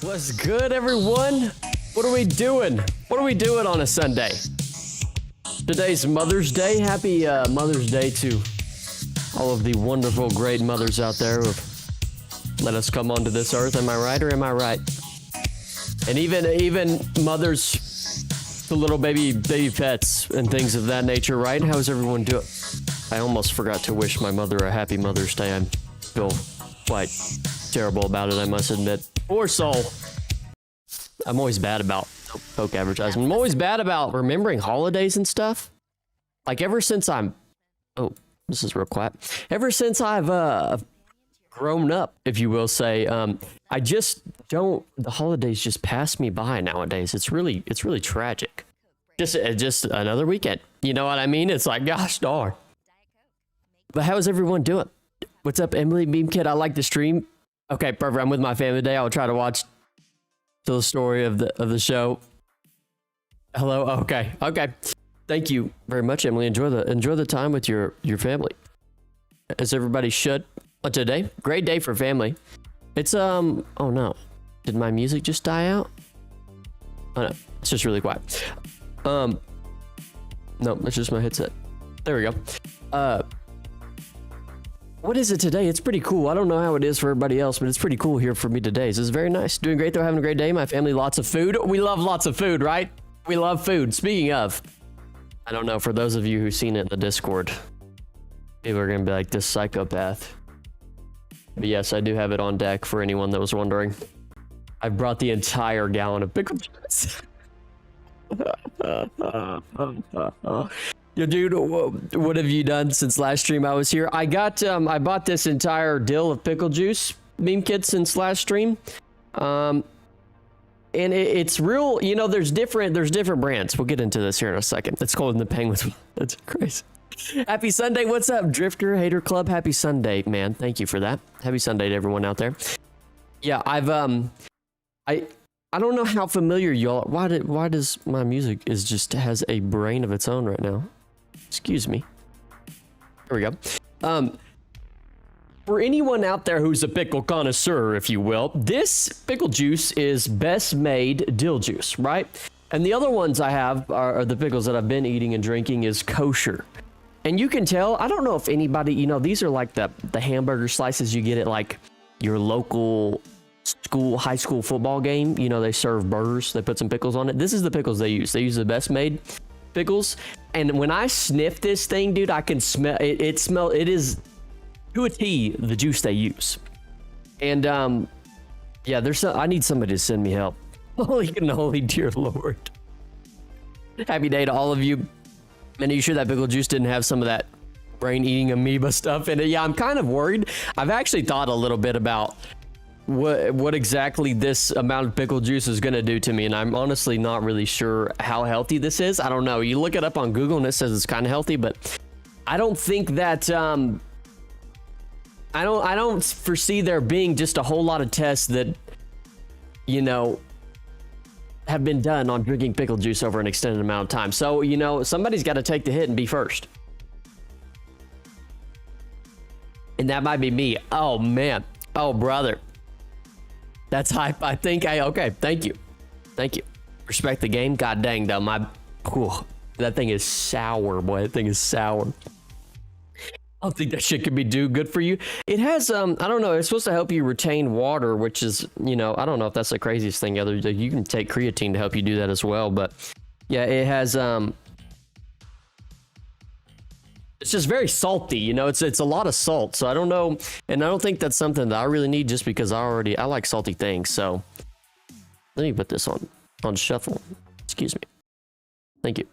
What's good, everyone? What are we doing? What are we doing on a Sunday? Today's Mother's Day. Happy Mother's Day to all of the wonderful, great mothers out there who have let us come onto this earth. Am I right or am I right? And even mothers to little baby pets and things of that nature, right? How's everyone doing? I almost forgot to wish my mother a happy Mother's Day. I feel quite terrible about it, I must admit. Poor soul. I'm always bad about Coke advertising. I'm always bad about remembering holidays and stuff. Like ever since this is real quiet. Ever since I've grown up, if you will say, I just don't. The holidays just pass me by nowadays. It's really tragic. Just another weekend. You know what I mean? It's like, gosh darn. But how is everyone doing? What's up, Emily Meme Kid? I like the stream. Okay, perfect. I'm with my family today. I'll try to watch till the story of the show. Hello. Okay. Thank you very much, Emily. Enjoy the time with your family, as everybody should. Today, great day for family. It's oh no, did my music just die out? Oh no, it's just really quiet. No, it's just my headset. There we go. What is it today? It's pretty cool. I don't know how it is for everybody else, but it's pretty cool here for me today. This is very nice. Doing great though, having a great day. My family, lots of food. We love lots of food, right? We love food. Speaking of, I don't know, for those of you who've seen it in the Discord, people are gonna be like, this psychopath. But yes, I do have it on deck for anyone that was wondering. I brought the entire gallon of pickle juice. Yo, dude, what have you done since last stream I was here? I bought this entire dill of pickle juice, Meme Kit, since last stream. And it's real, you know, there's different brands. We'll get into this here in a second. It's called the Penguins. That's crazy. Happy Sunday. What's up, Drifter Hater Club? Happy Sunday, man. Thank you for that. Happy Sunday to everyone out there. Yeah, I don't know how familiar y'all. Why does my music has a brain of its own right now? Excuse me. There we go. For anyone out there who's a pickle connoisseur, if you will, this pickle juice is best made dill juice, right? And the other ones I have are the pickles that I've been eating and drinking is kosher. And you can tell, I don't know if anybody, you know, these are like the hamburger slices you get at like your local high school football game. You know, they serve burgers, they put some pickles on it. This is the pickles they use. They use the best made pickles. And when I sniff this thing, dude, I can smell it. It is to a T the juice they use. And yeah, I need somebody to send me help. Holy dear Lord. Happy day to all of you. And are you sure that pickle juice didn't have some of that brain-eating amoeba stuff in it? Yeah, I'm kind of worried. I've actually thought a little bit about what exactly this amount of pickle juice is going to do to me, and I'm honestly not really sure how healthy this is. I don't know. You look it up on Google and it says it's kind of healthy, but I don't think that I don't foresee there being just a whole lot of tests that, you know, have been done on drinking pickle juice over an extended amount of time. So, you know, somebody's got to take the hit and be first. And that might be me. Oh, man. Oh, brother. That's hype. Okay, thank you. Respect the game. God dang, though. That thing is sour, boy. That thing is sour. I don't think that shit could be good for you. It has, I don't know, it's supposed to help you retain water, which is, you know, I don't know if that's the craziest thing ever. You can take creatine to help you do that as well, but yeah, it has, it's just very salty, you know, it's a lot of salt, so I don't know, and I don't think that's something that I really need just because I like salty things, so let me put this on shuffle. Excuse me. Thank you.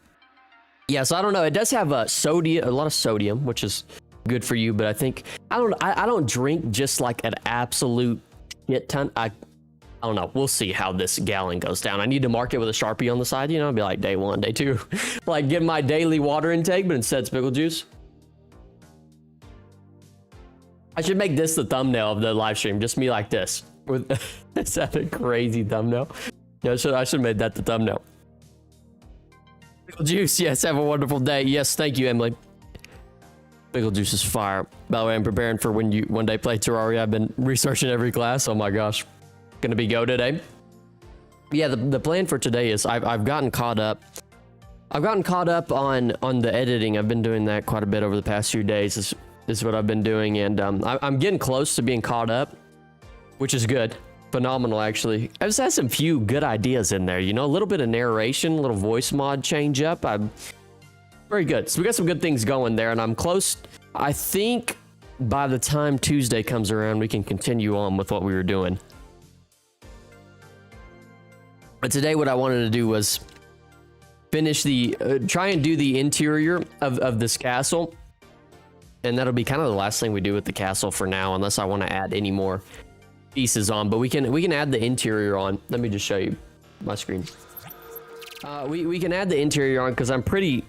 Yeah, so I don't know, it does have a lot of sodium, which is good for you, but I think I don't drink just like an absolute shit ton. I don't know. We'll see how this gallon goes down. I need to mark it with a Sharpie on the side, you know, be like day 1, day 2, like get my daily water intake, but instead it's pickle juice. I should make this the thumbnail of the live stream, just me like this. Is that a crazy thumbnail? Yeah, I should have made that the thumbnail. Pickle juice, yes, have a wonderful day. Yes, thank you, Emily. Pickle juice is fire. By the way, I'm preparing for when you one day play Terraria. I've been researching every class. Oh my gosh. Gonna be go today. Yeah, the plan for today is I've gotten caught up. I've gotten caught up on the editing. I've been doing that quite a bit over the past few days. This is what I've been doing, and I'm getting close to being caught up, which is good. Phenomenal, actually. I've just had some few good ideas in there. You know, a little bit of narration, a little voice mod change up. I'm very good. So we got some good things going there, and I'm close. I think by the time Tuesday comes around, we can continue on with what we were doing. But today, what I wanted to do was finish try and do the interior of this castle. And that'll be kind of the last thing we do with the castle for now, unless I want to add any more pieces on. But we can add the interior on. Let me just show you my screen. We can add the interior on because I'm pretty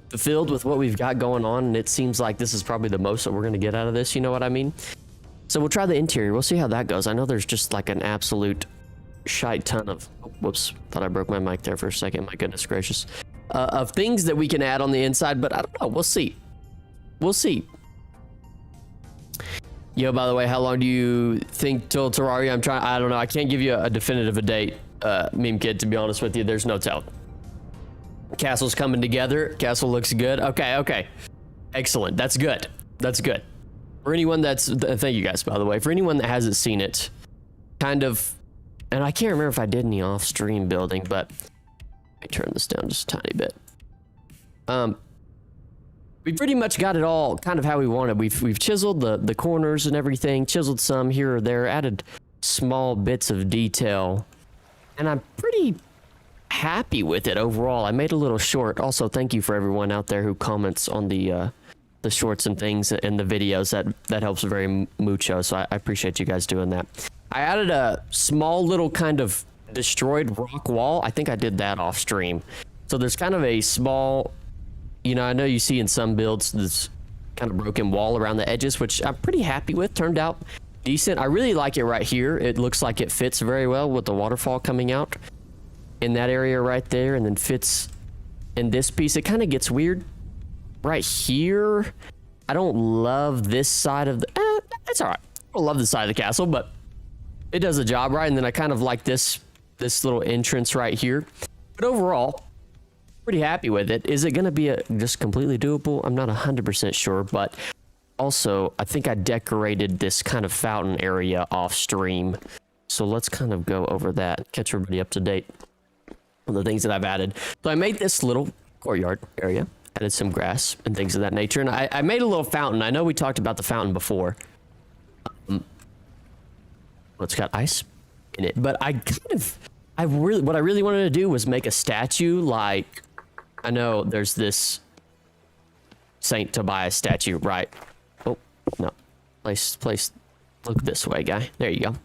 fulfilled with what we've got going on, and it seems like this is probably the most that we're going to get out of this. You know what I mean? So we'll try the interior. We'll see how that goes. I know there's just like an absolute shite ton of, whoops, thought I broke my mic there for a second. My goodness gracious. Of things that we can add on the inside, but I don't know. We'll see. We'll see. Yo, by the way, how long do you think till Terraria? I don't know. I can't give you a definitive date, Meme Kid, to be honest with you. There's no tell. Castle's coming together. Castle looks good. Okay. Excellent. That's good. That's good. For anyone thank you guys, by the way. For anyone that hasn't seen it, kind of, and I can't remember if I did any off-stream building, but let me turn this down just a tiny bit. We pretty much got it all kind of how we wanted. We've chiseled the corners and everything, chiseled some here or there, added small bits of detail, and I'm pretty happy with it overall. I made a little short. Also, thank you for everyone out there who comments on the shorts and things and the videos. That helps very mucho, so I appreciate you guys doing that. I added a small little kind of destroyed rock wall. I think I did that off stream. So there's kind of a small, you know, I know you see in some builds this kind of broken wall around the edges, which I'm pretty happy with. Turned out decent. I really like it right here. It looks like it fits very well with the waterfall coming out in that area right there, and then fits in this piece. It kind of gets weird right here. I don't love this side of the, it's all right. I don't love this side of the castle, but it does the job right. And then I kind of like this little entrance right here. But overall, pretty happy with it. Is it going to be just completely doable? I'm not 100% sure, but also I think I decorated this kind of fountain area off stream. So let's kind of go over that, catch everybody up to date on the things that I've added. So I made this little courtyard area, added some grass and things of that nature. And I made a little fountain. I know we talked about the fountain before. It's got ice in it, but what I really wanted to do was make a statue. Like, I know there's this Saint Tobias statue, right? Oh, no. Place, look this way, guy. There you go.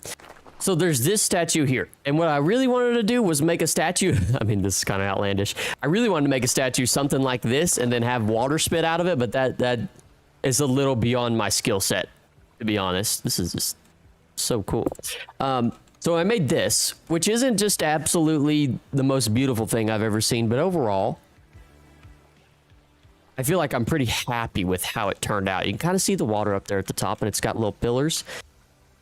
So there's this statue here. And what I really wanted to do was make a statue. I mean, this is kind of outlandish. I really wanted to make a statue something like this and then have water spit out of it, but that is a little beyond my skill set, to be honest. This is just so cool. So I made this, which isn't just absolutely the most beautiful thing I've ever seen, but overall, I feel like I'm pretty happy with how it turned out. You can kind of see the water up there at the top, and it's got little pillars.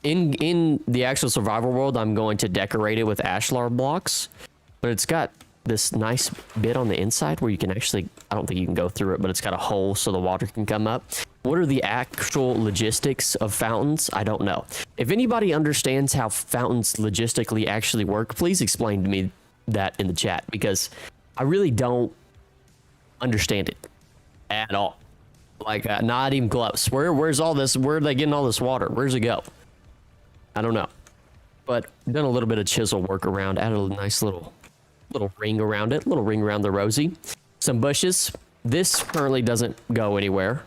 In the actual survival world, I'm going to decorate it with ashlar blocks, but it's got this nice bit on the inside where you can actually, I don't think you can go through it, but it's got a hole so the water can come up. What are the actual logistics of fountains? I don't know. If anybody understands how fountains logistically actually work, please explain to me that in the chat, because I really don't understand it at all. Like, not even close. Where's all this? Where are they getting all this water? Where's it go? I don't know. But done a little bit of chisel work around, added a nice little ring around it, little ring around the rosy. Some bushes. This currently doesn't go anywhere.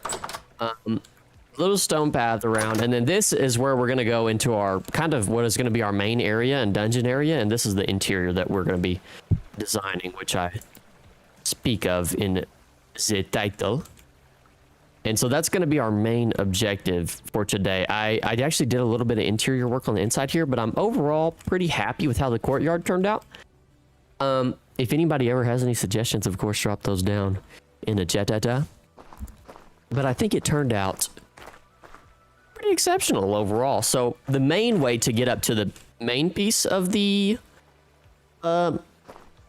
Little stone path around, and then this is where we're going to go into our kind of what is going to be our main area and dungeon area, and this is the interior that we're going to be designing, which I speak of in the title. And so that's going to be our main objective for today. I actually did a little bit of interior work on the inside here, but I'm overall pretty happy with how the courtyard turned out. If anybody ever has any suggestions, of course, drop those down in the chat. But I think it turned out pretty exceptional overall. So the main way to get up to the main piece of the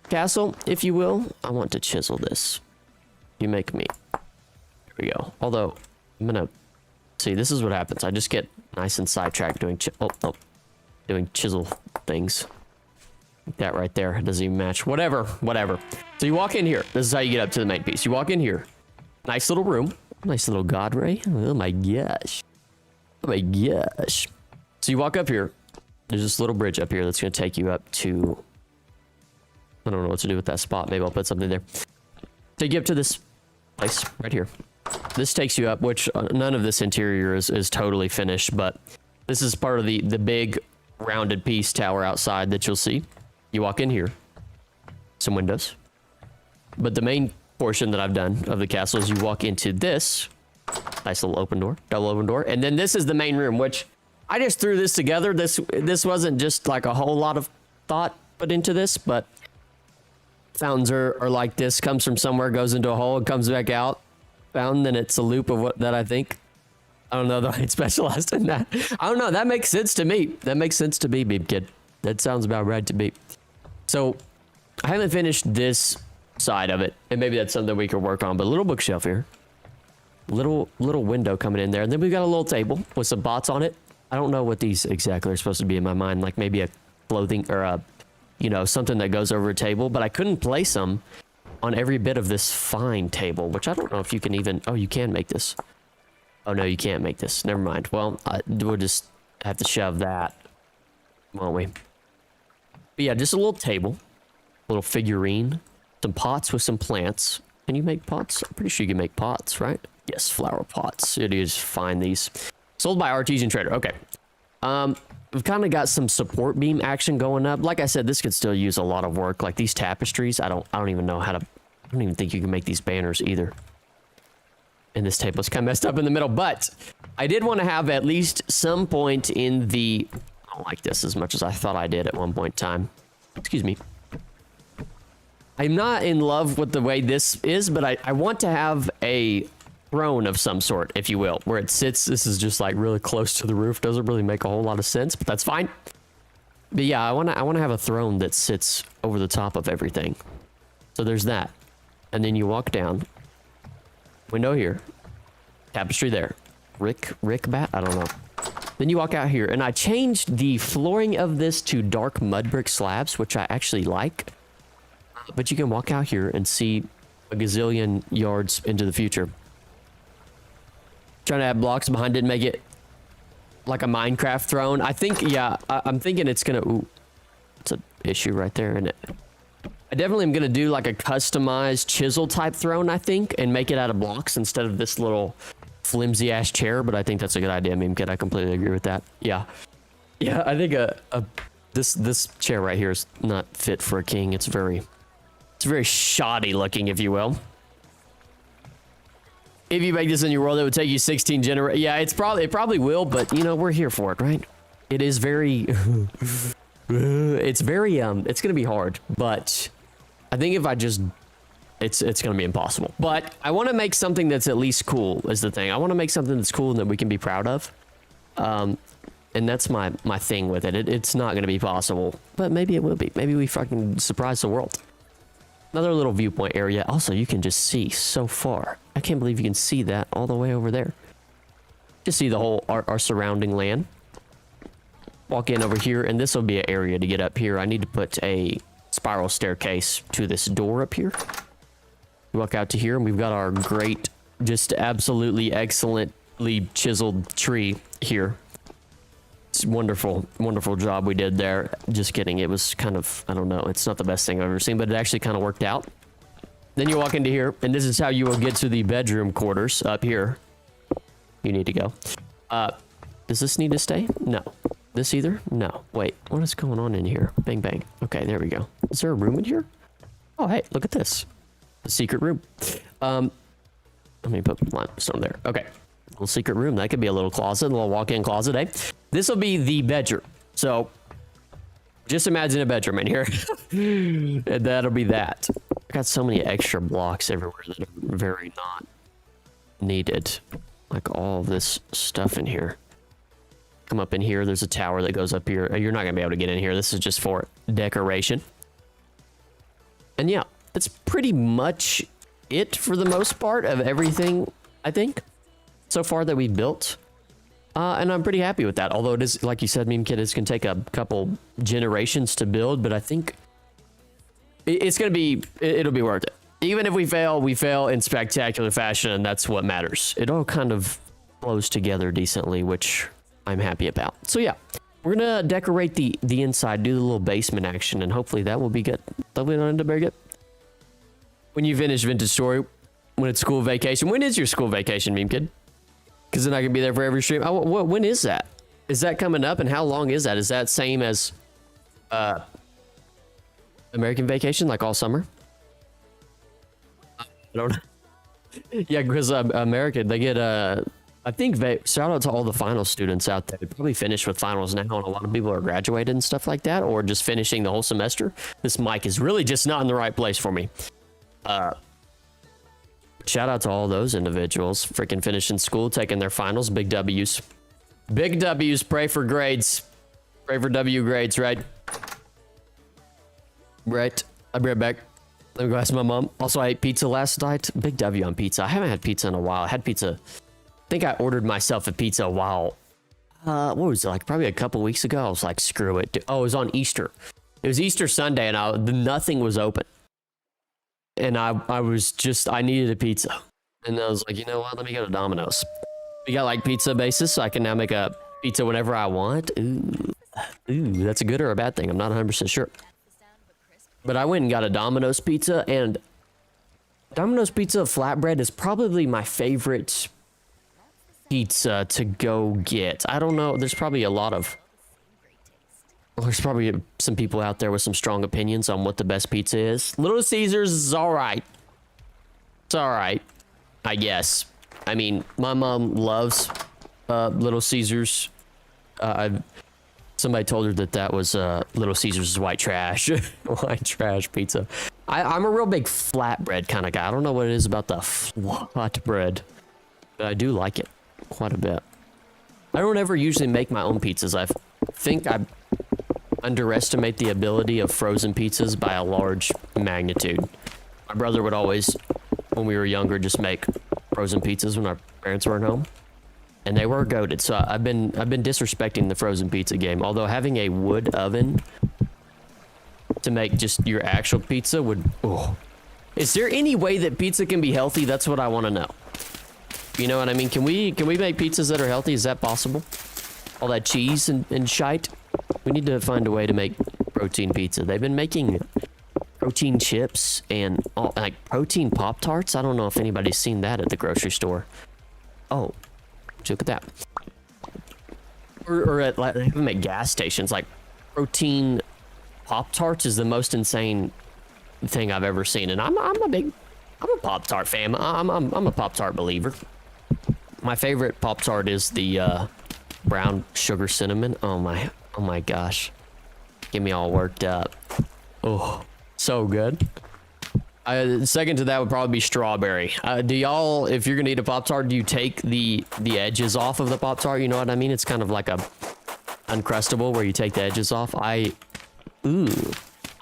castle, if you will, I want to chisel this. You make me. Here we go. Although I'm gonna see, this is what happens. I just get nice and sidetracked doing doing chisel things. That right there, it doesn't even match. Whatever. So you walk in here. This is how you get up to the main piece. You walk in here. Nice little room. Nice little god ray. Oh my gosh. Oh my gosh. So you walk up here. There's this little bridge up here that's going to take you up to... I don't know what to do with that spot. Maybe I'll put something there. Take you up to this place right here. This takes you up, which none of this interior is totally finished, but this is part of the big rounded piece tower outside that you'll see. You walk in here. Some windows. But the main portion that I've done of the castle is you walk into this nice little open door, double open door, and then this is the main room, which I just threw this together. This wasn't just like a whole lot of thought put into this, but fountains are like this, comes from somewhere, goes into a hole, and comes back out. Fountain, and it's a loop of what that I think. I don't know though. I specialized in that. I don't know. That makes sense to me. That makes sense to me, Beep Kid. That sounds about right to me. So I haven't finished this side of it, and maybe that's something we could work on, but a little bookshelf here, little window coming in there, and then we've got a little table with some pots on it. I don't know what these exactly are supposed to be in my mind, like maybe a clothing or a, you know, something that goes over a table, but I couldn't place them on every bit of this fine table, which I don't know if you can even... Oh, you can make this. Oh no, you can't make this. Never mind. Well, we'll just have to shove that, won't we? But yeah, just a little table, a little figurine, some pots with some plants. Can you make pots? I'm pretty sure you can make pots, right? Yes, flower pots. It is fine, these. Sold by Artesian Trader. Okay. We've kind of got some support beam action going up. Like I said, this could still use a lot of work. Like these tapestries, I don't even know how to... I don't even think you can make these banners either. And this table's kind of messed up in the middle, but I did want to have at least some point in the... I don't like this as much as I thought I did at one point in time. Excuse me. I'm not in love with the way this is, but I want to have a throne of some sort, if you will, where it sits. This is just like really close to the roof. Doesn't really make a whole lot of sense, but that's fine. But yeah, I want to have a throne that sits over the top of everything. So there's that. And then you walk down. Window here. Tapestry there. Rick bat? I don't know. Then you walk out here, and I changed the flooring of this to dark mud brick slabs, which I actually like. But you can walk out here and see a gazillion yards into the future. Trying to add blocks behind it and make it like a Minecraft throne. I think, yeah, I'm thinking it's gonna... Ooh, it's an issue right there, isn't it? I definitely am gonna do like a customized chisel type throne, I think, and make it out of blocks instead of this little flimsy ass chair, but I think that's a good idea, Meme Kid. I completely agree with that. Yeah. Yeah, I think this chair right here is not fit for a king. It's very shoddy looking, if you will. If you make this in your world, it would take you 16 generations. Yeah, it probably will, but you know, we're here for it, right? It is very, it's gonna be hard, but I think if I just, it's gonna be impossible. But I want to make something that's at least cool is the thing. I want to make something that's cool and that we can be proud of. And that's my thing with it. It's not gonna be possible, but maybe it will be. Maybe we fucking surprise the world. Another little viewpoint area. Also, you can just see so far. I can't believe you can see that all the way over there. Just see the whole our surrounding land. Walk in over here, and this will be an area to get up here. I need to put a spiral staircase to this door up here. We walk out to here, and we've got our great, just absolutely excellently chiseled tree here. It's wonderful job we did there. Just kidding. It was kind of, I don't know, it's not the best thing I've ever seen, but it actually kind of worked out. Then you walk into here, and this is how you will get to the bedroom quarters up here. You need to go. Does this need to stay? No. This either? No. Wait, what is going on in here? Bang, bang. Okay, there we go. Is there a room in here? Oh, hey, look at this. The secret room. Let me put limestone there. Okay. Little secret room. That could be a little closet, a little walk-in closet, eh? This will be the bedroom. So, just imagine a bedroom in here. And that'll be that. I got so many extra blocks everywhere that are very not needed. Like all this stuff in here. come up in here. There's a tower that goes up here. You're not gonna be able to get in here. This is just for decoration. And yeah, that's pretty much it for the most part of everything, I think, so far that we built. And I'm pretty happy with that. Although it is, like you said, Meme Kid, it's gonna take a couple generations to build, but I think it's gonna be, it'll be worth it. Even if we fail in spectacular fashion, and that's what matters. It all kind of flows together decently, which I'm happy about. So yeah, we're gonna decorate the inside, do the little basement action, and hopefully that will be good. Hopefully not end up very good. When you finish Vintage Story, when it's school vacation, when is your school vacation, Meme Kid? Because then I can be there for every stream. Oh, when is that? Is that coming up, and how long is that? Is that same as American vacation, like all summer? I don't know. Yeah, because America, they get I think shout out to all the final students out there. They probably finished with finals now, and a lot of people are graduated and stuff like that, or just finishing the whole semester. This mic is really just not in the right place for me. Shout out to all those individuals freaking finishing school, taking their finals. Big W's. Big W's. Pray for grades. Pray for W grades, right? Right. I'll be right back. Let me go ask my mom. Also, I ate pizza last night. Big W on pizza. I haven't had pizza in a while. I had pizza. I think I ordered myself a pizza a while. What was it? Like probably a couple weeks ago. I was like, screw it. Oh, it was on Easter. It was Easter Sunday, and nothing was open. And I needed a pizza. And I was like, you know what? Let me go to Domino's. We got like pizza bases, so I can now make a pizza whenever I want. Ooh, that's a good or a bad thing. I'm not 100% sure. But I went and got a Domino's pizza, and Domino's pizza flatbread is probably my favorite pizza to go get. I don't know. There's probably some people out there with some strong opinions on what the best pizza is. Little Caesars is all right. It's all right, I guess. I mean, my mom loves Little Caesars. Somebody told her that was Little Caesars is white trash. White trash pizza. I'm a real big flatbread kind of guy. I don't know what it is about the flatbread, but I do like it quite a bit. I don't ever usually make my own pizzas. I think I underestimate the ability of frozen pizzas by a large magnitude. My brother would always, when we were younger, just make frozen pizzas when our parents weren't home, and they were goated. So I've been disrespecting the frozen pizza game. Although having a wood oven to make just your actual pizza would. Oh, is there any way that pizza can be healthy? That's what I want to know. You know what I mean? Can we make pizzas that are healthy? Is that possible? All that cheese and shite. We need to find a way to make protein pizza. They've been making protein chips and like protein Pop-Tarts. I don't know if anybody's seen that at the grocery store. Oh, look at that. Or at like they even make gas stations. Like protein Pop-Tarts is the most insane thing I've ever seen. And I'm a Pop-Tart fan. I'm a Pop-Tart believer. My favorite Pop-Tart is the brown sugar cinnamon. Oh my gosh, get me all worked up. Oh, so good. Second to that would probably be strawberry. Do y'all, if you're gonna eat a Pop-Tart, do you take the edges off of the Pop-Tart? You know what I mean? It's kind of like a Uncrustable where you take the edges off. I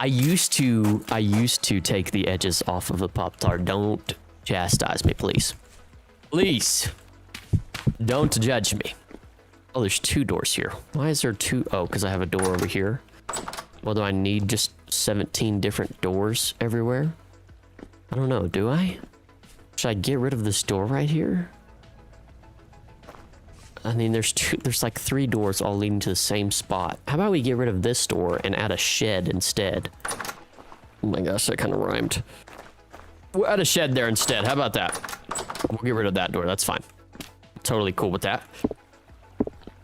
used to take the edges off of the Pop-Tart. Don't chastise me, please. Please don't judge me. Oh, there's two doors here. Why is there two? Oh, because I have a door over here. Well, do I need just 17 different doors everywhere? I don't know. Do I? Should I get rid of this door right here? I mean, there's like 3 doors all leading to the same spot. How about we get rid of this door and add a shed instead? Oh my gosh, that kind of rhymed. We'll add a shed there instead. How about that? We'll get rid of that door. That's fine. Totally cool with that.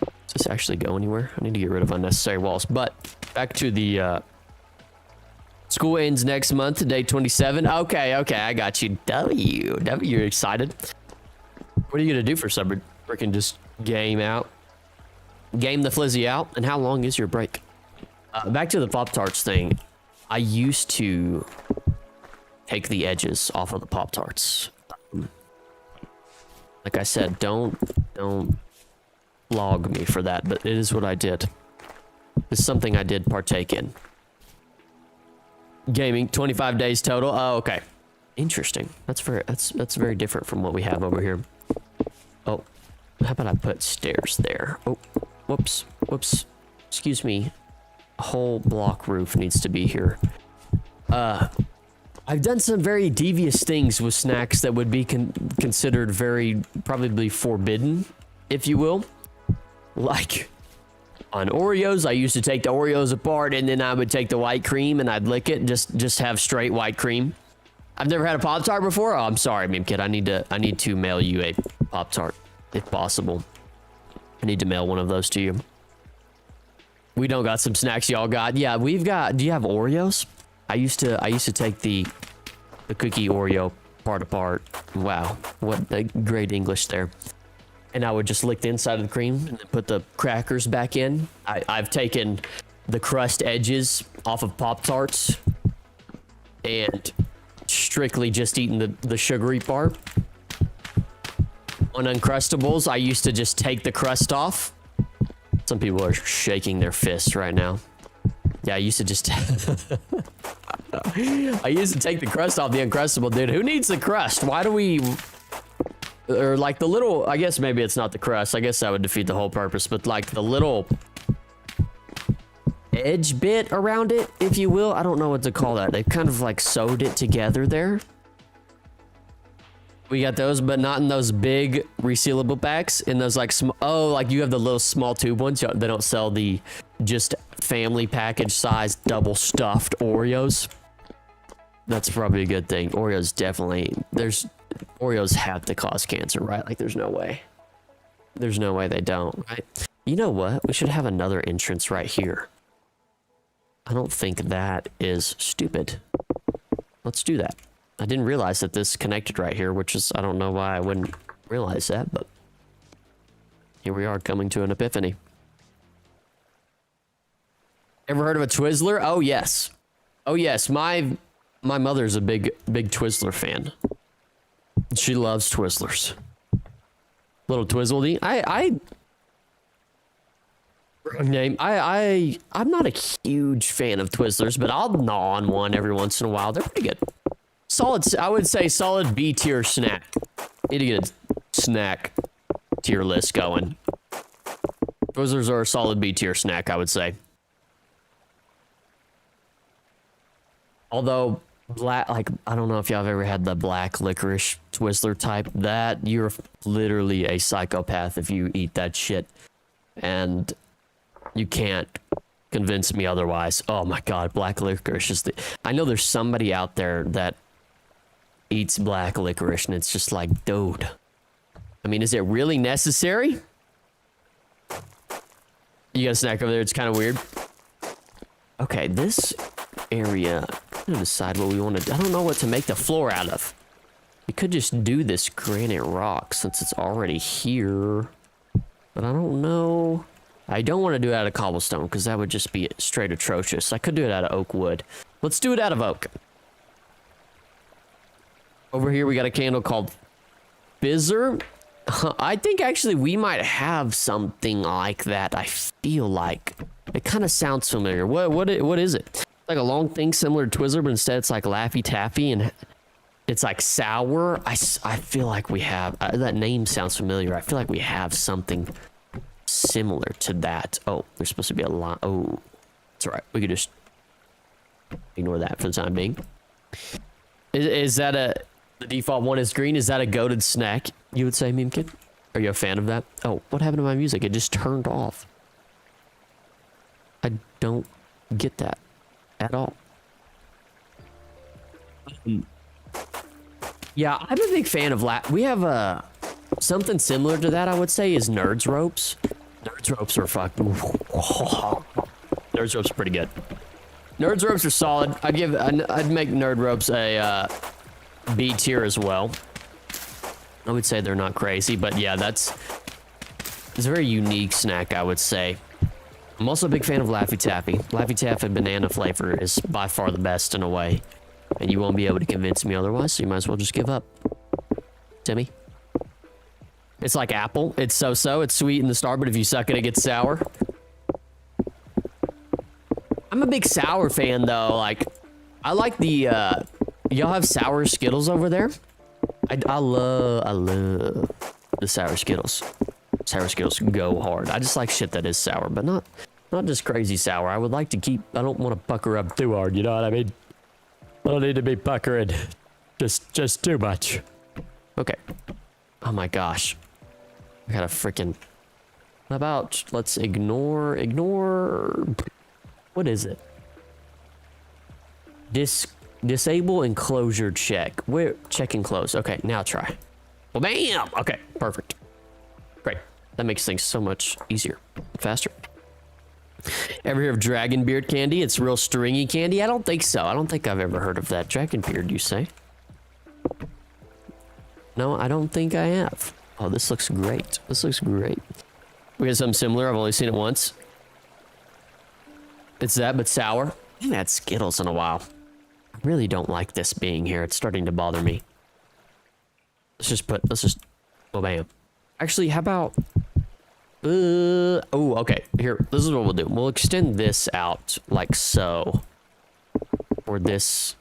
Does this actually go anywhere? I need to get rid of unnecessary walls. But back to the school ends next month, day 27. Okay, I got you. W, you're excited. What are you gonna do for summer? Freaking just game the flizzy out. And how long is your break? Back to the Pop-Tarts thing. I used to take the edges off of the Pop-Tarts. Like I said, don't flog me for that, but it is what I did. It's something I did partake in. Gaming, 25 days total. Oh, okay. Interesting. That's very different from what we have over here. Oh, how about I put stairs there? Oh, whoops. Excuse me. A whole block roof needs to be here. I've done some very devious things with snacks that would be considered very probably forbidden, if you will. Like on Oreos, I used to take the Oreos apart and then I would take the white cream and I'd lick it and just have straight white cream. I've never had a Pop-Tart before. Oh, I'm sorry, meme kid. I need to mail you a Pop-Tart if possible. I need to mail one of those to you. We don't got some snacks y'all got. Yeah, we've got. Do you have Oreos? I used to take the cookie Oreo part apart. Wow, what a great English there. And I would just lick the inside of the cream and then put the crackers back in. I've taken the crust edges off of Pop-Tarts and strictly just eaten the sugary part. On Uncrustables, I used to just take the crust off. Some people are shaking their fists right now. Yeah, I used to just... I used to take the crust off the Uncrustable, dude. Who needs the crust? Why do we... Or like the little... I guess maybe it's not the crust. I guess that would defeat the whole purpose. But like the little edge bit around it, if you will. I don't know what to call that. They've kind of like sewed it together there. We got those, but not in those big resealable packs. In those like small... Oh, like you have the little small tube ones. They don't sell the just family package size double stuffed Oreos. That's probably a good thing. Oreos definitely... Oreos have to cause cancer, right? Like there's no way. There's no way they don't, right? You know what? We should have another entrance right here. I don't think that is stupid. Let's do that. I didn't realize that this connected right here, which is, I don't know why I wouldn't realize that, but here we are coming to an epiphany. Ever heard of a Twizzler? Oh, yes. Oh, yes. My mother's a big Twizzler fan. She loves Twizzlers. Little Twizzle. I'm not a huge fan of Twizzlers, but I'll gnaw on one every once in a while. They're pretty good. Solid, I would say solid B tier snack. Need to get a snack tier list going. Twizzlers are a solid B tier snack, I would say. Although black, like I don't know if y'all have ever had the black licorice Twizzler type. That you're literally a psychopath if you eat that shit, and you can't convince me otherwise. Oh my god, black licorice is the... I know there's somebody out there that eats black licorice and it's just like, dude, I mean, is it really necessary? You got a snack over there, it's kind of weird. Okay, this area, I'm gonna decide what we want to do. I don't know what to make the floor out of. We could just do this granite rock since it's already here, but I don't know. I don't want to do it out of cobblestone because that would just be straight atrocious. I could do it out of oak wood. Let's do it out of oak. Over here, we got a candle called Fizzer. I think actually we might have something like that. I feel like it kind of sounds familiar. What is it? It's like a long thing similar to Twizzler, but instead it's like Laffy Taffy and it's like sour. I feel like we have that name sounds familiar. I feel like we have something similar to that. Oh, there's supposed to be a lot. Oh, it's all right. We could just ignore that for the time being. Is that the default one is green? Is that a goated snack, you would say, meme kid? Are you a fan of that? Oh, what happened to my music? It just turned off. I don't get that at all. Yeah, I'm a big fan of we have something similar to that, I would say, is Nerds Ropes. Nerds Ropes are fucking... Nerds Ropes are pretty good. Nerds Ropes are solid. I'd make Nerd Ropes a B tier as well. I would say they're not crazy, but yeah, it's a very unique snack, I would say. I'm also a big fan of Laffy Taffy. Laffy Taffy banana flavor is by far the best in a way, and you won't be able to convince me otherwise, so you might as well just give up. Timmy? It's like apple. It's so-so. It's sweet in the start, but if you suck it, it gets sour. I'm a big sour fan, though. Like, I like the, y'all have sour Skittles over there? I love the sour Skittles. Sour Skittles go hard. I just like shit that is sour, but not just crazy sour. I would like to keep, I don't want to pucker up too hard, you know what I mean? I don't need to be puckering just too much. Okay. Oh my gosh. I got a freaking, how about, let's ignore, what is it? Disable enclosure check. Where, check enclose. Okay, now try. Well, bam! Okay, perfect. Great. That makes things so much easier, faster. Ever hear of dragon beard candy? It's real stringy candy? I don't think so. I don't think I've ever heard of that. Dragon beard, you say? No, I don't think I have. Oh, this looks great. This looks great. We got something similar. I've only seen it once. It's that, but sour. I haven't had Skittles in a while. I really don't like this being here. It's starting to bother me. Let's just, oh, bam. Actually, how about, oh, okay. Here, this is what we'll do. We'll extend this out like so. For this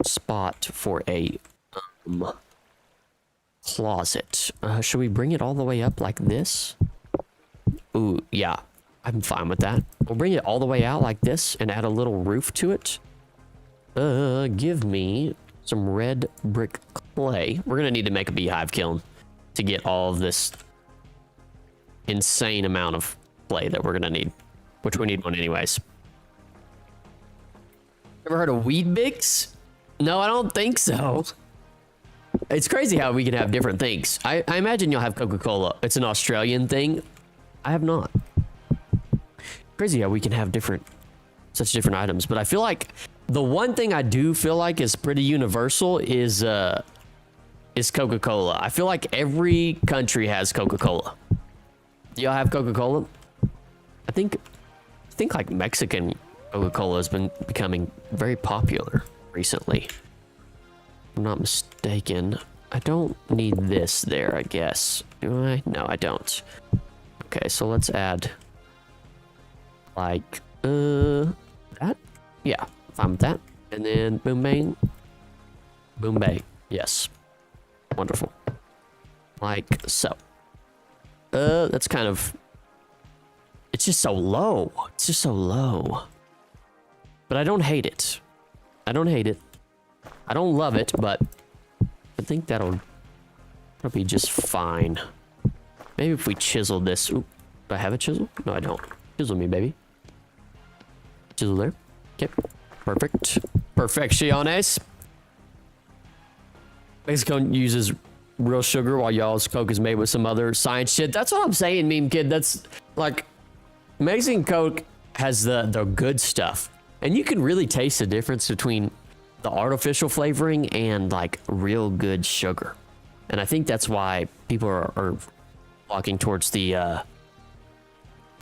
spot for a closet. Should we bring it all the way up like this? Ooh, yeah. I'm fine with that. We'll bring it all the way out like this and add a little roof to it. Give me some red brick clay. We're gonna need to make a beehive kiln to get all of this insane amount of clay that we're gonna need, which we need one anyways. Ever heard of Weed Bix? No, I don't think so. It's crazy how we can have different things. I imagine you'll have Coca-Cola. It's an Australian thing. I have not. Crazy how we can have such different items. But I feel like the one thing I do feel like is pretty universal is Coca-Cola. I feel like every country has Coca-Cola. Do y'all have Coca-Cola? I think like Mexican Coca-Cola has been becoming very popular recently. If I'm not mistaken. I don't need this there, I guess. Do I? No, I don't. Okay, so let's add like that. Yeah, fine with that. And then boom bang. Boom bang. Yes. Wonderful. Like so. That's kind of, it's just so low. It's just so low. But I don't hate it. I don't hate it. I don't love it, but I think that'll be just fine. Maybe if we chisel this. Oop, do I have a chisel? No, I don't. Chisel me, baby. Chisel there. Okay. Perfect. Perfecciones. Mexico uses real sugar while y'all's Coke is made with some other science shit. That's what I'm saying, meme kid. That's like, Mexican Coke has the good stuff. And you can really taste the difference between the artificial flavoring and like real good sugar. And I think that's why people are walking towards the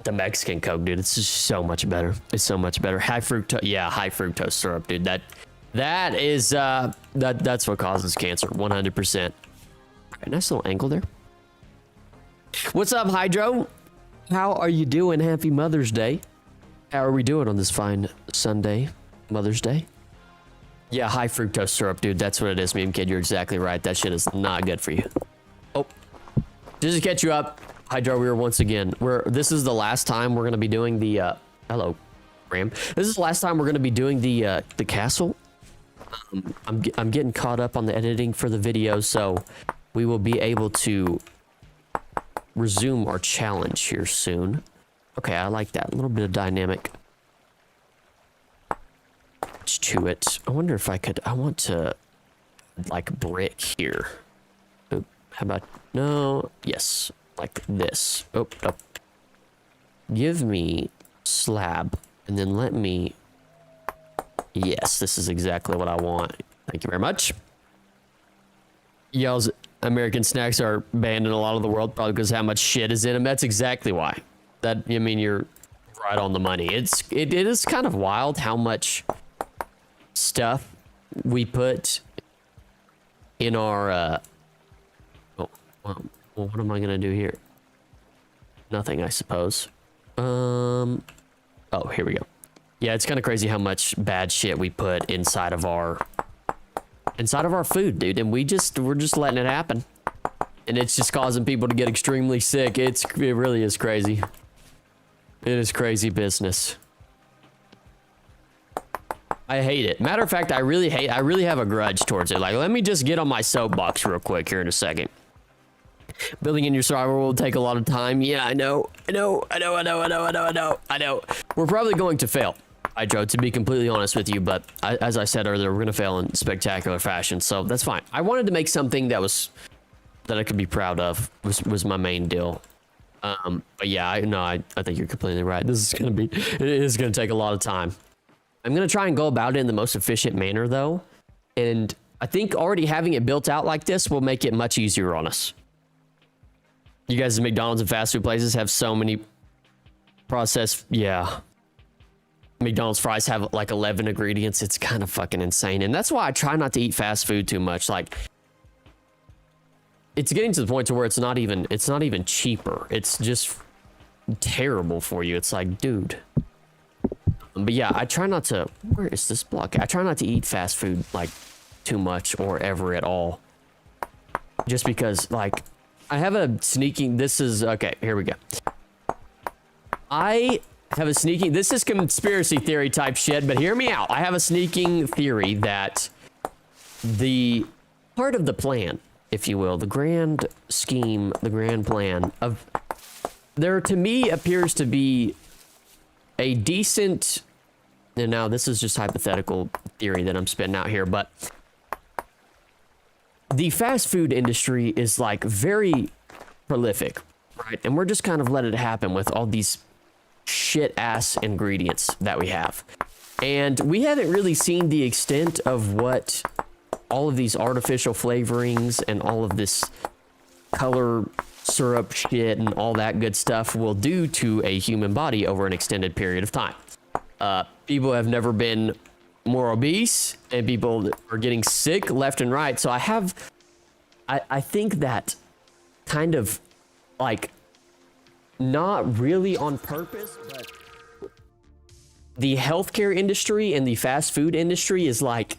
Mexican Coke, dude. It's just so much better. It's so much better. High fructose, yeah, high fructose syrup, dude. That is that's what causes cancer, 100%. Right, nice little angle there. What's up, Hydro? How are you doing? Happy Mother's Day. How are we doing on this fine Sunday, Mother's Day? Yeah, high fructose syrup, dude. That's what it is, meme kid. You're exactly right. That shit is not good for you. Oh, just to catch you up, Hydro, we are once again. This is the last time we're gonna be doing the hello, Ram. This is the last time we're gonna be doing the castle. I'm getting caught up on the editing for the video, so we will be able to resume our challenge here soon. Okay, I like that. A little bit of dynamic to it. I wonder if I want to like brick here. Oop, how about, no, yes, like this. Oh, oh. Give me slab and then let me, yes, this is exactly what I want. Thank you very much. Y'all's American snacks are banned in a lot of the world probably because how much shit is in them. That's exactly why. That, I mean, you're right on the money. It is kind of wild how much stuff we put in our Well, what am I gonna do here? Nothing, I suppose. Oh, here we go. Yeah, it's kind of crazy how much bad shit we put inside of our food, dude, and we're just letting it happen. And it's just causing people to get extremely sick. It really is crazy. It is crazy business. I hate it. Matter of fact, I really have a grudge towards it. Like, let me just get on my soapbox real quick here in a second. Building in your survival will take a lot of time. Yeah, I know. We're probably going to fail, Hydro, to be completely honest with you, but as I said earlier, we're going to fail in spectacular fashion, so that's fine. I wanted to make something that I could be proud of, was my main deal. But yeah, I think you're completely right. It is going to take a lot of time. I'm going to try and go about it in the most efficient manner, though, and I think already having it built out like this will make it much easier on us. You guys at McDonald's and fast food places have so many processed, yeah. McDonald's fries have like 11 ingredients. It's kind of fucking insane. And that's why I try not to eat fast food too much. Like, it's getting to the point to where it's not even cheaper. It's just terrible for you. It's like, dude. But yeah, I try not to, where is this block? I try not to eat fast food like too much or ever at all. Just because, like, I have a sneaking, okay, here we go. I have a sneaking, this is conspiracy theory type shit, but hear me out. I have a sneaking theory that the part of the plan, if you will, the grand scheme, the grand plan of, there to me appears to be a decent, and now this is just hypothetical theory that I'm spitting out here, but the fast food industry is like very prolific, right? And we're just kind of letting it happen with all these shit ass ingredients that we have. And we haven't really seen the extent of what all of these artificial flavorings and all of this color syrup shit and all that good stuff will do to a human body over an extended period of time. People have never been more obese, and people are getting sick left and right. So I think that kind of like not really on purpose, but the healthcare industry and the fast food industry is like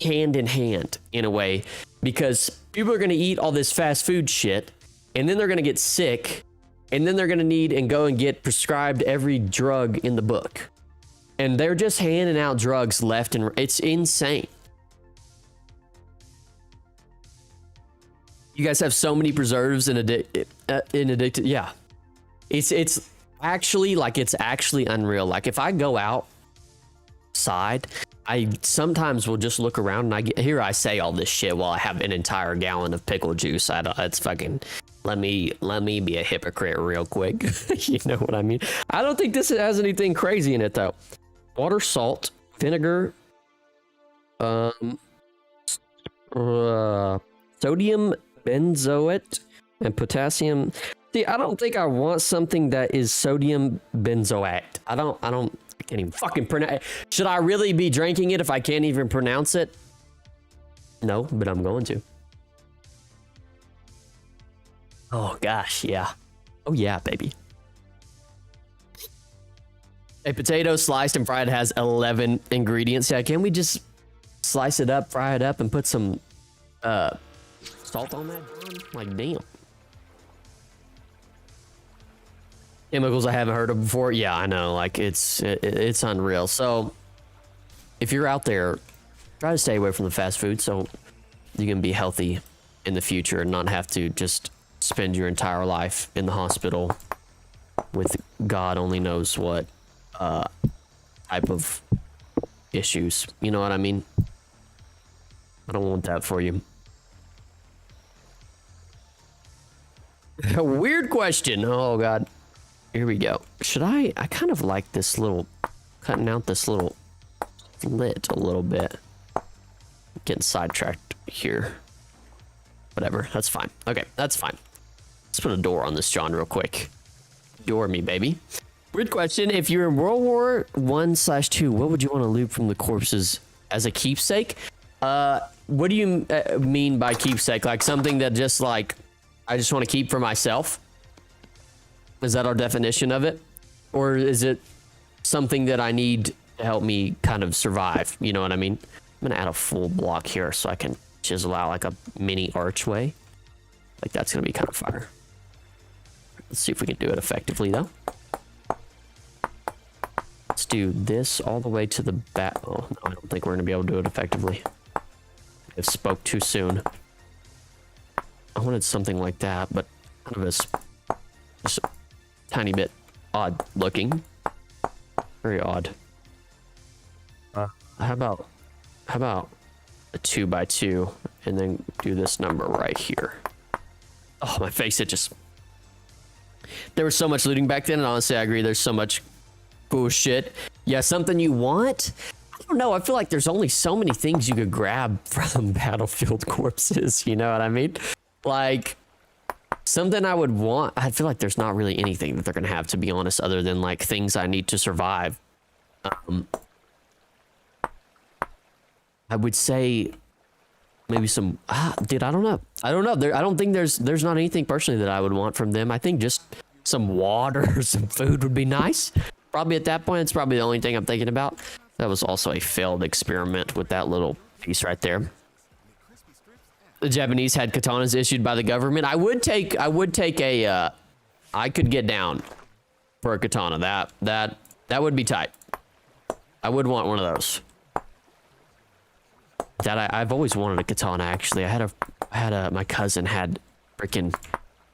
hand in hand in a way, because people are going to eat all this fast food shit and then they're going to get sick, and then they're going to need and go and get prescribed every drug in the book. And they're just handing out drugs left and right. It's insane. You guys have so many preservatives in addicted. Yeah, it's actually like, it's actually unreal. Like, if I go outside, I sometimes will just look around and I say all this shit while I have an entire gallon of pickle juice. It's fucking, let me be a hypocrite real quick. You know what I mean? I don't think this has anything crazy in it though. Water, salt, vinegar, sodium benzoate, and potassium. See, I don't think I want something that is sodium benzoate. I can't even fucking pronounce it. Should I really be drinking it if I can't even pronounce it? No, but I'm going to. Oh gosh, yeah. Oh yeah, baby. A potato sliced and fried has 11 ingredients. Yeah, can we just slice it up, fry it up, and put some salt on that, John? Like, damn. Chemicals I haven't heard of before. Yeah, I know. Like, it's unreal. So, if you're out there, try to stay away from the fast food so you can be healthy in the future and not have to just spend your entire life in the hospital with God only knows what type of issues. You know what I mean? I don't want that for you. A weird question. Oh God. Here we go. Should I kind of like this little, cutting out this little slit a little bit. Getting sidetracked here. Whatever, that's fine. Okay, that's fine. Let's put a door on this John real quick. Door me, baby. Weird question. If you're in World War I/II, what would you want to loot from the corpses as a keepsake? What do you mean by keepsake? Like something that just like I just want to keep for myself? Is that our definition of it? Or is it something that I need to help me kind of survive? You know what I mean? I'm gonna add a full block here so I can chisel out like a mini archway. Like that's gonna be kind of fire. Let's see if we can do it effectively though. Let's do this all the way to the back. Oh, no, I don't think we're gonna be able to do it effectively. I spoke too soon. I wanted something like that, but kind of just a tiny bit odd looking. Very odd. How about a 2x2 and then do this number right here? Oh, my face, it just... There was so much looting back then, and honestly, I agree, there's so much cool shit. Yeah, something you want? I don't know, I feel like there's only so many things you could grab from Battlefield Corpses, you know what I mean? Like, something I would want, I feel like there's not really anything that they're gonna have, to be honest, other than like things I need to survive. I would say maybe some, dude, I don't know. I don't think there's not anything personally that I would want from them. I think just some water or some food would be nice. Probably at that point, it's probably the only thing I'm thinking about. That was also a failed experiment with that little piece right there. The Japanese had katanas issued by the government. I would take a, I could get down for a katana. That would be tight. I would want one of those. I've always wanted a katana, actually. My cousin had freaking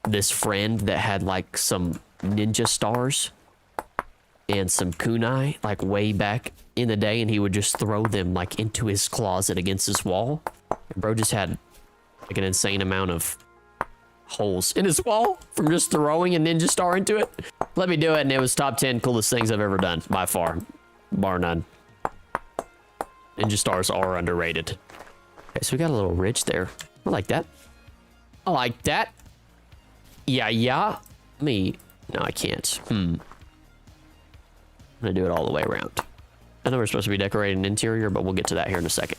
this friend that had like some ninja stars and some kunai like way back in the day, and he would just throw them like into his closet against his wall. And bro just had like an insane amount of holes in his wall from just throwing a ninja star into it. Let me do it, and it was top 10 coolest things I've ever done by far, bar none. Ninja stars are underrated. Okay, so we got a little ridge there. I like that. I like that. Yeah. No, I can't. I'm gonna do it all the way around. I know we're supposed to be decorating an interior, but we'll get to that here in a second.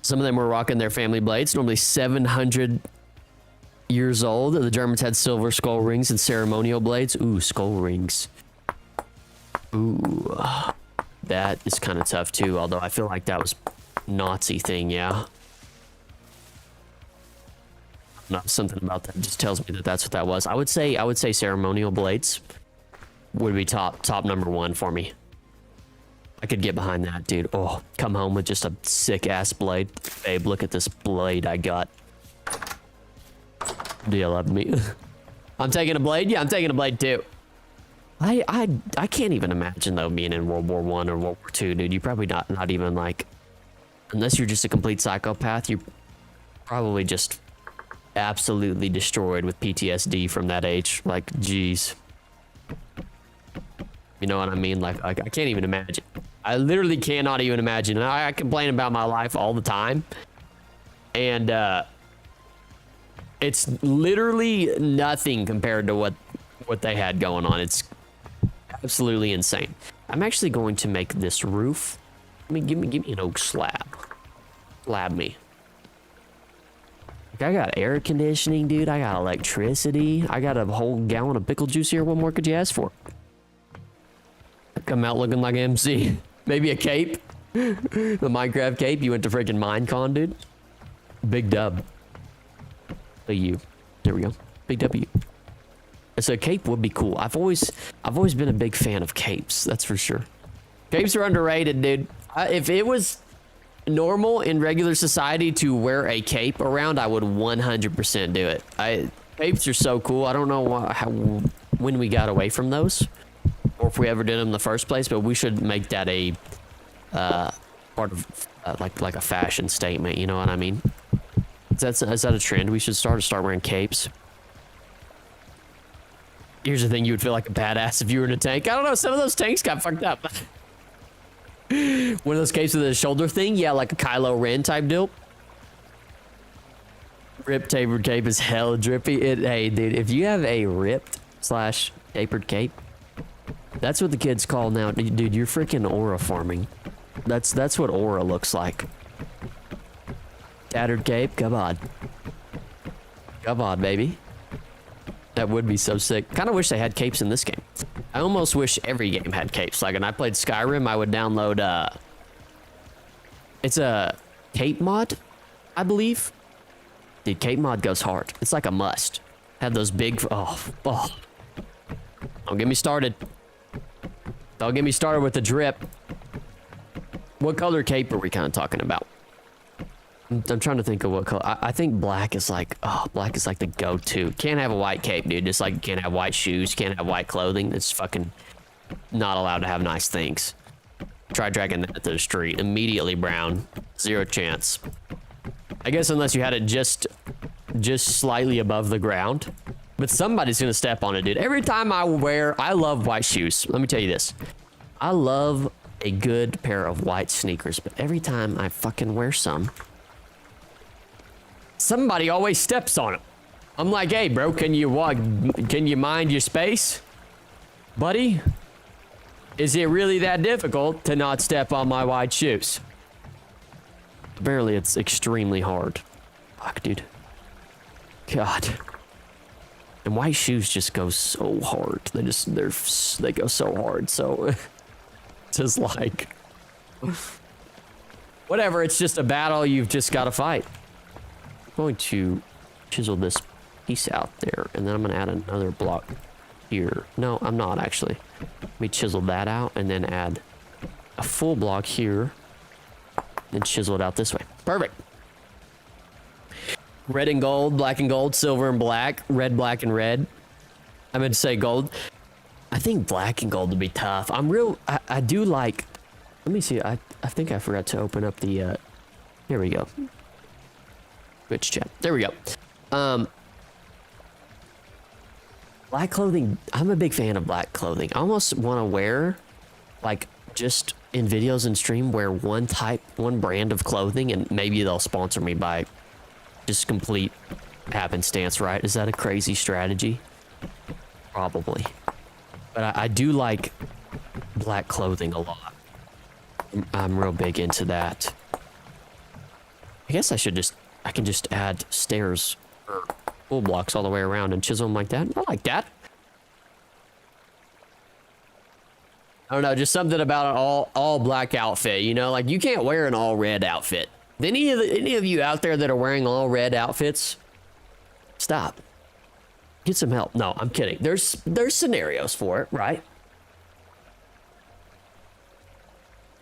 Some of them were rocking their family blades, normally 700 years old. The Germans had silver skull rings and ceremonial blades. Ooh, skull rings. Ooh. That is kind of tough too, although I feel like that was Nazi thing, yeah. Not something about that just tells me that that's what that was. I would say ceremonial blades would be top number one for me. I could get behind that, dude. Oh, come home with just a sick ass blade. Babe, look at this blade I got. Do you love me? I'm taking a blade? Yeah, I'm taking a blade too. I can't even imagine though being in World War I or World War II, dude. You probably not even like, unless you're just a complete psychopath, you're probably just absolutely destroyed with PTSD from that age. Like, geez. You know what I mean? Like I can't even imagine. I literally cannot even imagine. And I complain about my life all the time. And it's literally nothing compared to what they had going on. It's absolutely insane. I'm actually going to make this roof. I mean, give me an oak slab. Slab me. Like, I got air conditioning, dude. I got electricity. I got a whole gallon of pickle juice here. What more could you ask for? Come out looking like MC. Maybe a cape. The Minecraft cape. You went to freaking Minecon, dude. Big dub. A U. There we go. Big W. So a cape would be cool. I've always been a big fan of capes. That's for sure. Capes are underrated, dude. If it was normal in regular society to wear a cape around, I would 100% do it. Capes are so cool. I don't know when we got away from those, or if we ever did them in the first place. But we should make that a part of like a fashion statement. You know what I mean? Is that a trend? We should start wearing capes. Here's the thing, you would feel like a badass if you were in a tank. I don't know, some of those tanks got fucked up. One of those capes with a shoulder thing? Yeah, like a Kylo Ren type deal. Ripped tapered cape is hell drippy. Hey, dude, if you have a ripped / tapered cape, that's what the kids call now. Dude, you're freaking aura farming. That's what aura looks like. Tattered cape, come on. Come on, baby. That would be so sick. Kind of wish they had capes in this game. I almost wish every game had capes. Like when I played Skyrim, I would download, it's a cape mod, I believe. Dude, cape mod goes hard. It's like a must. Have those big, oh. Don't get me started. Don't get me started with the drip. What color cape are we kind of talking about? I'm trying to think of what color. I think black is like, black is like the go-to. Can't have a white cape, dude. Just like you can't have white shoes, can't have white clothing. It's fucking not allowed to have nice things. Try dragging that to the street. Immediately brown. Zero chance. I guess unless you had it just slightly above the ground. But somebody's gonna step on it, dude. Every time I love white shoes. Let me tell you this. I love a good pair of white sneakers, but every time I fucking wear some, somebody always steps on it. I'm like, hey, bro, can you mind your space? Buddy? Is it really that difficult to not step on my white shoes? Apparently, it's extremely hard. Fuck, dude. God. And white shoes just go so hard. They go so hard. So, just like, whatever. It's just a battle you've just got to fight. I'm going to chisel this piece out there, and then I'm going to add another block here. No, I'm not actually. Let me chisel that out, and then add a full block here, then chisel it out this way. Perfect. Red and gold, black and gold, silver and black, red, black, and red. I meant to say gold. I think black and gold would be tough. I do like, let me see. I think I forgot to open up the, here we go. Twitch chat. There we go. Black clothing. I'm a big fan of black clothing. I almost want to wear, like, just in videos and stream, wear one brand of clothing, and maybe they'll sponsor me by just complete happenstance, right? Is that a crazy strategy? Probably. But I do like black clothing a lot. I'm real big into that. I guess I can just add stairs or full blocks all the way around and chisel them like that. I like that. I don't know, just something about an all black outfit, you know? Like, you can't wear an all red outfit. Any of you out there that are wearing all red outfits, stop. Get some help. No, I'm kidding. There's scenarios for it, right?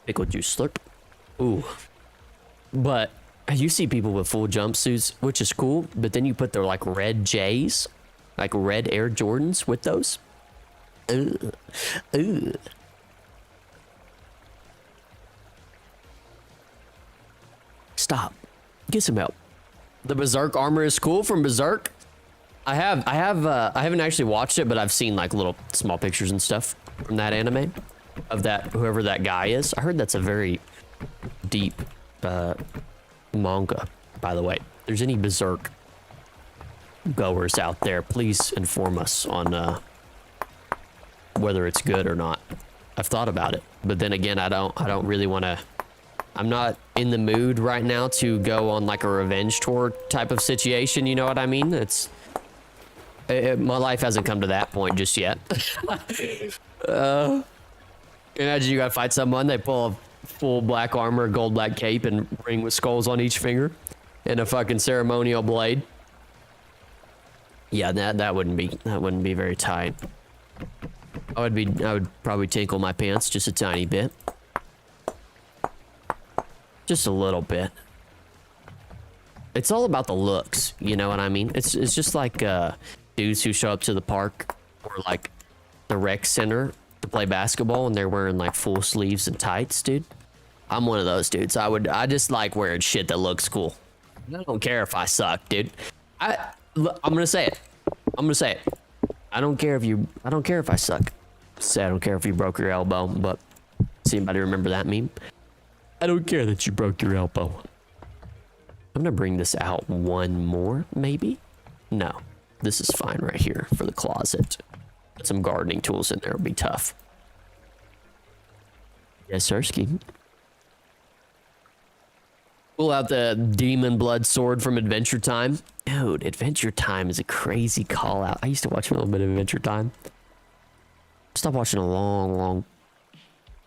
Pickle juice slurp. Ooh. But you see people with full jumpsuits, which is cool, but then you put their like red J's, like red Air Jordans with those. Ugh. Ugh. Stop. Get some help. The Berserk armor is cool from Berserk. I haven't actually watched it, but I've seen like little small pictures and stuff from that anime of that, whoever that guy is. I heard that's a very deep manga, by the way. If there's any Berserk goers out there, please inform us on whether it's good or not. I've thought about it, but then again, I don't really want to. I'm not in the mood right now to go on like a revenge tour type of situation. You know what I mean? My life hasn't come to that point just yet. Imagine you gotta fight someone, they pull a full black armor, gold black cape, and ring with skulls on each finger, and a fucking ceremonial blade. Yeah, that wouldn't be very tight. I would probably tinkle my pants just a tiny bit. Just a little bit. It's all about the looks, you know what I mean? It's just like dudes who show up to the park or like the rec center to play basketball and they're wearing like full sleeves and tights, dude. I'm one of those dudes. I just like wearing shit that looks cool. I don't care if I suck, dude. I'm gonna say it. I don't care if I suck. Say I don't care if you broke your elbow, but does anybody remember that meme? I don't care that you broke your elbow. I'm gonna bring this out one more, maybe? No, this is fine right here for the closet. Put some gardening tools in there, it'll be tough. Yes, Sirski. Pull out the demon blood sword from Adventure Time. Dude, Adventure Time is a crazy call out. I used to watch a little bit of Adventure Time. Stopped watching a long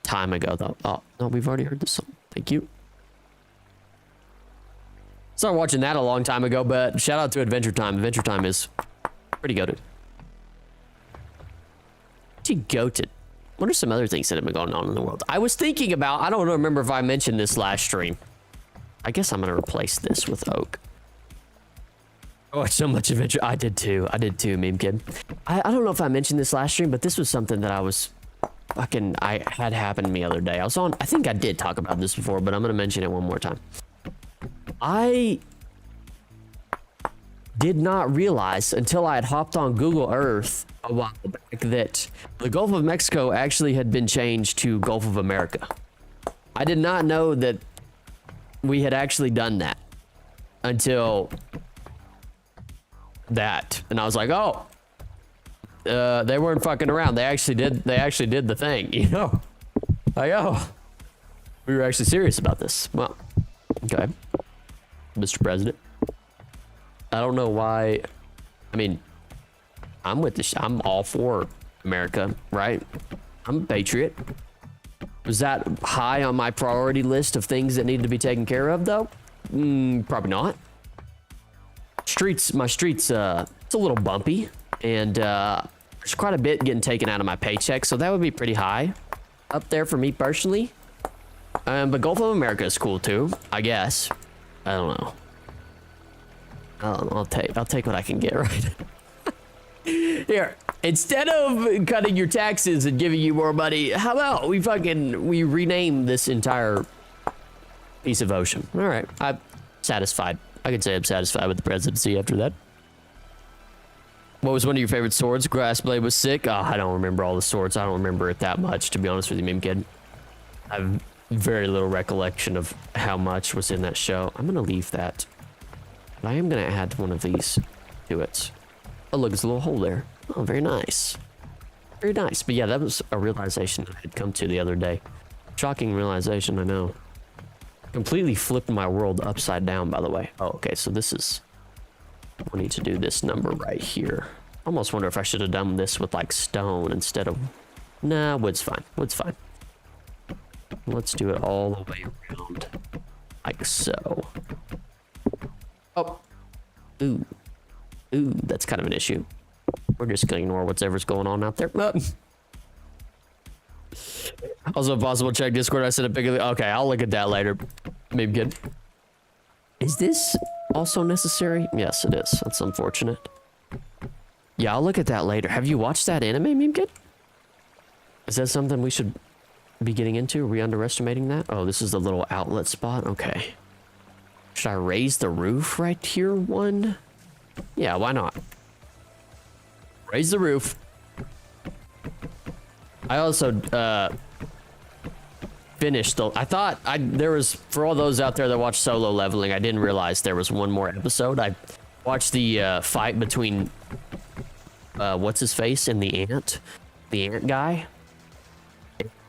time ago though. Oh, no, we've already heard this song. Thank you. Started watching that a long time ago, but shout out to Adventure Time. Adventure Time is pretty goated. Pretty goated. What are some other things that have been going on in the world? I was thinking about, I don't remember if I mentioned this last stream. I guess I'm gonna replace this with Oak. I watched so much Adventure. I did too, meme kid. I don't know if I mentioned this last stream, but this was something that I had happen to me the other day. I think I did talk about this before, but I'm gonna mention it one more time. I did not realize until I had hopped on Google Earth a while back that the Gulf of Mexico actually had been changed to Gulf of America. I did not know that we had actually done that until that. And I was like, oh, they weren't fucking around. They actually did the thing, you know? Like, oh, we were actually serious about this. Well, okay. Mr. President. I don't know why. I mean, I'm with this. I'm all for America, right? I'm a patriot. Was that high on my priority list of things that need to be taken care of, though? Probably not. My streets, it's a little bumpy, and there's quite a bit getting taken out of my paycheck, so that would be pretty high up there for me personally. But Gulf of America is cool too, I guess. I don't know. I'll take what I can get, right? Here, instead of cutting your taxes and giving you more money, how about we rename this entire piece of ocean? All right, I'm satisfied. I could say I'm satisfied with the presidency after that. What was one of your favorite swords? Grassblade was sick. Oh, I don't remember all the swords. I don't remember it that much, to be honest with you, meme kid. I have very little recollection of how much was in that show. I'm gonna leave that. But I am gonna add one of these to it. Oh, look, there's a little hole there. Oh, very nice. Very nice. But yeah, that was a realization I had come to the other day. Shocking realization, I know. Completely flipped my world upside down, by the way. Oh, okay, so this is... we need to do this number right here. Almost wonder if I should have done this with, like, stone instead of... Nah, wood's fine. Wood's fine. Let's do it all the way around. Like so. Oh. Ooh. Ooh, that's kind of an issue. We're just gonna ignore whatever's going on out there. Also, possible check Discord. I said a big. Okay, I'll look at that later. Maybe good. Is this also necessary? Yes, it is. That's unfortunate. Yeah, I'll look at that later. Have you watched that anime, Meme Kid? Is that something we should be getting into? Are we underestimating that? Oh, this is the little outlet spot. Okay. Should I raise the roof right here? One? Yeah, why not? Raise the roof. I also finished the... I thought there was... For all those out there that watch Solo Leveling, I didn't realize there was one more episode. I watched the fight between... what's his face and the ant guy.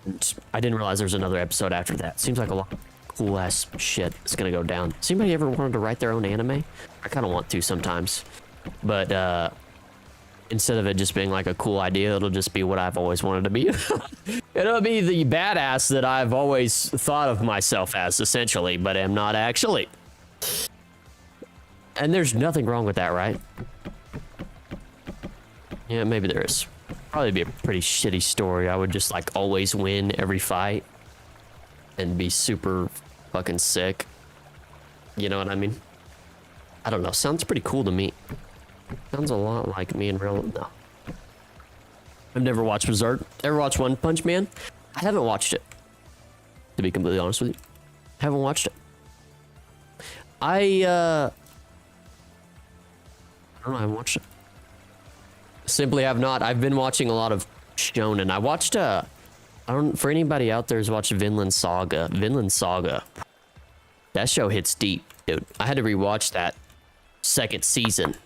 And I didn't realize there was another episode after that. Seems like a lot of cool ass shit is gonna go down. Has anybody ever wanted to write their own anime? I kind of want to sometimes, but instead of it just being like a cool idea, it'll just be what I've always wanted to be. It'll be the badass that I've always thought of myself as, essentially, but am not actually. And there's nothing wrong with that, right? Yeah, maybe there is. Probably be a pretty shitty story. I would just like always win every fight and be super fucking sick. You know what I mean? I don't know. Sounds pretty cool to me. Sounds a lot like me in real... No. I've never watched Berserk. Ever watched One Punch Man? I haven't watched it. To be completely honest with you. Haven't watched it. I don't know. I haven't watched it. Simply have not. I've been watching a lot of shonen. I watched I don't... For anybody out there who's watched Vinland Saga. Vinland Saga. That show hits deep, dude. I had to rewatch that second season.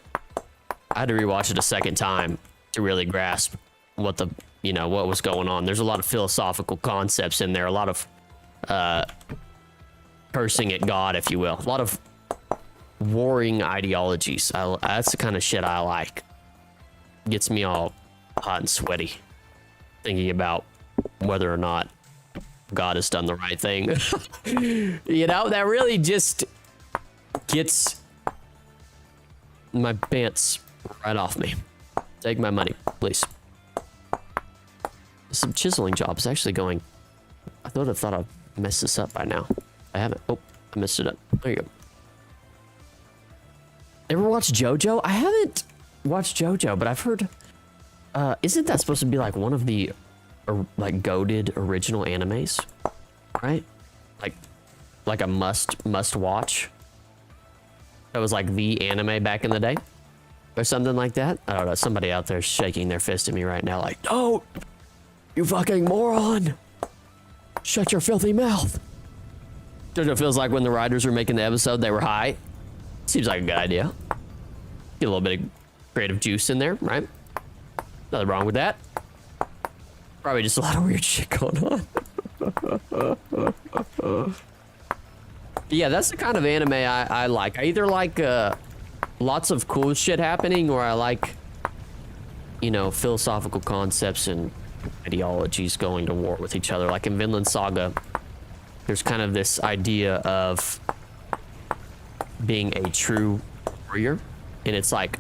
I had to rewatch it a second time to really grasp what the, you know, what was going on. There's a lot of philosophical concepts in there, a lot of cursing at God, if you will. A lot of warring ideologies. That's the kind of shit I like. Gets me all hot and sweaty thinking about whether or not God has done the right thing. You know, that really just gets my pants right off me. Take my money, please. Some chiseling jobs actually going. I thought I messed this up by now. I haven't. Oh, I messed it up. There you go. Ever watched JoJo? I haven't watched JoJo, but I've heard. Isn't that supposed to be like one of the like goated original animes, right? Like a must watch. That was like the anime back in the day, or something like that. I don't know. Somebody out there shaking their fist at me right now, like, "Don't, you fucking moron! Shut your filthy mouth." Don't know. It feels like when the writers were making the episode, they were high. Seems like a good idea. Get a little bit of creative juice in there, right? Nothing wrong with that. Probably just a lot of weird shit going on. Yeah, that's the kind of anime I like. I either like lots of cool shit happening, or I like, you know, philosophical concepts and ideologies going to war with each other. Like in Vinland Saga, there's kind of this idea of being a true warrior, and it's like,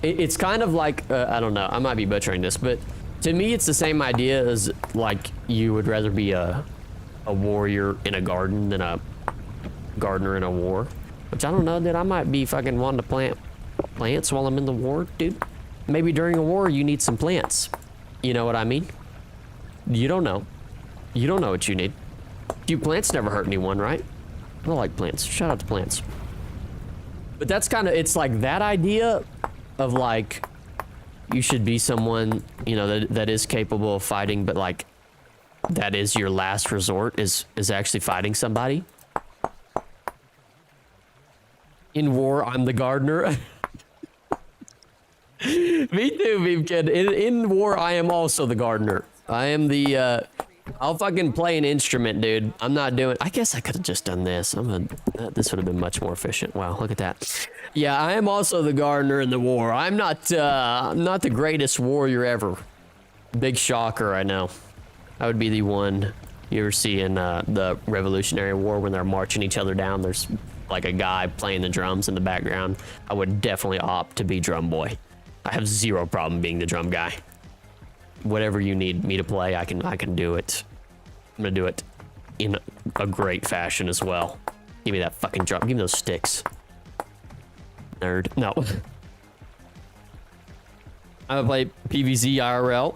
it's kind of like, I don't know, I might be butchering this, but to me it's the same idea as like you would rather be a warrior in a garden than a gardener in a war, which I don't know, that I might be fucking wanting to plant plants while I'm in the war, dude. Maybe during a war you need some plants, you know what I mean? You don't know what you need. Plants never hurt anyone, right? I like plants. Shout out to plants. But that's kind of, it's like that idea of like you should be someone, you know, that is capable of fighting, but like that is your last resort, is actually fighting somebody. In war, I'm the gardener. Me too, Beam Kid. In war, I am also the gardener. I am the, I'll fucking play an instrument, dude. I'm not doing, I guess I could have just done this. This would have been much more efficient. Wow, look at that. Yeah, I am also the gardener in the war. I'm not the greatest warrior ever. Big shocker, I know. I would be the one you ever see in the Revolutionary War when they're marching each other down. There's like a guy playing the drums in the background. I would definitely opt to be drum boy. I have zero problem being the drum guy. Whatever you need me to play, I can do it. I'm gonna do it in a great fashion as well. Give me that fucking drum. Give me those sticks. Nerd. No. I'm gonna play PvZ IRL.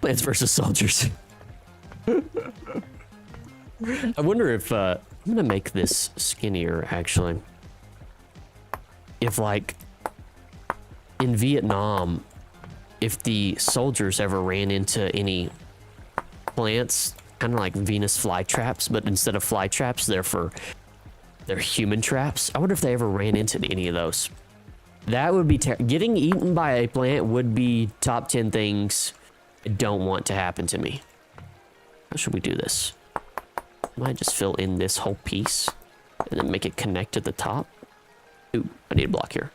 Plants vs. Soldiers. I wonder if I'm gonna make this skinnier, actually. If like in Vietnam, if the soldiers ever ran into any plants, kind of like Venus flytraps, but instead of flytraps, they're human traps. I wonder if they ever ran into any of those. That would be getting eaten by a plant would be top 10 things I don't want to happen to me. How should we do this? I might just fill in this whole piece and then make it connect to the top. Ooh, I need a block here.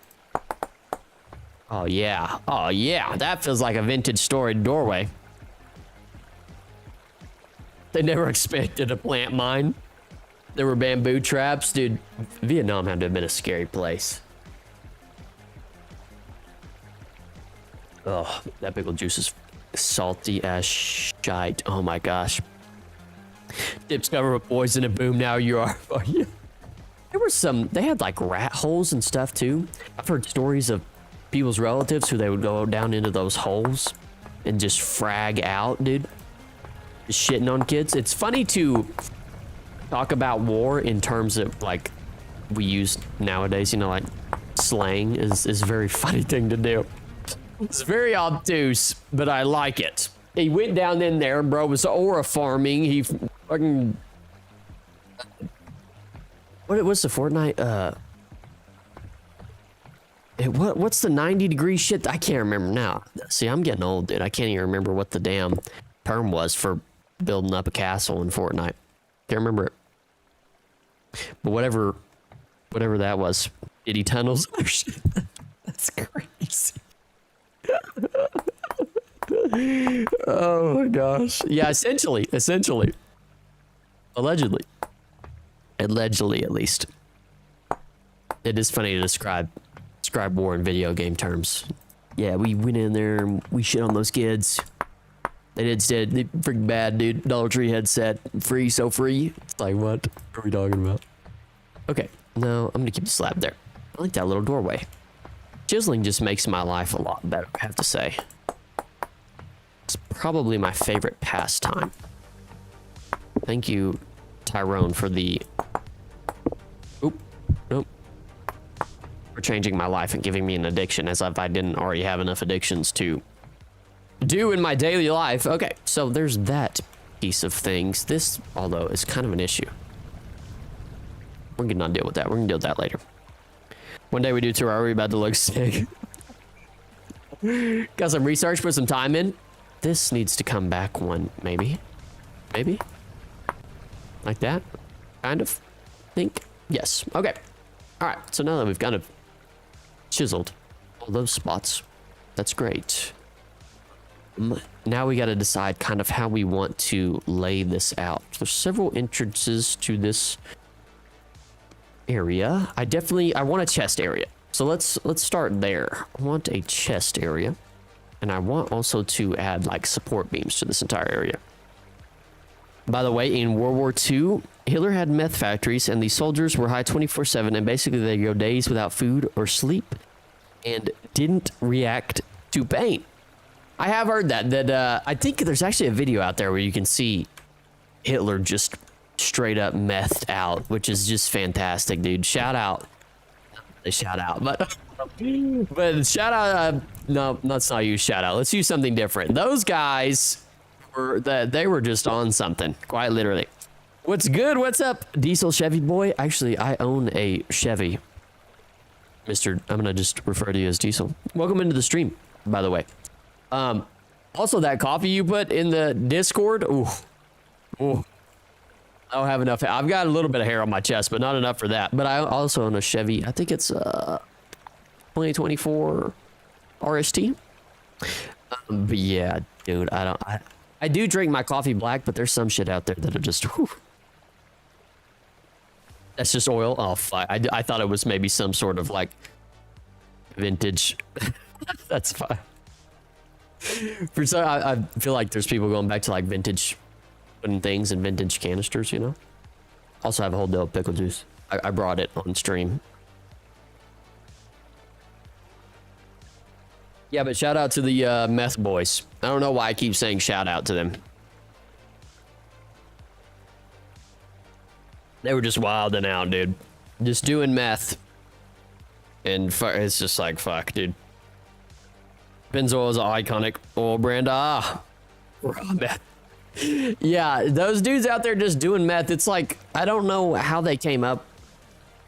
Oh yeah, that feels like a vintage storied doorway. They never expected a plant mine. There were bamboo traps. Dude, Vietnam had to have been a scary place. Oh, that pickle juice is salty as shite. Oh my gosh. Dips covered with poison and boom, now you are. Oh, yeah. There were some, they had like rat holes and stuff too. I've heard stories of people's relatives who they would go down into those holes and just frag out, dude. Just shitting on kids. It's funny to talk about war in terms of like we use nowadays, you know, like slang is a very funny thing to do. It's very obtuse, but I like it. He went down in there, bro, was aura farming. He fucking... What's the Fortnite? What's the 90-degree shit? I can't remember now. See, I'm getting old, dude. I can't even remember what the damn term was for building up a castle in Fortnite. Can't remember it. But whatever that was, itty tunnels. That's crazy. Oh my gosh. Yeah, essentially. Allegedly, at least. It is funny to describe war in video game terms. Yeah, we went in there and we shit on those kids. They did freaking bad, dude. Dollar Tree headset, free, so free. It's like, what are we talking about? Okay, no, I'm gonna keep the slab there. I like that little doorway. Chiseling just makes my life a lot better, I have to say. It's probably my favorite pastime. Thank you, Tyrone, for the... Oop, nope. For changing my life and giving me an addiction, as if I didn't already have enough addictions to do in my daily life. Okay, so there's that piece of things. This, although, is kind of an issue. We're gonna not deal with that. We're gonna deal with that later. One day we do Terraria, about to look sick. Got some research, put some time in. This needs to come back one, maybe. Maybe? Like that? Kind of? Think? Yes. Okay. Alright, so now that we've kind of chiseled all those spots, that's great. Now we gotta decide kind of how we want to lay this out. There's several entrances to this area. I want a chest area. So let's start there. I want a chest area. And I want also to add like support beams to this entire area. By the way, in World War II, Hitler had meth factories and the soldiers were high 24/7 and basically they go days without food or sleep and didn't react to pain. I have heard that I think there's actually a video out there where you can see Hitler just straight up methed out, which is just fantastic, dude. Shout out, but shout out. No, let's not use shout out. Let's use something different. Those guys they were just on something, quite literally. What's good? What's up, Diesel Chevy boy? Actually, I own a Chevy. I'm gonna just refer to you as Diesel. Welcome into the stream, by the way. Also that coffee you put in the Discord. Ooh. I don't have enough. I've got a little bit of hair on my chest, but not enough for that. But I also own a Chevy. I think it's 2024 RST. But yeah, dude, I do drink my coffee black, but there's some shit out there that are just, whew. That's just oil. Oh, fuck. I thought it was maybe some sort of like vintage. That's fine. For some, I feel like there's people going back to like vintage wooden things and vintage canisters, you know. Also have a whole deal of pickle juice. I brought it on stream. Yeah, but shout out to the meth boys. I don't know why I keep saying shout out to them. They were just wilding out, dude. Just doing meth. And it's just like, fuck, dude. Pennzoil is an iconic oil brand. Ah, raw meth. Yeah, those dudes out there just doing meth. It's like, I don't know how they came up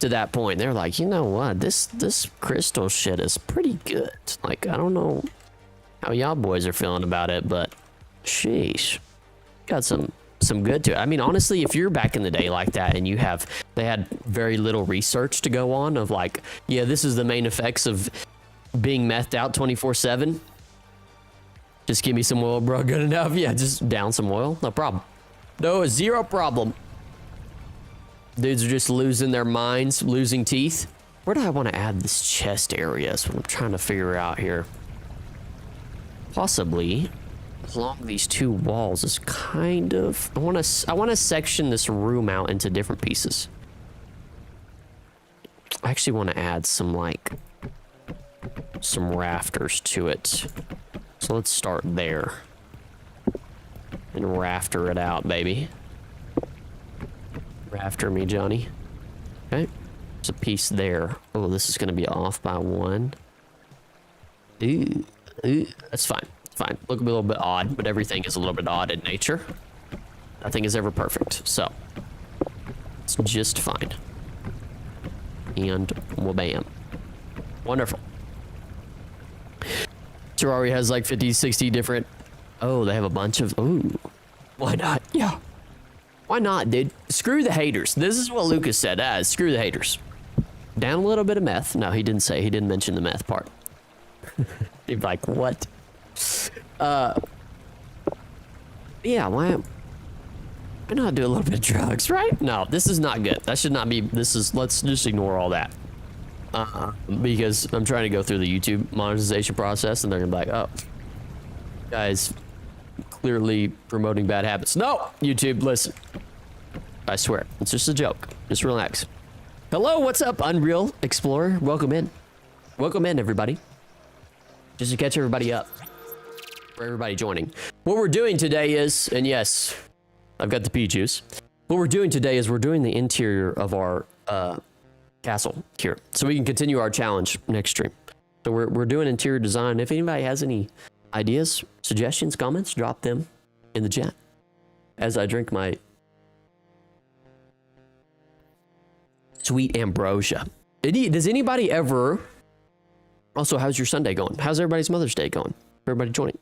to that point. They're like, you know what? This crystal shit is pretty good. Like, I don't know how y'all boys are feeling about it, but sheesh, got some good to it. I mean, honestly, if you're back in the day like that and they had very little research to go on of like, yeah, this is the main effects of being methed out 24/7. Just give me some oil, bro. Good enough. Yeah, just down some oil. No problem. No, zero problem. Dudes are just losing their minds, losing teeth. Where do I want to add this chest area? That's what I'm trying to figure out here. Possibly along these two walls is kind of... I want to section this room out into different pieces. I actually want to add some rafters to it. So let's start there. And rafter it out, baby. Rafter me, Johnny. Okay. There's a piece there. Oh, this is going to be off by one. Ooh. That's fine. Fine. Look a little bit odd, but everything is a little bit odd in nature. Nothing is ever perfect, so it's just fine. And wha-bam. Wonderful. Terraria has like 50, 60 different... Oh, they have a bunch of... Ooh. Why not? Yeah. Why not, dude? Screw the haters. This is what Lucas said. Screw the haters. Down a little bit of meth. No, he didn't mention the meth part. He'd be like, what? Yeah, why not do a little bit of drugs, right? No, this is not good. That should not be, let's just ignore all that. Because I'm trying to go through the YouTube monetization process and they're gonna be like, oh, guys, clearly promoting bad habits. No, YouTube, listen. I swear, it's just a joke. Just relax. Hello, what's up, Unreal Explorer? Welcome in. Welcome in, everybody. Just to catch everybody up. For everybody joining. What we're doing today is, and yes, I've got the pea juice. What we're doing today is we're doing the interior of our castle here. So we can continue our challenge next stream. So we're doing interior design. If anybody has any ideas, suggestions, comments, drop them in the chat. As I drink my sweet ambrosia. Does anybody ever... Also, how's your Sunday going? How's everybody's Mother's Day going? Everybody joining.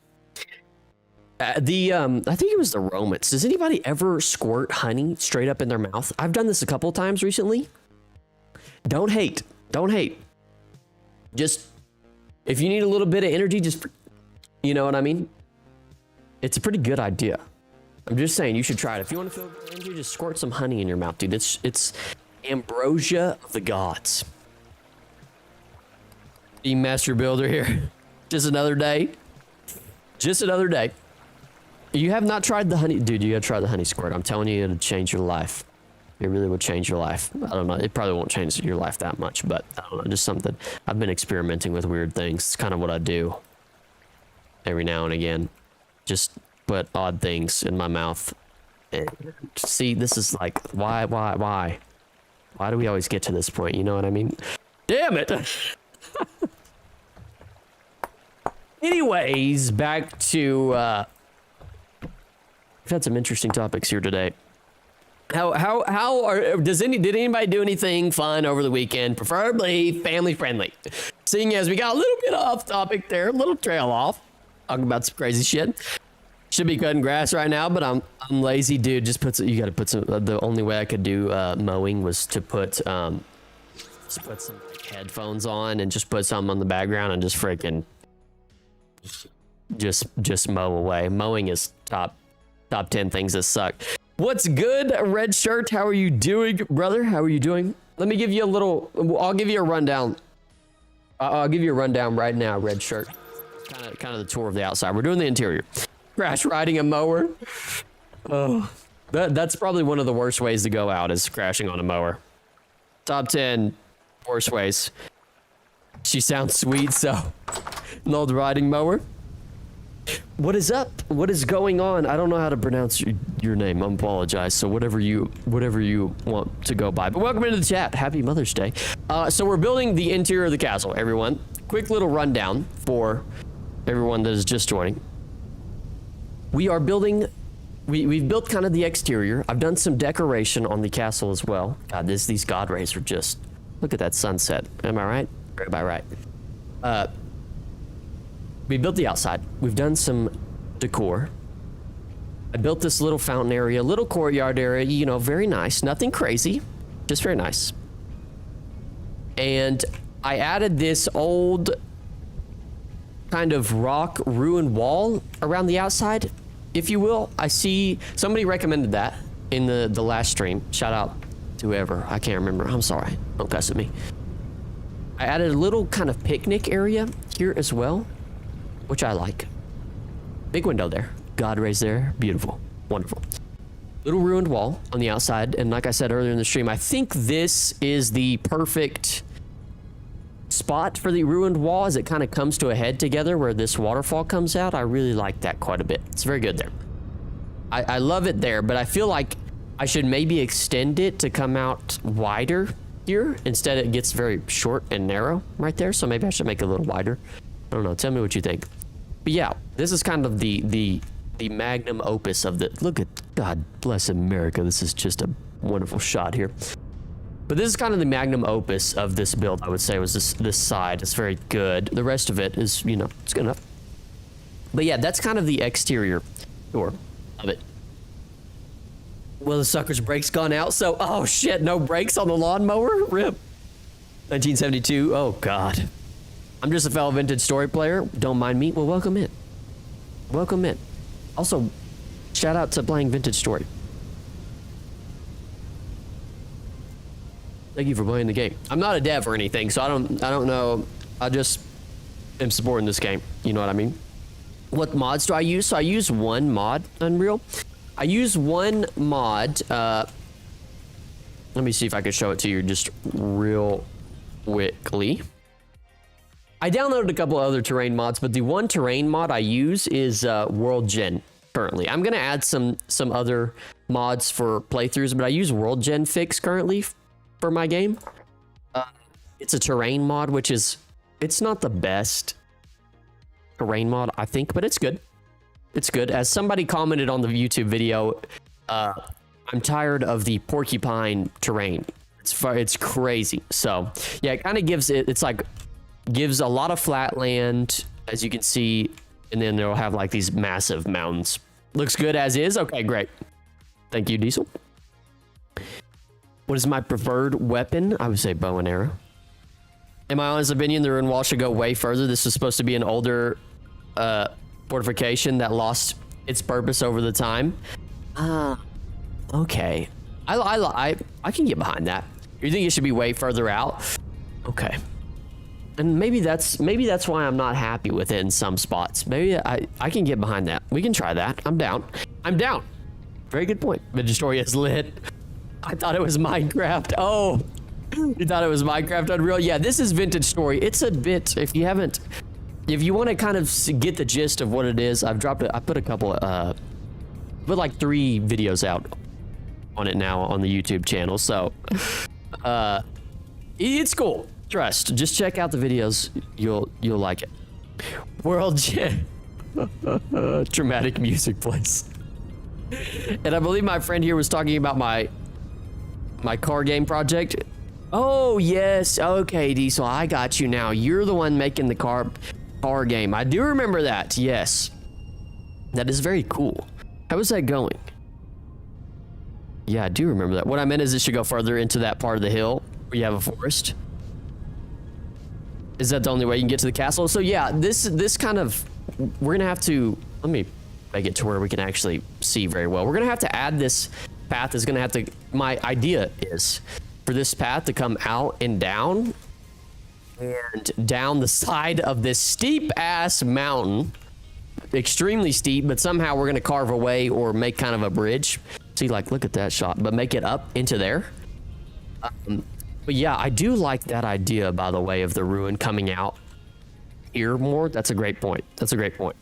I think it was the Romans. Does anybody ever squirt honey straight up in their mouth? I've done this a couple times recently. Don't hate. Don't hate. Just, if you need a little bit of energy, just, you know what I mean? It's a pretty good idea. I'm just saying, you should try it. If you want to feel good energy, just squirt some honey in your mouth, dude. It's ambrosia of the gods. Team Master Builder here. Just another day. Just another day. You have not tried the honey, dude. You gotta try the honey squirt. I'm telling you, it'll change your life. It really will change your life. I don't know. It probably won't change your life that much, but I don't know. Just something. I've been experimenting with weird things. It's kind of what I do every now and again. Just put odd things in my mouth. And see, this is like, why? Why do we always get to this point? You know what I mean? Damn it! Anyways, back to we've had some interesting topics here today. Did anybody do anything fun over the weekend? Preferably family friendly. Seeing as we got a little bit off topic there, a little trail off, talking about some crazy shit. Should be cutting grass right now, but I'm lazy, dude. Just put some, you got to put some. The only way I could do mowing was to put some like, headphones on and just put something on the background and just freaking just mow away. Mowing is top 10 things that suck. What's good, Red Shirt? How are you doing, brother? How are you doing? Let me give you a little, I'll give you a rundown. I'll give you a rundown right now, Red Shirt. Kind of the tour of the outside. We're doing the interior. Crash riding a mower. Oh, that's probably one of the worst ways to go out is crashing on a mower. Top 10 worst ways. She sounds sweet, so an old riding mower. What is up? What is going on? I don't know how to pronounce your name. I apologize. So whatever you want to go by. But welcome into the chat. Happy Mother's Day. So we're building the interior of the castle, everyone. Quick little rundown for everyone that is just joining. We are building, we've built kind of the exterior. I've done some decoration on the castle as well. God, these god rays are just, look at that sunset. Am I right? Am I right? We built the outside. We've done some decor. I built this little fountain area, little courtyard area, you know, very nice. Nothing crazy, just very nice. And I added this old kind of rock ruined wall around the outside, if you will. I see somebody recommended that in the last stream. Shout out to whoever. I can't remember. I'm sorry. Don't cuss at me. I added a little kind of picnic area here as well, which I like. Big window there. God rays there. Beautiful. Wonderful. Little ruined wall on the outside. And like I said earlier in the stream, I think this is the perfect spot for the ruined wall as it kind of comes to a head together where this waterfall comes out. I really like that quite a bit. It's very good there. I love it there, but I feel like I should maybe extend it to come out wider here. Instead, it gets very short and narrow right there. So maybe I should make it a little wider. I don't know. Tell me what you think. But yeah, this is kind of the magnum opus of the, look at, God bless America. This is just a wonderful shot here. But this is kind of the magnum opus of this build, I would say, was this side. It's very good. The rest of it is, you know, it's good enough. But yeah, that's kind of the exterior tour of it. Well, the sucker's brakes gone out, so oh shit, no brakes on the lawnmower? Rip. 1972. Oh god. I'm just a fellow vintage story player. Don't mind me. Well, welcome in. Welcome in. Also, shout out to playing Vintage Story. Thank you for playing the game. I'm not a dev or anything, so I don't know. I just am supporting this game. You know what I mean? What mods do I use? So I use one mod, Unreal. I use one mod. Let me see if I can show it to you just real quickly. I downloaded a couple other terrain mods, but the one terrain mod I use is World Gen currently. I'm gonna add some other mods for playthroughs, but I use World Gen Fix currently for my game. It's a terrain mod, which is, it's not the best terrain mod, I think, but it's good. It's good. As somebody commented on the YouTube video, I'm tired of the porcupine terrain. It's crazy. So yeah, it kind of gives it, it's like, gives a lot of flat land, as you can see, and then they'll have like these massive mountains. Looks good as is. Okay, great. Thank you, Diesel. What is my preferred weapon? I would say bow and arrow. In my honest opinion, the ruin wall should go way further. This was supposed to be an older fortification that lost its purpose over the time. Okay. I can get behind that. You think it should be way further out? Okay. And maybe that's why I'm not happy with it in some spots. Maybe I can get behind that. We can try that. I'm down. I'm down. Very good point. Vintage Story is lit. I thought it was Minecraft. Oh, you thought it was Minecraft Unreal? Yeah, this is Vintage Story. It's a bit, if you want to kind of get the gist of what it is, I put a couple, put like 3 videos out on it now on the YouTube channel. So, it's cool. Trust. Just check out the videos. You'll like it. World Gen. Dramatic music plays. And I believe my friend here was talking about my car game project. Oh yes. Okay, Diesel. I got you now. You're the one making the car game. I do remember that. Yes. That is very cool. How is that going? Yeah, I do remember that. What I meant is it should go further into that part of the hill where you have a forest. Is that the only way you can get to the castle? So yeah, this kind of, we're gonna have to, let me make it to where we can actually see very well. We're gonna have to add this path. Is gonna have to, my idea is for this path to come out and down the side of this steep ass mountain, extremely steep, but somehow we're gonna carve away or make kind of a bridge. See, like, look at that shot, but make it up into there. But yeah, I do like that idea, by the way, of the ruin coming out here more. That's a great point. That's a great point.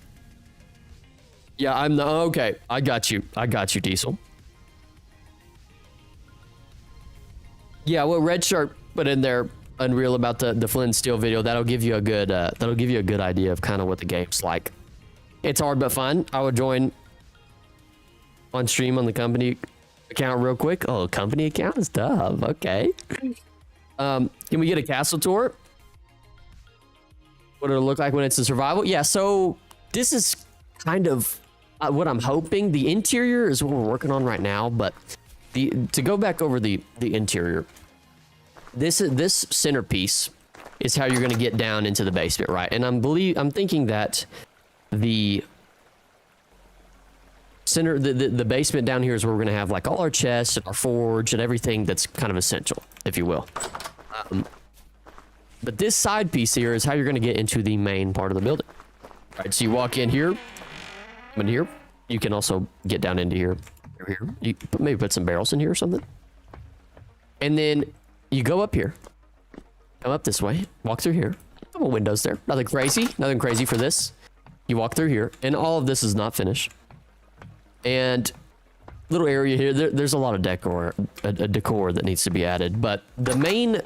Yeah, okay. I got you, Diesel. Yeah, what Red Shark put in there, Unreal, about the Flint and Steel video, that'll give you a good idea of kind of what the game's like. It's hard but fun. I would join on stream on the company account real quick. Oh, company account is tough. Okay. Can we get a castle tour? What it'll look like when it's in survival? Yeah, so this is kind of what I'm hoping. The interior is what we're working on right now, but to go back over the interior, this centerpiece is how you're going to get down into the basement, right? And I'm thinking that the center, the basement down here is where we're going to have like all our chests and our forge and everything that's kind of essential, if you will. But this side piece here is how you're going to get into the main part of the building. All right, so you walk in here, you can also get down into here. You maybe put some barrels in here or something. And then you go up here, come up this way, walk through here. A couple windows there, nothing crazy for this. You walk through here, and all of this is not finished. And little area here, there's a lot of decor that needs to be added, but the main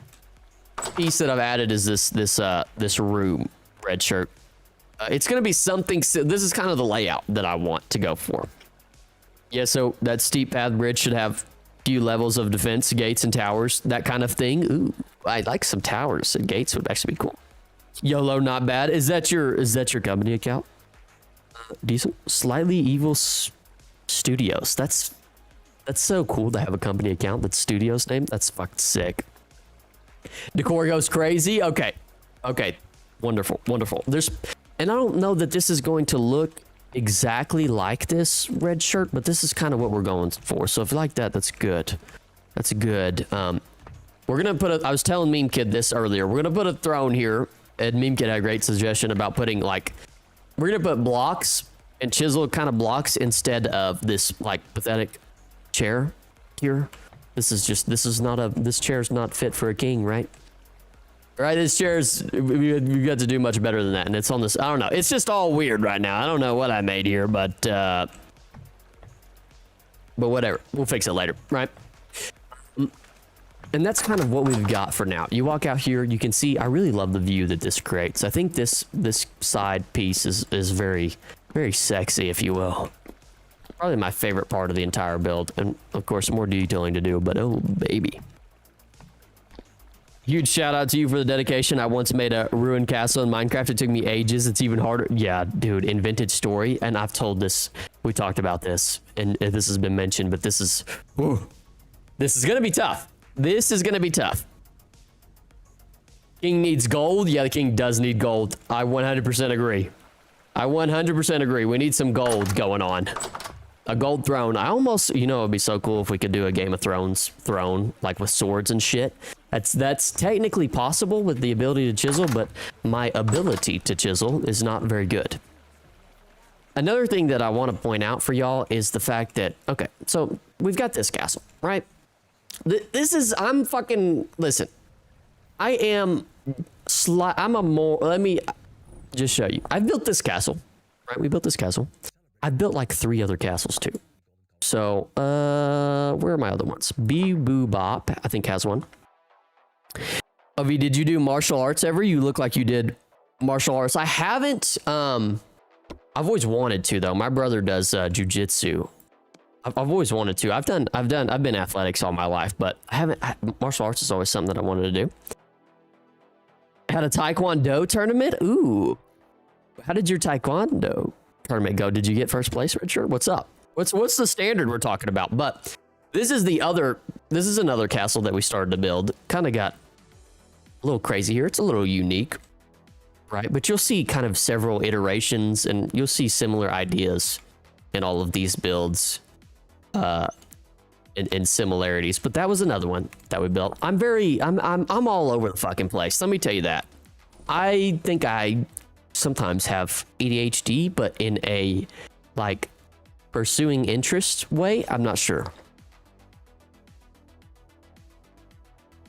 piece that I've added is this room, Red Shirt. It's gonna be something, this is kind of the layout that I want to go for. Yeah, so that steep path bridge should have a few levels of defense, gates and towers, that kind of thing. Ooh, I like some towers and gates would actually be cool. YOLO, not bad. Is that your company account? Decent. Slightly Evil Studios. That's That's so cool to have a company account that's studio's name. That's fucking sick. Decor goes crazy. Okay. Okay. Wonderful. Wonderful. And I don't know that this is going to look exactly like this red shirt, but this is kind of what we're going for. So if you like that, that's good. That's good. We're going to put I was telling Meme Kid this earlier. We're going to put a throne here. And Meme Kid had a great suggestion about putting like, we're going to put blocks and chisel kind of blocks instead of this like pathetic chair here. This chair's not fit for a king, right? Right, this chair's, we've got to do much better than that. And it's on this, I don't know. It's just all weird right now. I don't know what I made here, but whatever. We'll fix it later, right? And that's kind of what we've got for now. You walk out here, you can see, I really love the view that this creates. I think this side piece is very, very sexy, if you will. Probably my favorite part of the entire build. And of course, more detailing to do, but oh, baby. Huge shout out to you for the dedication. I once made a ruined castle in Minecraft. It took me ages. It's even harder. Yeah, dude, in Vintage Story. And I've told this, we talked about this, and this has been mentioned, but this is going to be tough. This is going to be tough. King needs gold. Yeah, the king does need gold. I 100% agree. I 100% agree. We need some gold going on. A gold throne. I almost, you know, it'd be so cool if we could do a Game of Thrones throne, like with swords and shit. That's technically possible with the ability to chisel, but my ability to chisel is not very good. Another thing that I want to point out for y'all is the fact that, okay, so we've got this castle, right? Listen, let me just show you. I built this castle, right? We built this castle. I built like 3 other castles too. So, where are my other ones? Boo Bop, I think, has one. Ovi, did you do martial arts ever? You look like you did martial arts. I haven't, I've always wanted to though. My brother does jujitsu. I've always wanted to. I've been athletics all my life, but martial arts is always something that I wanted to do. Had a Taekwondo tournament? Ooh. How did your Taekwondo tournament go? Did you get first place, Richard? What's up? What's the standard we're talking about? But this is another castle that we started to build. Kind of got a little crazy here. It's a little unique, right? But you'll see kind of several iterations, and you'll see similar ideas in all of these builds, and similarities. But that was another one that we built. I'm all over the fucking place. Let me tell you that. I think I sometimes have ADHD, but in a like pursuing interest way. I'm not sure.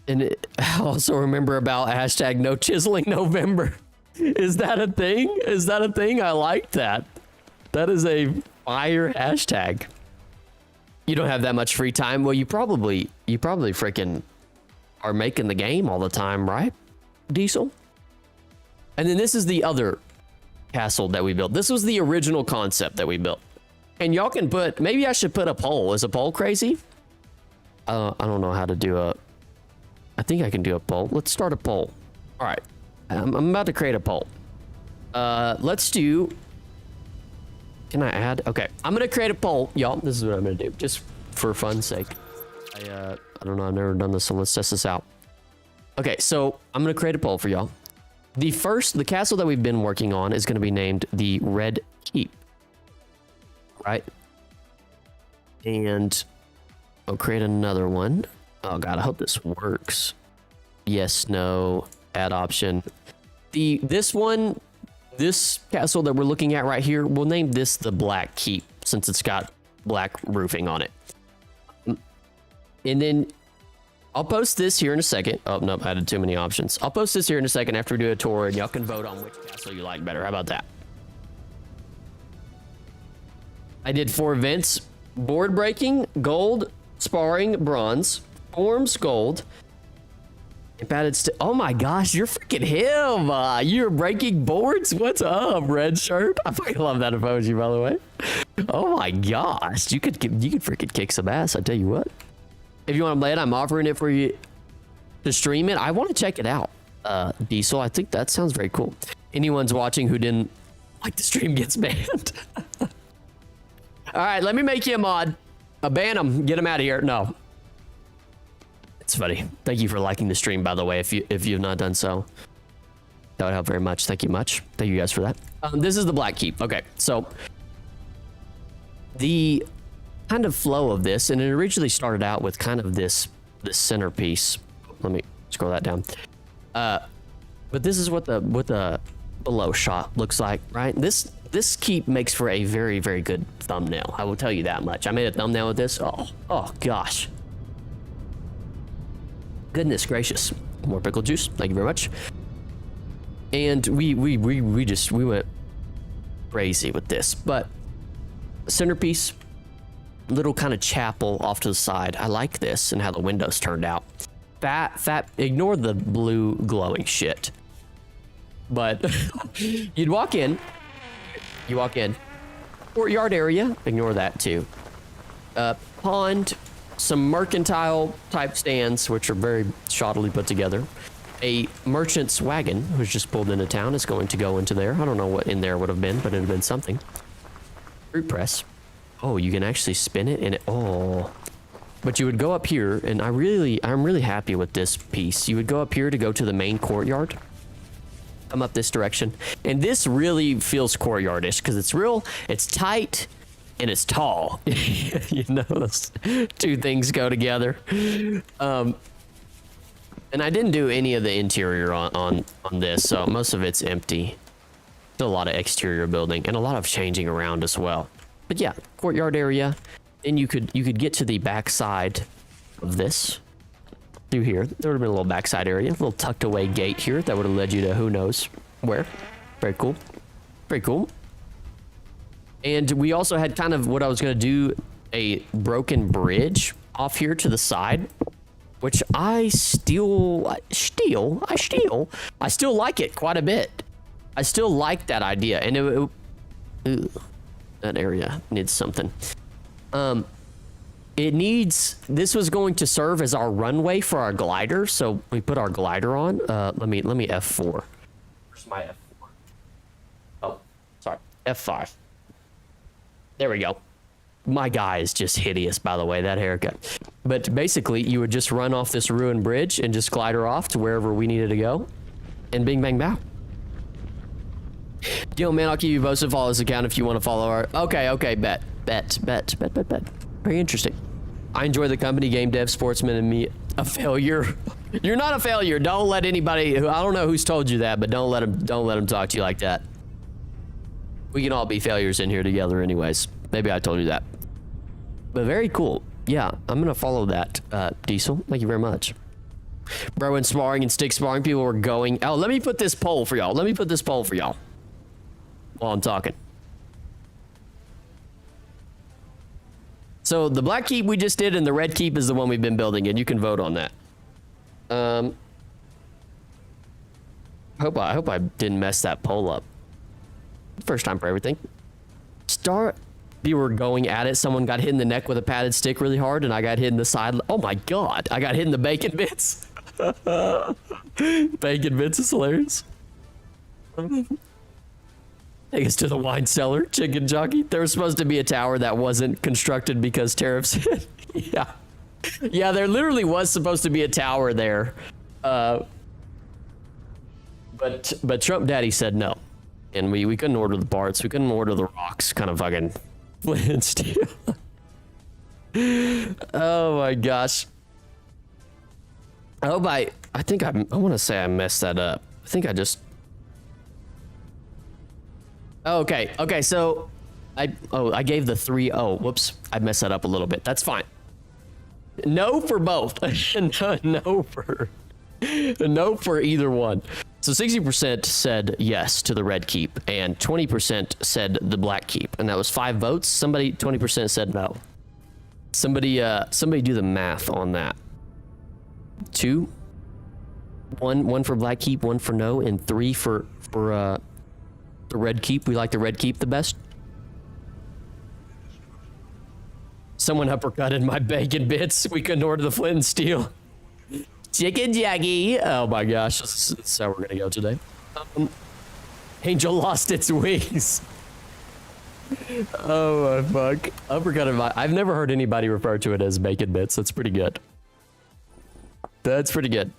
And I also remember about hashtag no chiseling November. Is that a thing? Is that a thing? I like that. That is a fire hashtag. You don't have that much free time. Well, you probably freaking are making the game all the time, right, Diesel? And then this is the other castle that we built. This was the original concept that we built. And y'all can put, maybe I should put a poll. Is a poll crazy? I don't know how to do I think I can do a poll. Let's start a poll. All right. I'm about to create a poll. Let's do, can I add? Okay. I'm going to create a poll. Y'all, this is what I'm going to do just for fun's sake. I don't know. I've never done this, so let's test this out. Okay. So I'm going to create a poll for y'all. The castle that we've been working on is going to be named the Red Keep. Right? And I'll create another one. Oh God, I hope this works. Yes, no, add option. This castle that we're looking at right here, we'll name this the Black Keep since it's got black roofing on it. And then I'll post this here in a second. Oh, nope, I added too many options. I'll post this here in a second after we do a tour, and y'all can vote on which castle you like better. How about that? I did 4 events: board breaking, gold, sparring, bronze, forms, gold. Oh my gosh, you're freaking him. You're breaking boards? What's up, red shirt? I fucking love that emoji, by the way. Oh my gosh, you could freaking kick some ass, I tell you what. If you want to play it, I'm offering it for you to stream it. I want to check it out, Diesel. I think that sounds very cool. Anyone's watching who didn't like the stream gets banned. All right, let me make you a mod. ban him. Get him out of here. No. It's funny. Thank you for liking the stream, by the way, if you've not done so. That would help very much. Thank you much. Thank you guys for that. This is the Black Keep. Okay, so the kind of flow of this, and it originally started out with kind of this centerpiece. Let me scroll that down. But this is what the below shot looks like, right? This keep makes for a very, very good thumbnail. I will tell you that much. I made a thumbnail with this. Oh gosh. Goodness gracious. More pickle juice. Thank you very much. And we went crazy with this. But centerpiece, little kind of chapel off to the side. I like this and how the windows turned out. Fat, ignore the blue glowing shit. But you walk in, courtyard area, ignore that too. Pond, some mercantile type stands, which are very shoddily put together. A merchant's wagon, who's just pulled into town, is going to go into there. I don't know what in there would have been, but it would have been something. Fruit press. Oh, you can actually spin it, and but you would go up here, and I'm really happy with this piece. You would go up here to go to the main courtyard. Come up this direction, and this really feels courtyardish because it's tight, and it's tall. You know, those two things go together. And I didn't do any of the interior on this, so most of it's empty. Still a lot of exterior building and a lot of changing around as well. But yeah, courtyard area. Then you could get to the back side of this through here. There would have been a little backside area, a little tucked away gate here that would have led you to who knows where. Very cool. Very cool. And we also had kind of what I was going to do, a broken bridge off here to the side, which I still like it quite a bit. I still like that idea, and that area needs something. This was going to serve as our runway for our glider, so we put our glider on. Let me F4. Where's my F4? Oh, sorry, F5. There we go. My guy is just hideous, by the way, that haircut. But basically, you would just run off this ruined bridge and just glider off to wherever we needed to go. And bing, bang, bow. Yo, man, I'll keep you posted. Follow this account if you want to follow our... Okay, bet. Very interesting. I enjoy the company, game dev, sportsman, and me. A failure. You're not a failure. Don't let anybody... I don't know who's told you that, but don't let them talk to you like that. We can all be failures in here together anyways. Maybe I told you that. But very cool. Yeah, I'm gonna follow that, Diesel. Thank you very much. Bro, in sparring and stick sparring, people were going... Oh, let me put this poll for y'all. While I'm talking. So the Black Keep we just did, and the Red Keep is the one we've been building, and you can vote on that. I hope I didn't mess that poll up. First time for everything. We were going at it. Someone got hit in the neck with a padded stick really hard, and I got hit in the side. Oh my god! I got hit in the bacon bits. Bacon bits is hilarious. Take us to the wine cellar, chicken jockey. There was supposed to be a tower that wasn't constructed because tariffs hit. Yeah, there literally was supposed to be a tower there. But Trump Daddy said no. And we couldn't order the parts. We couldn't order the rocks. Kind of fucking flint and steel. Oh my gosh. I want to say I messed that up. I think I just... Okay, so I gave the 3-0. Whoops, I messed that up a little bit. That's fine. No for both. No for either one. So 60% said yes to the Red Keep, and 20% said the Black Keep, and that was 5 votes. 20% said no. Somebody do the math on that. 2, 1 for Black Keep, 1 for no, and 3 for the Red Keep. We like the Red Keep the best. Someone uppercutted my bacon bits. We couldn't order the flint and steel. Chicken Jackie. Oh my gosh, that's how we're gonna go today. Angel lost its wings. Oh my fuck. Uppercut of my, I've never heard anybody refer to it as bacon bits. That's pretty good. That's pretty good.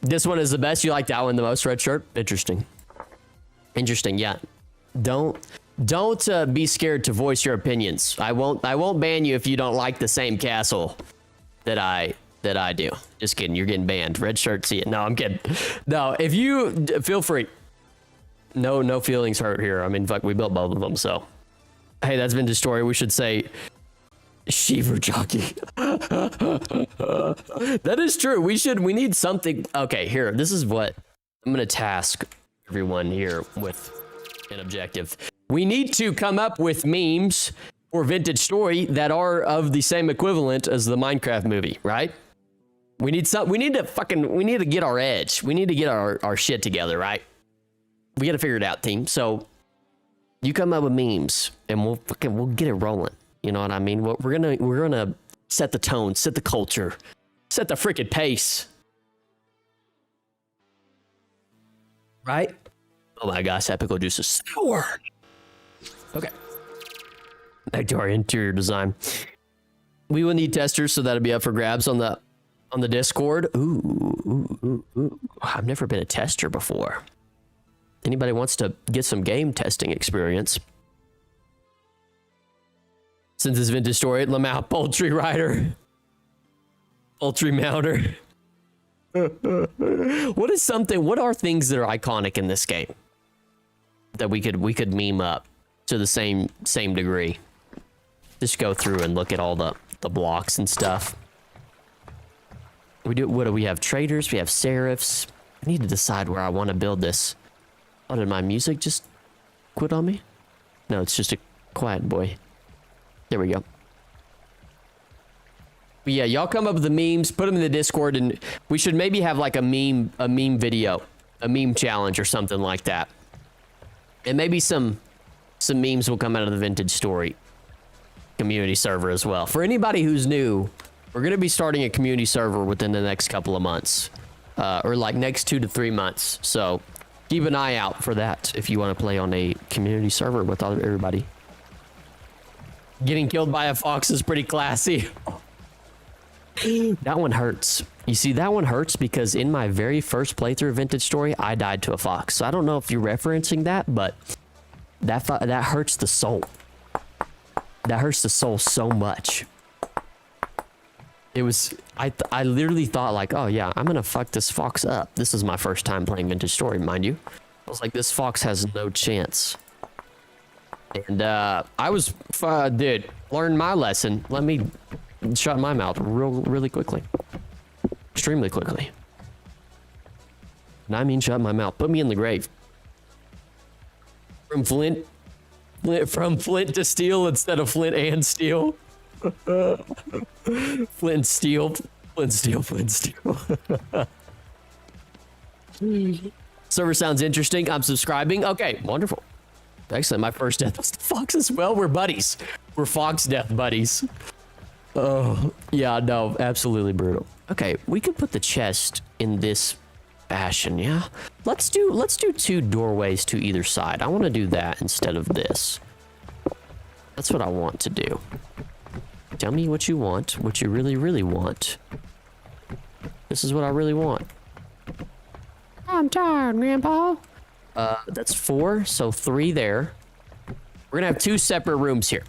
This one is the best. You like that one the most, red shirt? Interesting. Interesting, yeah. Don't be scared to voice your opinions. I won't ban you if you don't like the same castle that I do. Just kidding, you're getting banned. Red shirt, see it. No, I'm kidding. No, if you feel free. No feelings hurt here. I mean, fuck, we built both of them, so. Hey, that's Vintage Story. We should say Shiver Jockey. That is true. We need something. Okay, here. This is what I'm gonna task everyone here with an objective. We need to come up with memes for Vintage Story that are of the same equivalent as the Minecraft movie, right? We need to get our edge. We need to get our shit together, right? We got to figure it out, team. So you come up with memes and we'll get it rolling. You know what I mean? We're gonna set the tone, set the culture, set the freaking pace. Right? Oh my gosh, that pickle juice is sour. Okay. Back to our interior design. We will need testers, so that'll be up for grabs on the Discord. Ooh. I've never been a tester before. Anybody wants to get some game testing experience? Since it's Vintage Story, Lamau Poultry Rider. Poultry Mounter. What are things that are iconic in this game that we could meme up to the same degree? Just go through and look at all the blocks and stuff. What do we have? Traders, we have serifs. I need to decide where I want to build this. Oh, did my music just quit on me? No, it's just a quiet boy. There we go. But yeah, y'all come up with the memes, put them in the Discord, and we should maybe have like a meme video, a meme challenge or something like that. And maybe some memes will come out of the Vintage Story community server as well. For anybody who's new, we're going to be starting a community server within the next couple of months, or like next 2 to 3 months. So keep an eye out for that if you want to play on a community server with everybody. Getting killed by a fox is pretty classy. That one hurts. You see, that one hurts because in my very first playthrough of Vintage Story, I died to a fox. So I don't know if you're referencing that, but that hurts the soul. That hurts the soul so much. It was, I literally thought like, oh yeah, I'm gonna fuck this fox up. This is my first time playing Vintage Story, mind you. I was like, this fox has no chance. And I was, dude, learned my lesson. Let me shut my mouth really quickly. Extremely quickly. And I mean shut my mouth. Put me in the grave. From Flint to steel instead of Flint and steel. Flint steel. Server sounds interesting. I'm subscribing. Okay, wonderful. Excellent. My first death was the fox as well. We're buddies. We're fox death buddies. Oh, yeah, no, absolutely brutal. Okay, we could put the chest in this fashion, yeah? Let's do 2 doorways to either side. I want to do that instead of this. That's what I want to do. Tell me what you want, what you really, really want. This is what I really want. I'm tired, Grandpa. That's 4, so 3 there. We're gonna have 2 separate rooms here.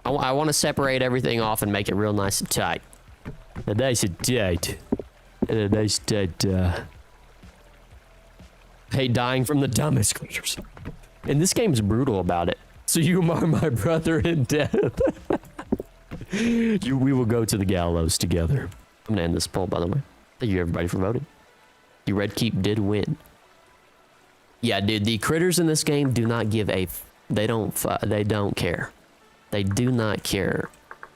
I want to separate everything off and make it real nice and tight. Nice and tight. And a nice tight, Hey, dying from the dumbest creatures. And this game's brutal about it. So you are my brother in death. We will go to the gallows together. I'm gonna end this poll, by the way. Thank you, everybody, for voting. The Red Keep did win. Yeah, dude, the critters in this game do not give a... They don't care. They do not care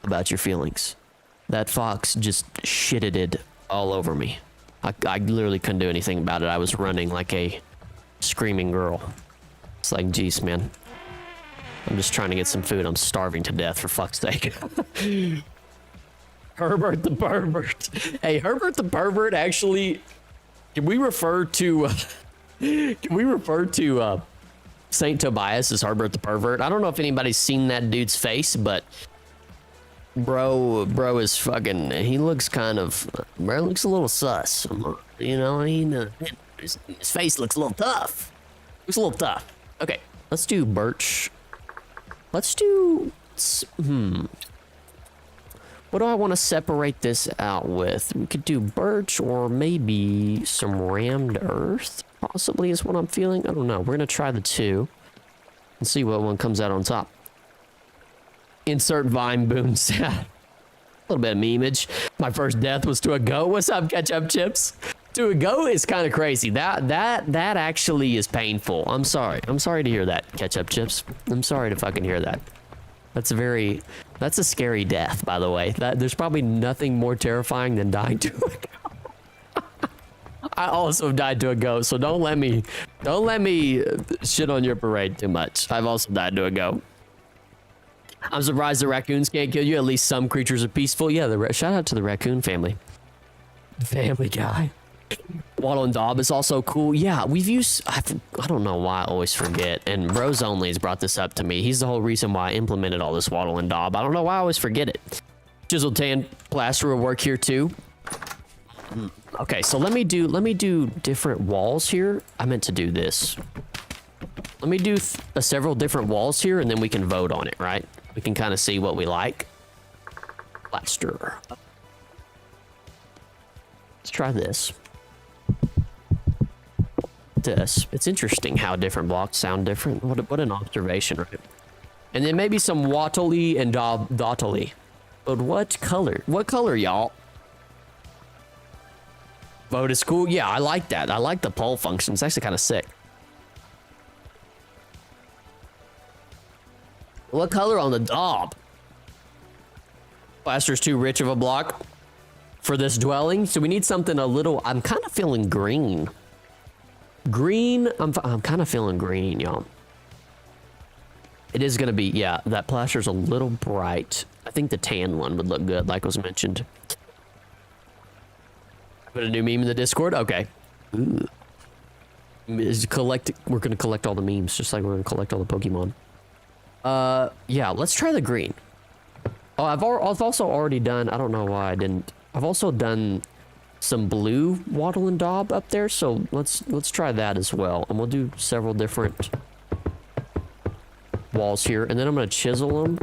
about your feelings. That fox just shitted it all over me. I literally couldn't do anything about it. I was running like a screaming girl. It's like, geez, man. I'm just trying to get some food. I'm starving to death, for fuck's sake. Herbert the pervert. Hey, Herbert the pervert actually... Can we refer to Saint Tobias is Herbert the pervert. I don't know if anybody's seen that dude's face, but bro is fucking. He looks kind of. Bro looks a little sus. You know, his face looks a little tough. Looks a little tough. Okay, let's do birch. Let's do. What do I want to separate this out with? We could do birch or maybe some rammed earth, possibly is what I'm feeling. I don't know. We're going to try the two and see what one comes out on top. Insert Vine Boom sound. A little bit of memeage. My first death was to a goat. What's up, Ketchup Chips? To a goat is kind of crazy. That actually is painful. I'm sorry. I'm sorry to hear that, Ketchup Chips. I'm sorry to fucking hear that. That's a scary death, by the way. There's probably nothing more terrifying than dying to a goat. I also died to a goat, so don't let me shit on your parade too much. I've also died to a goat. I'm surprised the raccoons can't kill you. At least some creatures are peaceful. Yeah, shout out to the raccoon family. Family Guy. Waddle and Daub is also cool. Yeah, we've used. I don't know why I always forget. And Rose Only has brought this up to me. He's the whole reason why I implemented all this Waddle and Daub. I don't know why I always forget it. Chiseled Tan Plaster will work here too. Okay, so let me do different walls here. I meant to do this. Let me do several different walls here, and then we can vote on it, right? We can kind of see what we like. Plaster. Let's try this. It's interesting how different blocks sound different. What an observation, right? And then maybe some Wattly and Dottly. But what color? What color, y'all? Vote is cool. Yeah, I like that. I like the poll function. It's actually kind of sick. What color on the Daub? Plaster's too rich of a block for this dwelling, so we need something a little. I'm kind of feeling green. Green. I'm kind of feeling green, y'all. It is gonna be, yeah. That plaster's a little bright. I think the tan one would look good, like was mentioned. Put a new meme in the Discord. Okay. Ooh. We're gonna collect all the memes, just like we're gonna collect all the Pokemon. Yeah. Let's try the green. Oh, I've also already done. I don't know why I didn't. I've also done some blue Waddle and Daub up there, so let's try that as well, and we'll do several different walls here, and then I'm gonna chisel them.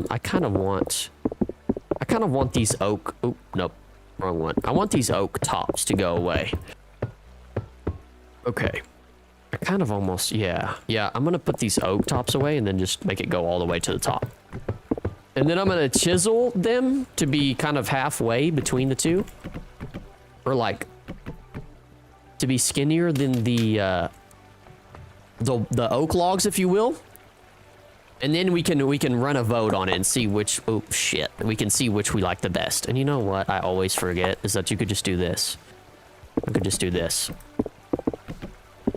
I kind of want these oak. Oh nope, wrong one. I want these oak tops to go away. Okay. I kind of almost, yeah. I'm gonna put these oak tops away and then just make it go all the way to the top. And then I'm gonna chisel them to be kind of halfway between the two. Or like, to be skinnier than the oak logs, if you will. And then we can run a vote on it and see which, oh shit, we can see which we like the best. And you know what I always forget is that you could just do this. I could just do this.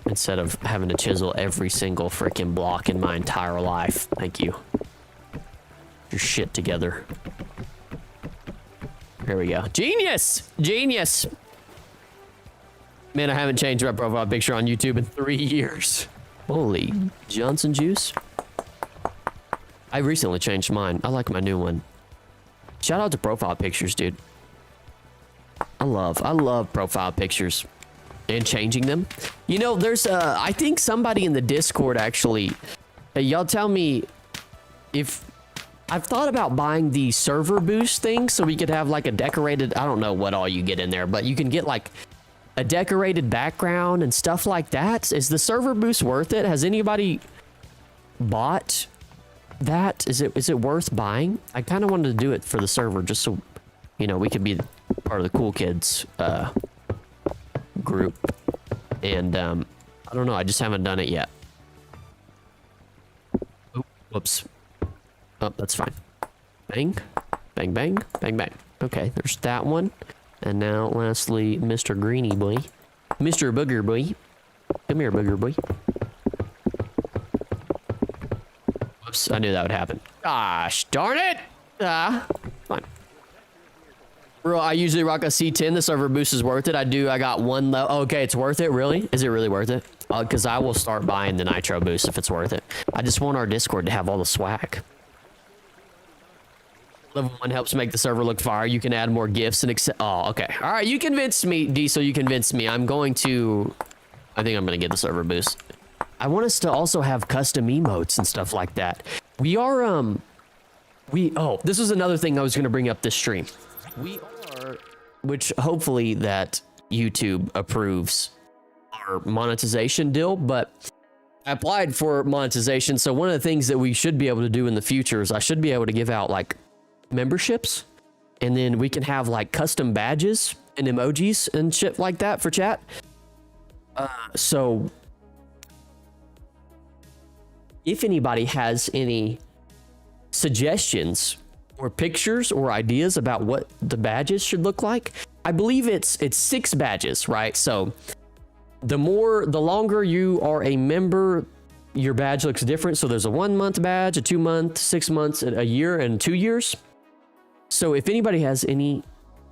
Instead of having to chisel every single freaking block in my entire life. Thank you. Your shit together. Here we go. Genius! Genius! Man, I haven't changed my profile picture on YouTube in 3 years. Holy Johnson juice. I recently changed mine. I like my new one. Shout out to profile pictures, dude. I love profile pictures. And changing them. You know, there's I think somebody in the Discord actually, y'all tell me if I've thought about buying the server boost thing so we could have like a decorated, I don't know what all you get in there, but you can get like a decorated background and stuff like that. Is the server boost worth it? Has anybody bought that? Is it worth buying? I kind of wanted to do it for the server just so, you know, we could be part of the cool kids group. And I don't know, I just haven't done it yet. Oh, whoops. Oh, that's fine. Bang, bang, bang, bang, bang. Okay, there's that one. And now lastly, Mr. Greeny boy. Mr. Booger boy. Come here, Booger boy. Whoops, I knew that would happen. Gosh darn it! Fine. Bro, I usually rock a C10. The server boost is worth it. I got one low. Okay, it's worth it, really? Is it really worth it? because I will start buying the nitro boost if it's worth it. I just want our Discord to have all the swag. Level 1 helps make the server look fire. You can add more gifts and accept. Oh, okay. All right, you convinced me, Diesel. You convinced me. I think I'm gonna get the server boost. I want us to also have custom emotes and stuff like that. We are oh, this was another thing I was gonna bring up this stream. We are, which hopefully that YouTube approves our monetization deal, but I applied for monetization. So one of the things that we should be able to do in the future is I should be able to give out like memberships, and then we can have like custom badges and emojis and shit like that for chat. So if anybody has any suggestions or pictures or ideas about what the badges should look like, I believe it's 6 badges, right? So the longer you are a member, your badge looks different. So there's a 1 month badge, a 2 month, 6 months, a year, and 2 years. So if anybody has any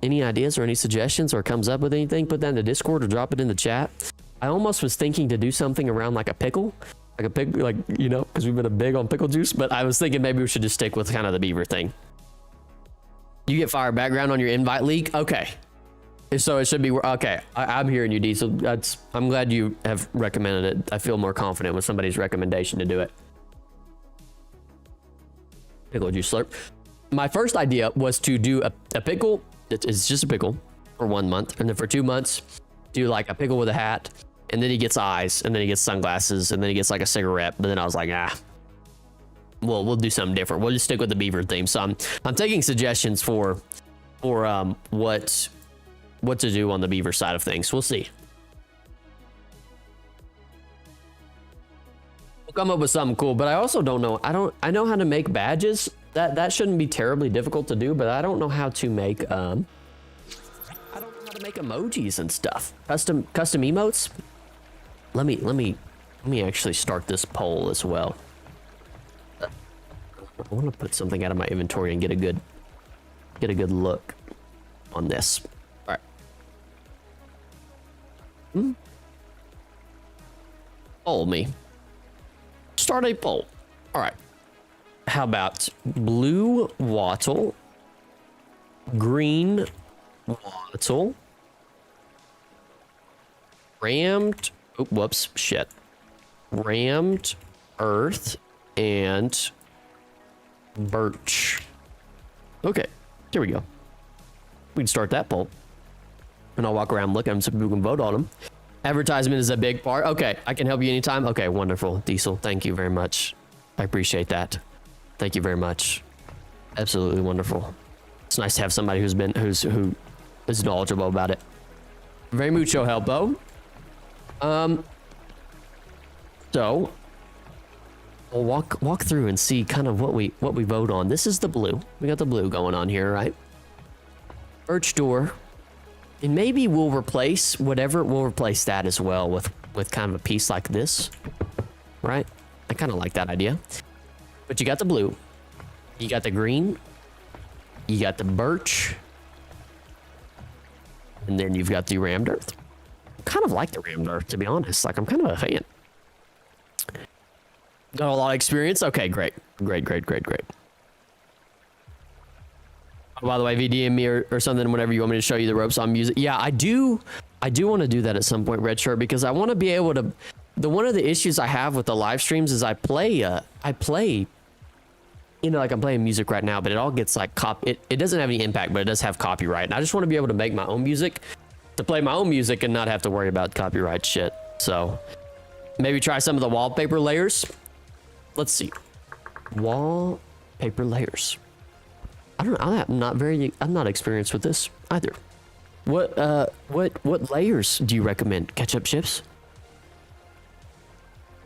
ideas or any suggestions or comes up with anything, put that in the Discord or drop it in the chat. I almost was thinking to do something around like a pickle, like you know, because we've been big on pickle juice, but I was thinking maybe we should just stick with kind of the beaver thing. You get fire background on your invite leak. Okay. So it should be okay. I'm hearing you, Diesel. I'm glad you have recommended it. I feel more confident with somebody's recommendation to do it. Pickle juice slurp. My first idea was to do a pickle. It's just a pickle for 1 month, and then for 2 months, do like a pickle with a hat, and then he gets eyes, and then he gets sunglasses, and then he gets like a cigarette. But then I was like, well, we'll do something different. We'll just stick with the beaver theme. So I'm taking suggestions for what to do on the beaver side of things. We'll see. We'll come up with something cool, but I also don't know. I know how to make badges. That shouldn't be terribly difficult to do, but I don't know how to make emojis and stuff. Custom emotes. Let me actually start this poll as well. I want to put something out of my inventory and get a good look on this. All right. Poll me. Start a poll. All right. How about blue wattle, green wattle, rammed earth, and birch. Okay, here we go. We can start that poll, and I'll walk around looking so people can vote on them. Advertisement is a big part. Okay, I can help you anytime. Okay, wonderful, Diesel. Thank you very much. I appreciate that. Thank you very much. Absolutely wonderful. It's nice to have somebody who is knowledgeable about it. Very mucho helpo. So we'll walk through and see kind of what we vote on. This is the blue. We got the blue going on here, right? Birch door. And maybe we'll replace that as well with kind of a piece like this, right? I kind of like that idea. But you got the blue, you got the green, you got the birch, and then you've got the rammed earth. Kind of like the rammed earth, to be honest. Like, I'm kind of a fan. Got a lot of experience. Okay, great. Oh, by the way, VDM me or something whenever you want me to show you the ropes on music. Yeah, I do want to do that at some point, Red Shirt, because I want to be able to. One of the issues I have with the live streams is I play. You know, like I'm playing music right now, but it all gets like it doesn't have any impact, but it does have copyright. And I just want to be able to make my own music, to play my own music and not have to worry about copyright shit. So maybe try some of the wallpaper layers. Let's see. Wallpaper layers. I don't know. I'm not experienced with this either. What layers do you recommend? Ketchup chips?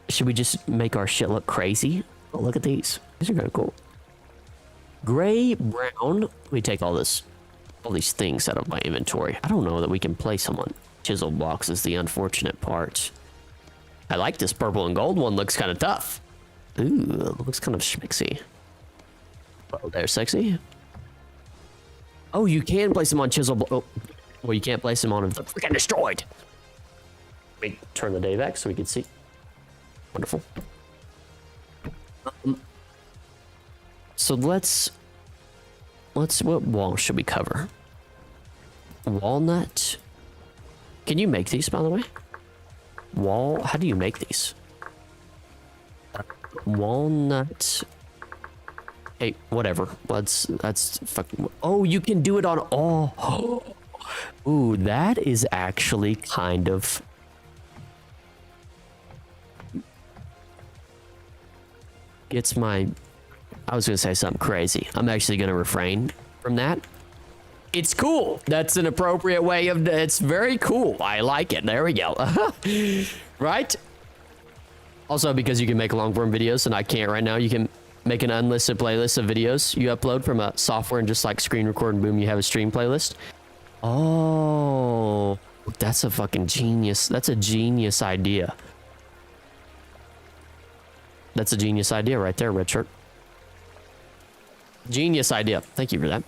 Should we just make our shit look crazy? Oh, look at these. These are kind of cool. Gray, brown. Let me take all these things out of my inventory. I don't know that we can place them on chisel blocks is the unfortunate part. I like this purple and gold one. Looks kind of tough. Ooh, looks kind of schmixy. Oh, they're sexy. Oh, you can place them on chisel. Oh, well, you can't place them on them. They're freaking destroyed. Wait, turn the day back so we can see. Wonderful. So let's what wall should we cover? Walnut. Can you make these, by the way? How do you make these? Walnut. Hey, whatever. That's fucking. Oh, you can do it on all. Ooh, that is actually kind of. Gets my. I was gonna say something crazy. I'm actually gonna refrain from that. It's cool. That's an appropriate way of. It's very cool. I like it. There we go. Right? Also, because you can make long form videos and I can't right now, you can make an unlisted playlist of videos you upload from a software and just like screen record and boom, you have a stream playlist. Oh, that's a fucking genius. That's a genius idea. That's a genius idea right there, Red Shirt. Genius idea. Thank you for that.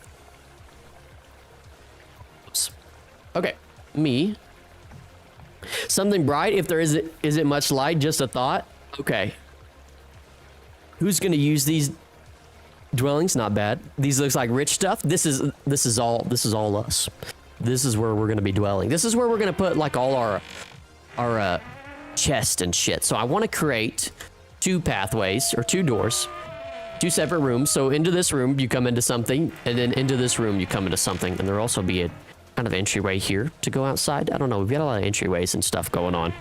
Oops. Okay, me. Something bright. If there is it much light? Just a thought. Okay. Who's gonna use these dwellings? Not bad. These looks like rich stuff. This is all us. This is where we're gonna be dwelling. This is where we're gonna put like all our chest and shit. So I want to create 2 pathways or 2 doors, 2 separate rooms. So into this room you come into something, and then into this room you come into something, and there'll also be a kind of entryway here to go outside. I don't know. We've got a lot of entryways and stuff going on.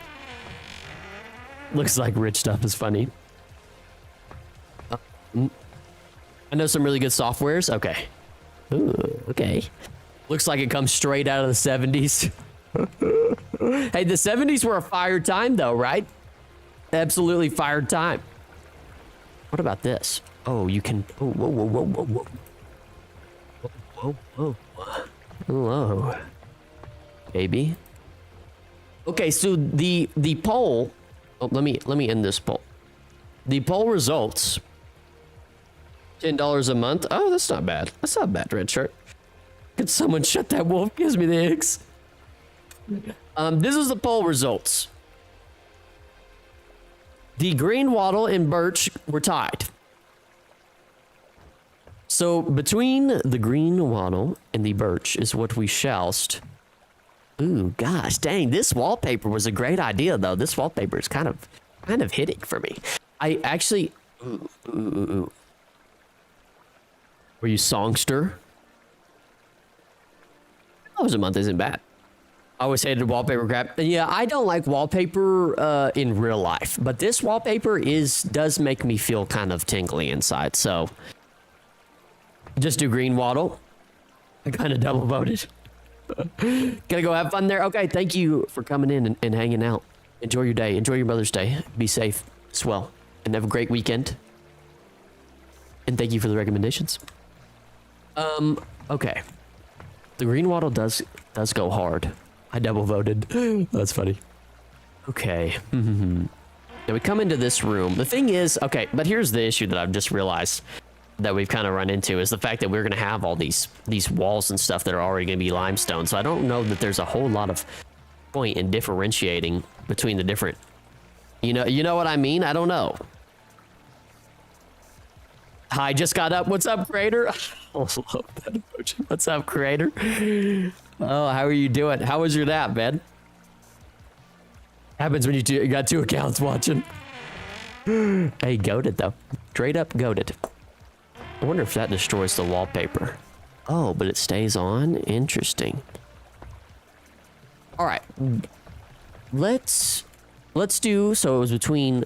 Looks like rich stuff is funny. I know some really good softwares. Okay. Ooh, okay. Looks like it comes straight out of the 70s. Hey, the 70s were a fire time though, right? Absolutely fire time. What about this? Oh, you can. Oh, whoa, whoa, whoa, whoa, whoa. Whoa, whoa, whoa. Hello, baby. Okay, so the poll. Oh, let me end this poll. The poll results. $10 a month. Oh, that's not bad. That's not bad, Red Shirt. Could someone shut that wolf? Gives me the eggs. This is the poll results. The green wattle and birch were tied. So between the green wattle and the birch is what we shallst. Ooh, gosh, dang! This wallpaper was a great idea, though. This wallpaper is kind of hitting for me. I actually. Ooh. Were you songster? $10 a month isn't bad. I always hated wallpaper crap. And yeah, I don't like wallpaper in real life, but this wallpaper does make me feel kind of tingly inside. So just do green wattle. I kind of double voted. Gonna go have fun there. Okay, thank you for coming in and hanging out. Enjoy your day. Enjoy your Mother's Day. Be safe as well, and have a great weekend. And thank you for the recommendations. Okay. The green wattle does go hard. I double voted. That's funny. Okay. Now we come into this room. The thing is, okay, but here's the issue that I've just realized that we've kind of run into is the fact that we're going to have all these walls and stuff that are already going to be limestone. So I don't know that there's a whole lot of point in differentiating between the different, you know what I mean? I don't know. Hi, just got up. What's up, creator? I love that emoji. What's up, creator? Oh, how are you doing? How was your nap, man? Happens when you got 2 accounts watching. Hey, goated though. Straight up goated. I wonder if that destroys the wallpaper. Oh, but it stays on? Interesting. All right. Let's do, so it was between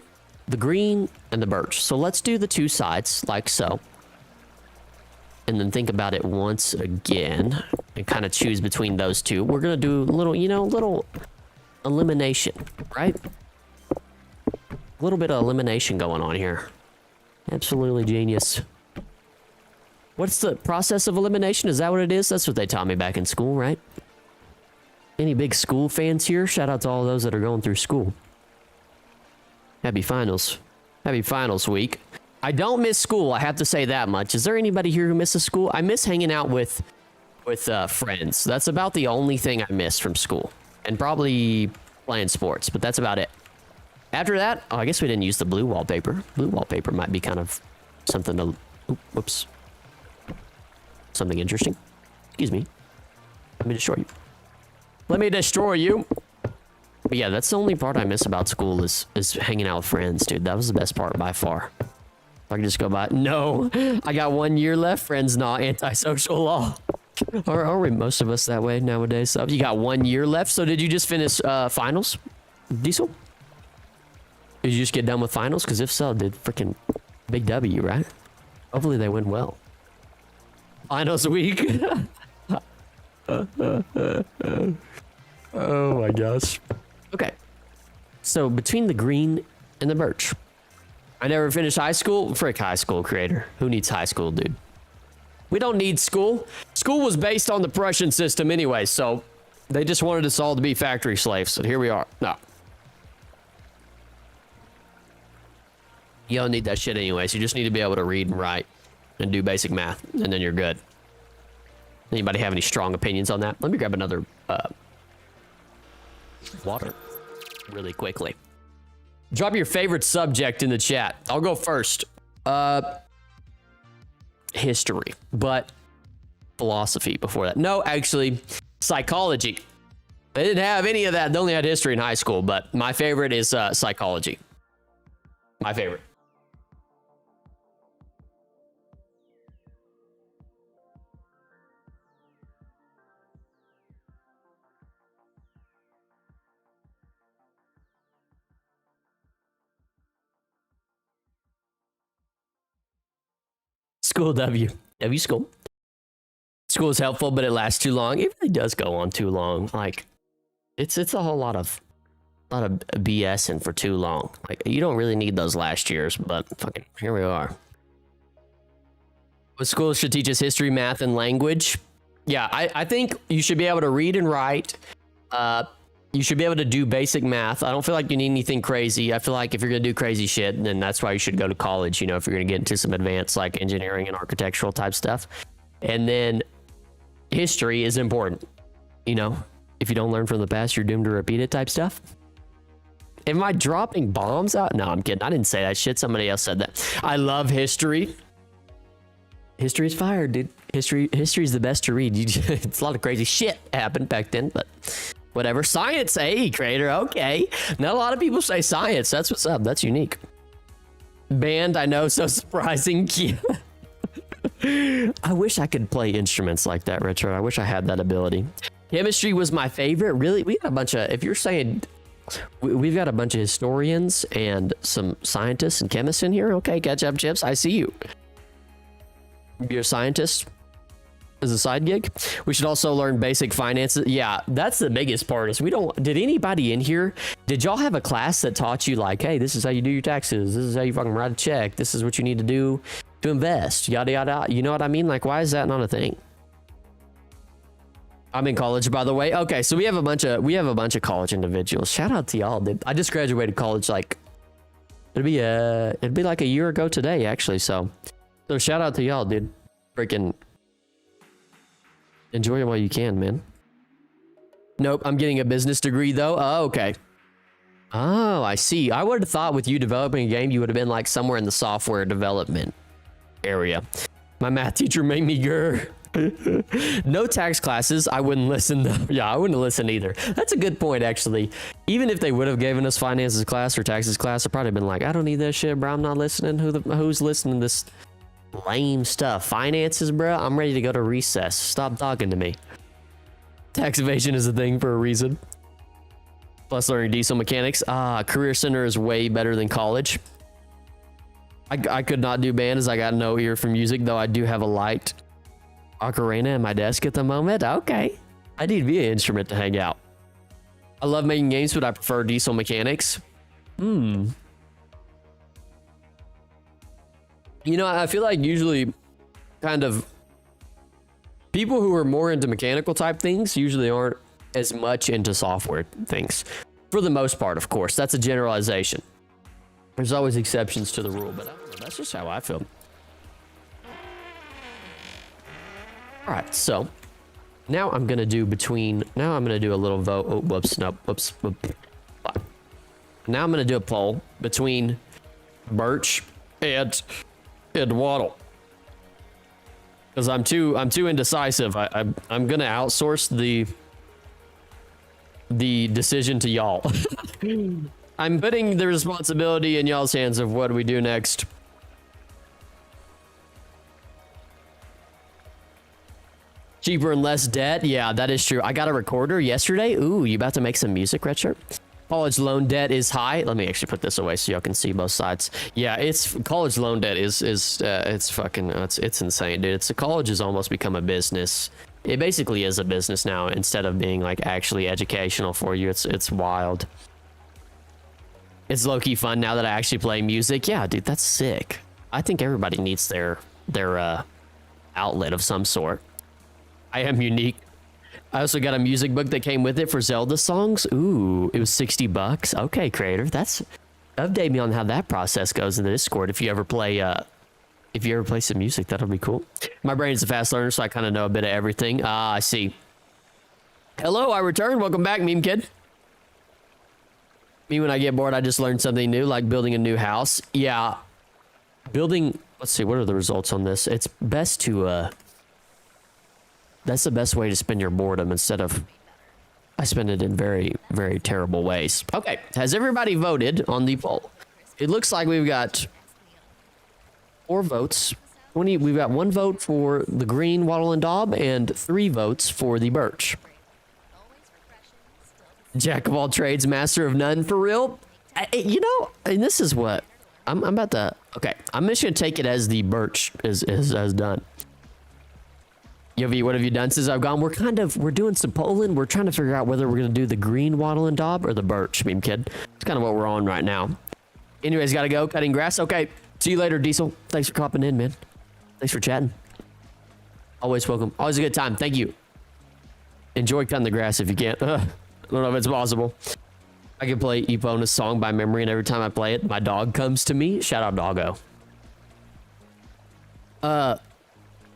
the green and the birch. So let's do the 2 sides like so. And then think about it once again and kind of choose between those 2. We're going to do a little elimination, right? A little bit of elimination going on here. Absolutely genius. What's the process of elimination? Is that what it is? That's what they taught me back in school, right? Any big school fans here? Shout out to all those that are going through school. Happy finals. Happy finals week. I don't miss school, I have to say that much. Is there anybody here who misses school? I miss hanging out with friends. That's about the only thing I miss from school. And probably playing sports, but that's about it. After that, oh, I guess we didn't use the blue wallpaper. Blue wallpaper might be kind of something to, whoops. Something interesting. Excuse me. Let me destroy you. Let me destroy you. But yeah, that's the only part I miss about school is hanging out with friends, dude. That was the best part by far. I can just go by. No, I got 1 year left. Friends not antisocial law. Are we most of us that way nowadays? So you got 1 year left. So did you just finish finals, Diesel? Did you just get done with finals? Because if so, did freaking big W, right? Hopefully they win well. Finals week. Oh my gosh. Okay. So between the green and the birch. I never finished high school. Frick high school, creator. Who needs high school, dude? We don't need school. School was based on the Prussian system anyway, so they just wanted us all to be factory slaves, and here we are. No. You don't need that shit anyways. You just need to be able to read and write and do basic math, and then you're good. Anybody have any strong opinions on that? Let me grab another water really quickly. Drop your favorite subject in the chat. I'll go first. History, but philosophy before that. No, actually, psychology. They didn't have any of that. They only had history in high school, but my favorite is psychology. My favorite. School W. W school. School is helpful, but it lasts too long. It really does go on too long. Like, it's a whole lot of BS and for too long. Like, you don't really need those last years, but fucking here we are. But schools should teach us history, math, and language. Yeah, I think you should be able to read and write. You should be able to do basic math. I don't feel like you need anything crazy. I feel like if you're going to do crazy shit, then that's why you should go to college, you know, if you're going to get into some advanced like engineering and architectural type stuff. And then history is important. You know, if you don't learn from the past, you're doomed to repeat it type stuff. Am I dropping bombs out? No, I'm kidding. I didn't say that shit. Somebody else said that. I love history. History is fire, dude. History is the best to read. It's a lot of crazy shit happened back then, but whatever. Science, hey, creator, okay. Not a lot of people say science. That's what's up. That's unique. Band, I know, so surprising. I wish I could play instruments like that, Retro. I wish I had that ability. Chemistry was my favorite. Really, we got a bunch of, if you're saying, we've got a bunch of historians and some scientists and chemists in here. Okay, catch up, Chips. I see you. You're a scientist as a side gig. We should also learn basic finances. Yeah, that's the biggest part is we don't, did anybody in here, did y'all have a class that taught you like, hey, this is how you do your taxes. This is how you fucking write a check. This is what you need to do to invest, yada, yada. You know what I mean? Like, why is that not a thing? I'm in college, by the way. Okay, so we have a bunch of college individuals. Shout out to y'all, dude. I just graduated college like, it'd be like a year ago today, actually. So shout out to y'all, dude. Freaking enjoy it while you can, man. Nope, I'm getting a business degree though. Oh, okay. Oh, I see. I would have thought with you developing a game, you would have been like somewhere in the software development area. My math teacher made me grr. No tax classes. I wouldn't listen though. Yeah, I wouldn't listen either. That's a good point, actually. Even if they would have given us finances class or taxes class, I'd probably been like, I don't need that shit, bro. I'm not listening. Who's listening to this lame stuff? Finances, bro. I'm ready to go to recess. Stop talking to me. Tax evasion is a thing for a reason. Plus learning diesel mechanics. Career center is way better than college. I could not do band as I got no ear for music, though I do have a light ocarina at my desk at the moment. Okay. I need to be an instrument to hang out. I love making games, but I prefer diesel mechanics. You know, I feel like usually kind of people who are more into mechanical type things usually aren't as much into software things. For the most part, of course. That's a generalization. There's always exceptions to the rule, but I don't know, that's just how I feel. All right, so now I'm going to do a little vote. Oh, whoops, nope, whoops. Now I'm gonna do a poll between Birch and Waddle. Because I'm too indecisive. I'm gonna outsource the decision to y'all. I'm putting the responsibility in y'all's hands of what we do next. Cheaper and less debt. Yeah, that is true. I got a recorder yesterday. Ooh, you about to make some music, Red Shirt? College loan debt is high. Let me actually put this away so y'all can see both sides. Yeah, it's college loan debt is it's fucking it's insane, dude. College has almost become a business. It basically is a business now instead of being like actually educational for you. It's wild. It's low-key fun now that I actually play music. Yeah, dude, that's sick. I think everybody needs their outlet of some sort. I am unique. I also got a music book that came with it for Zelda songs. Ooh, it was $60. Okay, creator, update me on how that process goes in the Discord. If you ever play some music, that'll be cool. My brain is a fast learner, so I kind of know a bit of everything. I see. Hello, I returned. Welcome back, meme kid. Me, when I get bored, I just learn something new, like building a new house. Yeah, building. Let's see, what are the results on this? It's best to that's the best way to spend your boredom instead of I spend it in very, very terrible ways. Okay, has everybody voted on the poll? It looks like we've got 4 votes. We've got 1 vote for the green Waddle and Daub and 3 votes for the Birch. Jack of all trades, master of none, for real. You know, and this is what I'm about to. Okay, I'm just gonna take it as the Birch is done. Yovi, what have you done since I've gone? We're doing some polling. We're trying to figure out whether we're gonna do the green Waddle and Daub or the Birch, meme kid. It's kind of what we're on right now. Anyways, gotta go cutting grass. Okay, see you later, Diesel. Thanks for popping in, man. Thanks for chatting. Always welcome. Always a good time. Thank you. Enjoy cutting the grass if you can. I don't know if it's possible. I can play Epona's song by memory, and every time I play it, my dog comes to me. Shout out, doggo.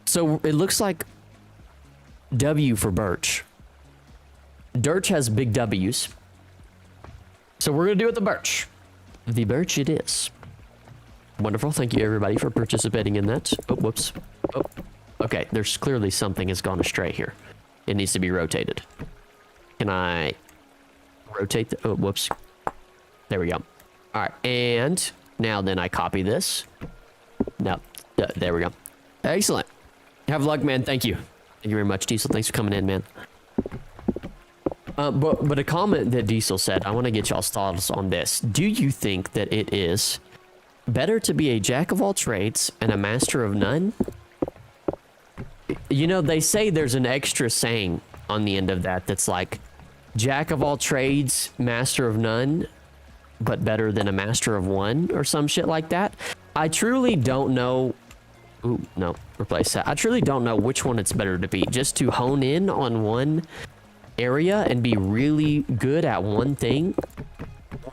So it looks like W for Birch. Birch has big W's. So we're gonna do it the Birch. The Birch it is. Wonderful. Thank you everybody for participating in that. Oh, whoops. Oh, okay. There's clearly something has gone astray here. It needs to be rotated. Can I rotate the, oh, whoops. There we go. All right. And now then I copy this. No, there we go. Excellent. Have luck, man. Thank you. Thank you very much, Diesel. Thanks for coming in, man. But a comment that Diesel said, I want to get y'all's thoughts on this. Do you think that it is better to be a jack of all trades and a master of none? You know, they say there's an extra saying on the end of that that's like, jack of all trades, master of none, but better than a master of one or some shit like that. I truly don't know. Ooh, no, replace that. I truly don't know which one it's better to be. Just to hone in on one area and be really good at one thing,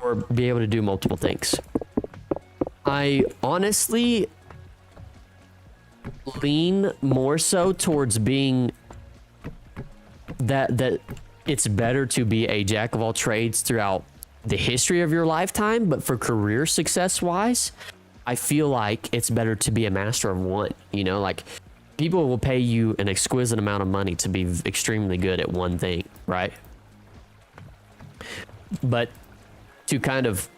or be able to do multiple things. I honestly lean more so towards being that it's better to be a jack of all trades throughout the history of your lifetime, but for career success wise, I feel like it's better to be a master of one. You know, like people will pay you an exquisite amount of money to be extremely good at one thing, right? But to kind of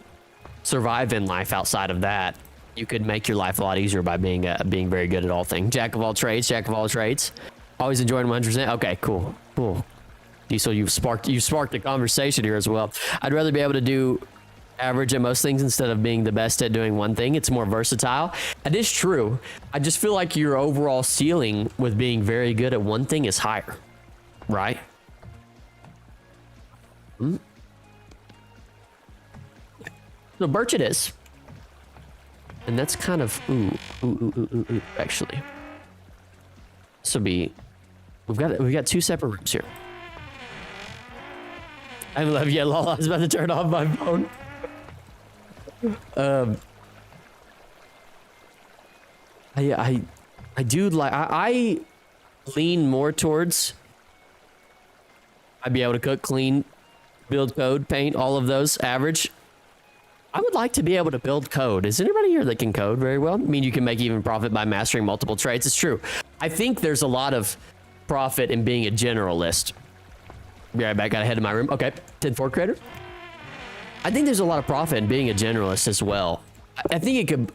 survive in life outside of that, you could make your life a lot easier by being very good at all things. Jack of all trades, jack of all trades. Always enjoyed 100%. Okay, cool. Diesel, you've sparked a conversation here as well. I'd rather be able to do average at most things instead of being the best at doing one thing. It's more versatile. It is true. I just feel like your overall ceiling with being very good at one thing is higher, right? So Birch it is. And that's kind of ooh, actually. This will be we've got 2 separate rooms here. I love you, lol. I was about to turn off my phone. I do like I lean more towards I'd be able to cook, clean, build code, paint, all of those average. I would like to be able to build code. Is anybody here that can code very well? I mean, you can make even profit by mastering multiple trades. It's true. I think there's a lot of profit in being a generalist. Be right back. Got to head to my room. Okay. 10-4 creator. I think there's a lot of profit in being a generalist as well. I think it could,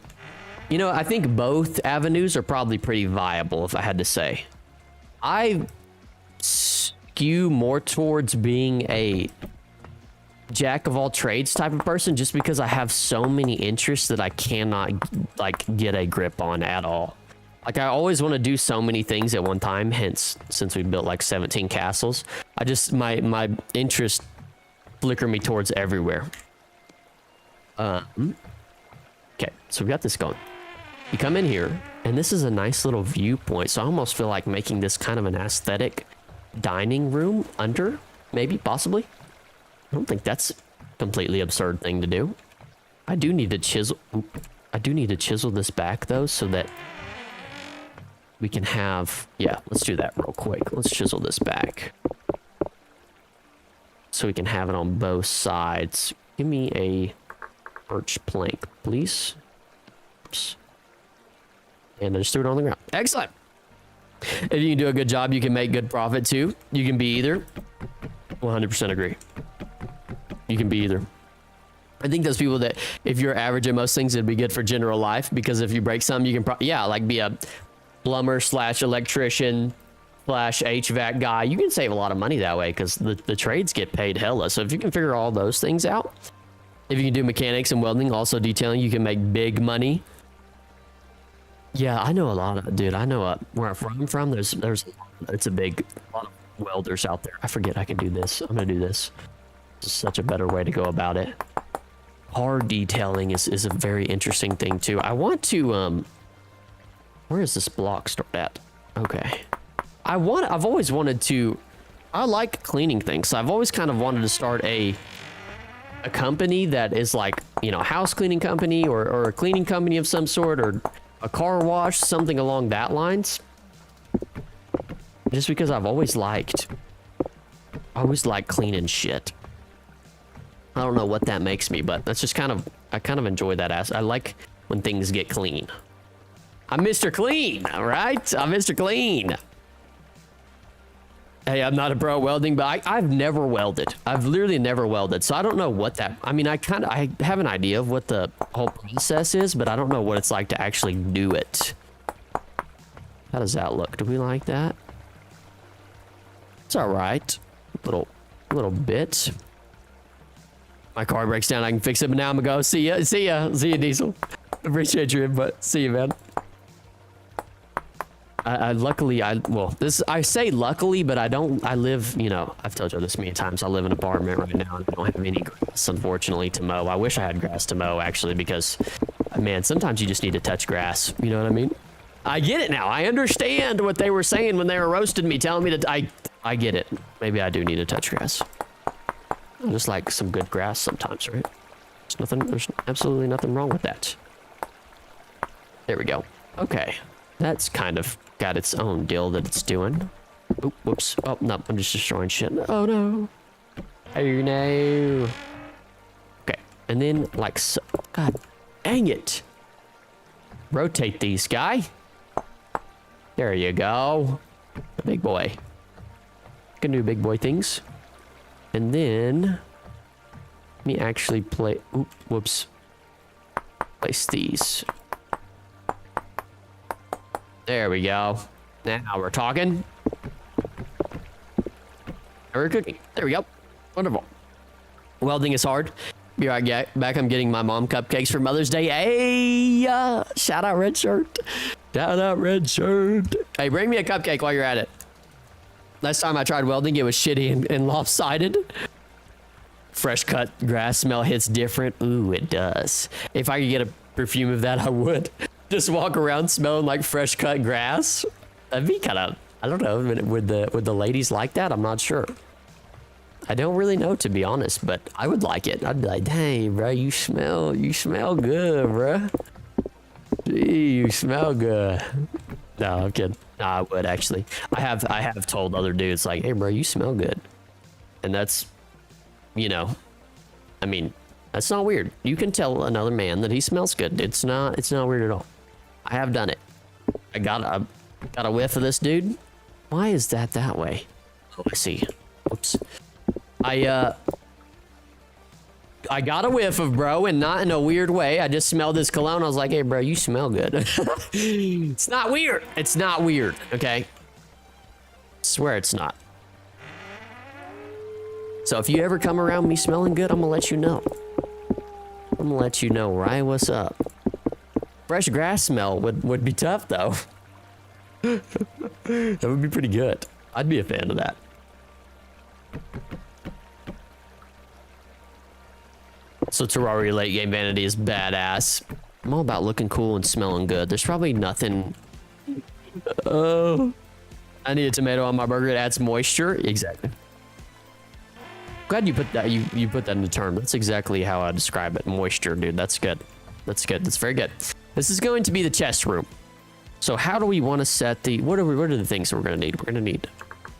you know, I think both avenues are probably pretty viable, if I had to say. I skew more towards being a jack of all trades type of person just because I have so many interests that I cannot like get a grip on at all. Like I always want to do so many things at one time, hence since we built like 17 castles, I just my interest flicker me towards everywhere. Okay, so we got this going. You come in here and this is a nice little viewpoint, so I almost feel like making this kind of an aesthetic dining room under, maybe, possibly. I don't think that's a completely absurd thing to do. I do need to chisel this back though, so that we can have, yeah, let's do that real quick. Let's chisel this back so we can have it on both sides. Give me a birch plank, please. Oops. And I just threw it on the ground. Excellent. If you can do a good job, you can make good profit too. You can be either. 100% agree. You can be either. I think those people that, if you're average at most things, it'd be good for general life, because if you break some, you can yeah, like be a plumber slash electrician slash HVAC guy. You can save a lot of money that way because the trades get paid hella. So if you can figure all those things out, if you can do mechanics and welding, also detailing, you can make big money. Yeah, I know a lot of, dude, I know where I'm from, it's a lot of welders out there. I forget I can do this. I'm gonna do this. This is such a better way to go about it. Car detailing is a very interesting thing too. I want to, where is this block start at? Okay. I've always wanted to, I like cleaning things. So I've always kind of wanted to start a company that is like, you know, a house cleaning company or a cleaning company of some sort, or a car wash, something along that lines. Just because I've always liked cleaning shit. I don't know what that makes me, but that's just I kind of enjoy that I like when things get clean. I'm Mr. Clean, all right? I'm Mr. Clean. Hey, I'm not a pro at welding, but I've never welded. I've literally never welded, so I don't know what that, I mean, I have an idea of what the whole process is, but I don't know what it's like to actually do it. How does that look? Do we like that? It's all right. Little bit. My car breaks down, I can fix it, but now I'm gonna go. See ya, Diesel. Appreciate your input. See you, man. Luckily, I say luckily, but I live, you know, I've told you this many times, I live in an apartment right now and I don't have any grass, unfortunately, to mow. I wish I had grass to mow, actually, because, man, sometimes you just need to touch grass. You know what I mean? I get it now. I understand what they were saying when they were roasting me, telling me that I get it. Maybe I do need to touch grass. I just like some good grass sometimes, right? There's absolutely nothing wrong with that. There we go. Okay. That's kind of got its own deal that it's doing. Oop, whoops. Oh, no, I'm just destroying shit. Oh, no. Oh, no. Okay, and then, like, so, God dang it. Rotate these, guy. There you go. The big boy. Can do big boy things. And then, let me actually whoops. Place these. There we go. Now we're talking. We're cooking. There we go. Wonderful. Welding is hard. Be right back. I'm getting my mom cupcakes for Mother's Day. Hey, shout out Red Shirt. Shout out Red Shirt. Hey, bring me a cupcake while you're at it. Last time I tried welding, it was shitty and lopsided. Fresh cut grass smell hits different. Ooh, it does. If I could get a perfume of that, I would. Just walk around smelling like fresh cut grass. That'd be kind of, I don't know, would the ladies like that? I'm not sure. I don't really know, to be honest, but I would like it. I'd be like, dang, bro, you smell good, bro. Gee, you smell good. No, I'm kidding. No, I would actually. I have told other dudes like, hey, bro, you smell good. And that's, you know, I mean, That's not weird. You can tell another man that he smells good. It's not weird at all. I have done it. I got a whiff of this dude. Why is that way? Oh, I see. Oops. I got a whiff of bro, and not in a weird way. I just smelled this cologne. I was like, hey, bro, you smell good. It's not weird. It's not weird, okay? I swear it's not. So if you ever come around me smelling good, I'm gonna let you know. I'm gonna let you know right what's up. Fresh grass smell would be tough, though. That would be pretty good. I'd be a fan of that. So Terraria late game vanity is badass. I'm all about looking cool and smelling good. There's probably nothing. Oh, I need a tomato on my burger. It adds moisture. Exactly. Glad you put that. You put that into term. That's exactly how I describe it. Moisture, dude. That's good. That's good. That's very good. This is going to be the chest room. So how do we want to set the? What are the things that we're gonna need? We're gonna need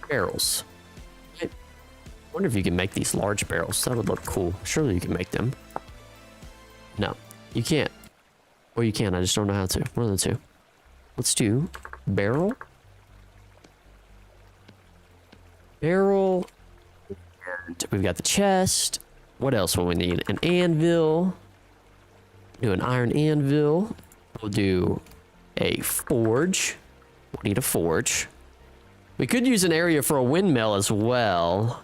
barrels. I wonder if you can make these large barrels. That would look cool. Surely you can make them. No, you can't. Or you can. I just don't know how to. One of the two. Let's do barrel. Barrel. And we've got the chest. What else will we need? An anvil. Do an iron anvil. We'll do a forge. We'll need a forge. We could use an area for a windmill as well.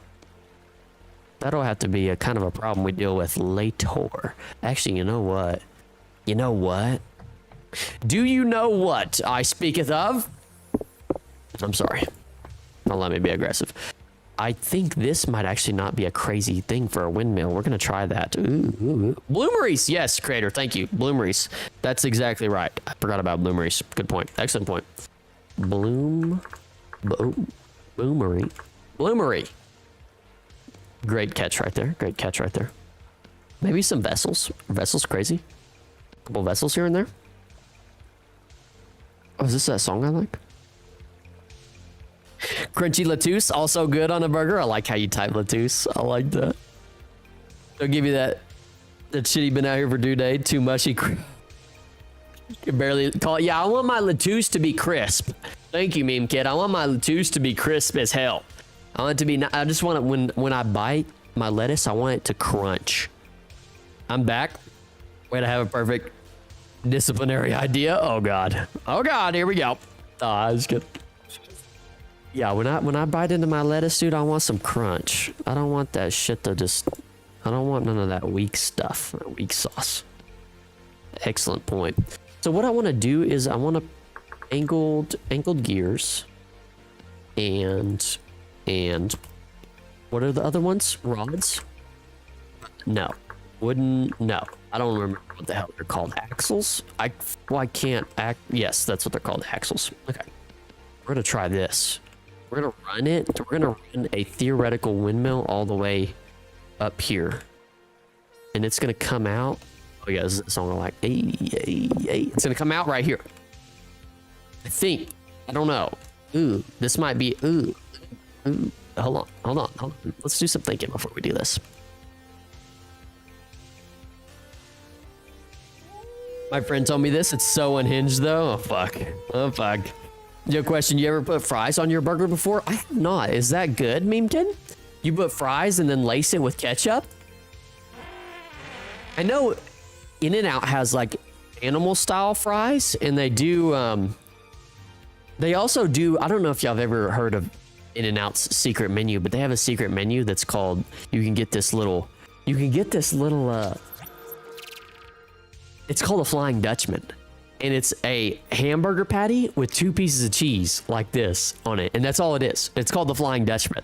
That'll have to be a kind of a problem we deal with later. Actually, you know what? You know what? Do you know what I speaketh of? I'm sorry. Don't let me be aggressive. I think this might actually not be a crazy thing for a windmill. We're going to try that. Ooh. Bloomeries. Yes, creator. Thank you. Bloomeries. That's exactly right. I forgot about bloomeries. Good point. Excellent point. Bloomery. Bloomery. Great catch right there. Great catch right there. Maybe some vessels. Vessels crazy. A couple vessels here and there. Oh, is this that song I like? Crunchy lettuce, also good on a burger. I like how you type lettuce. I like that. They'll give you that shitty been out here for 2 days. Too mushy. You can barely call it. Yeah, I want my lettuce to be crisp. Thank you, meme kid. I want my lettuce to be crisp as hell. I want it to be. I just want it when I bite my lettuce. I want it to crunch. I'm back. Way to have a perfect disciplinary idea. Oh god. Oh god. Here we go. Ah, that's good. Yeah, when I bite into my lettuce, dude, I want some crunch. I don't want that shit to just. I don't want none of that weak stuff, that weak sauce. Excellent point. So what I want to do is I want to angled gears, and what are the other ones? Rods? No, wooden. No, I don't remember what the hell they're called. Axles? I can't act. Yes, that's what they're called. Axles. Okay, we're gonna try this. We're gonna run it. We're gonna run a theoretical windmill all the way up here, and it's gonna come out. Oh yeah, this is a song I like. Hey. It's gonna come out right here. I think. I don't know. Ooh, this might be. Ooh. Hold on. Let's do some thinking before we do this. My friend told me this. It's so unhinged though. Oh fuck. Yo, question, you ever put fries on your burger before? I have not. Is that good, meme kid? You put fries and then lace it with ketchup? I know In-N-Out has like animal style fries, and they do they also do. I don't know if y'all have ever heard of In-N-Out's secret menu, but they have a secret menu that's called, you can get this little it's called a Flying Dutchman. And it's a hamburger patty with 2 pieces of cheese like this on it. And that's all it is. It's called the Flying Dutchman.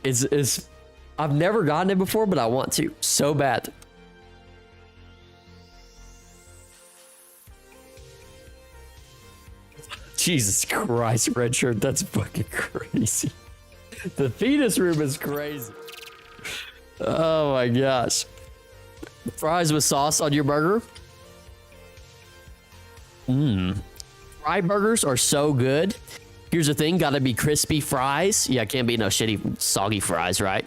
I've never gotten it before, but I want to so bad. Jesus Christ, red shirt. That's fucking crazy. The fetus room is crazy. Oh my gosh. Fries with sauce on your burger. Fry burgers are so good. Here's the thing, gotta be crispy fries. Yeah, can't be no shitty soggy fries, right?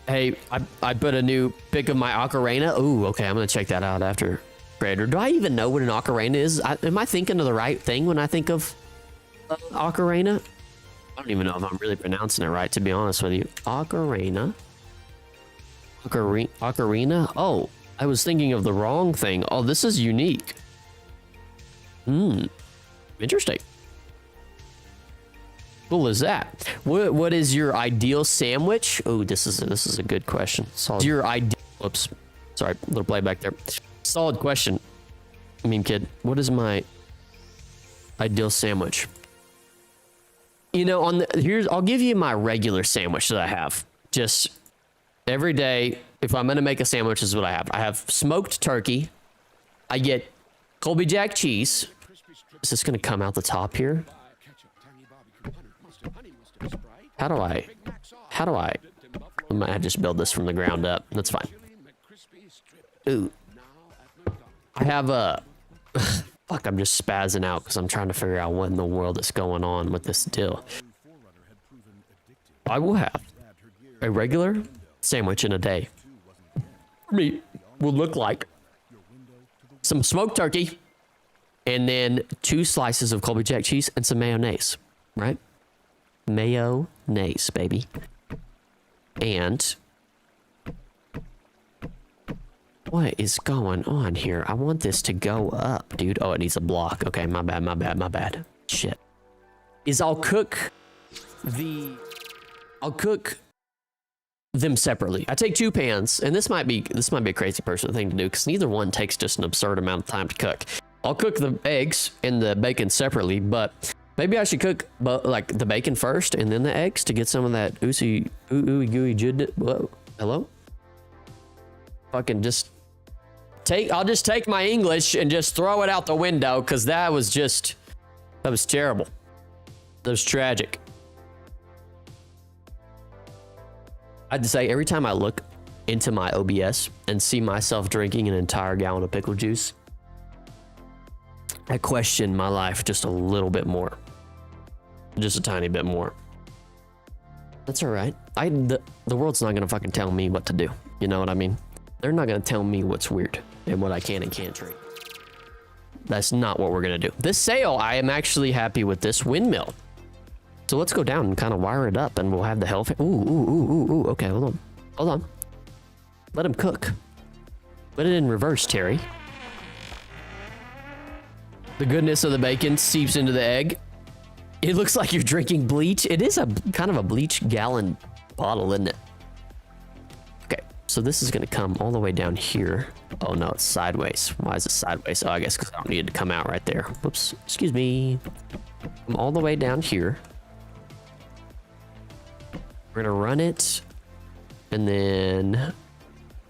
Hey, I put a new pic of my ocarina. Ooh, okay, I'm gonna check that out after Creator. Do I even know what an ocarina is? Am I thinking of the right thing when I think of ocarina? I don't even know if I'm really pronouncing it right, to be honest with you. Ocarina. Ocarina? Oh, I was thinking of the wrong thing. Oh, this is unique. Interesting. Cool is that? What is your ideal sandwich? Oh, this is a good question. Solid. Your ideal. Whoops. Sorry, little playback there. Solid question. I mean, kid, what is my ideal sandwich? You know, I'll give you my regular sandwich that I have. Just every day, if I'm gonna make a sandwich, this is what I have. I have smoked turkey. I get Colby Jack cheese. Is this gonna come out the top here? How do I might have just build this from the ground up. That's fine. Ooh. I have a fuck, I'm just spazzing out because I'm trying to figure out what in the world is going on with this deal. I will have a regular sandwich in a day. For me, will look like some smoked turkey and then 2 slices of Colby Jack cheese and some mayonnaise, right? Mayonnaise, baby. And what is going on here? I want this to go up, dude. Oh, it needs a block. Okay, my bad. Shit. I'll cook them separately. I take 2 pans, and this might be a crazy person thing to do because neither one takes just an absurd amount of time to cook. I'll cook the eggs and the bacon separately, but maybe I should cook like the bacon first and then the eggs to get some of that ooey gooey jud. Whoa, hello? Fucking I'll just take my English and just throw it out the window because that was terrible. That was tragic. I'd say every time I look into my OBS and see myself drinking an entire gallon of pickle juice, I question my life just a little bit more. Just a tiny bit more. That's all right. The world's not gonna fucking tell me what to do. You know what I mean? They're not gonna tell me what's weird and what I can and can't drink. That's not what we're gonna do. This sail, I am actually happy with this windmill. So let's go down and kind of wire it up and we'll have the hell. Ooh. Okay, hold on. Let him cook. Put it in reverse, Terry. The goodness of the bacon seeps into the egg. It looks like you're drinking bleach. It is a kind of a bleach gallon bottle, isn't it? Okay, so this is gonna come all the way down here. Oh no, it's sideways. Why is it sideways? Oh, I guess because I don't need it to come out right there. Whoops, excuse me. Come all the way down here. We're gonna run it, and then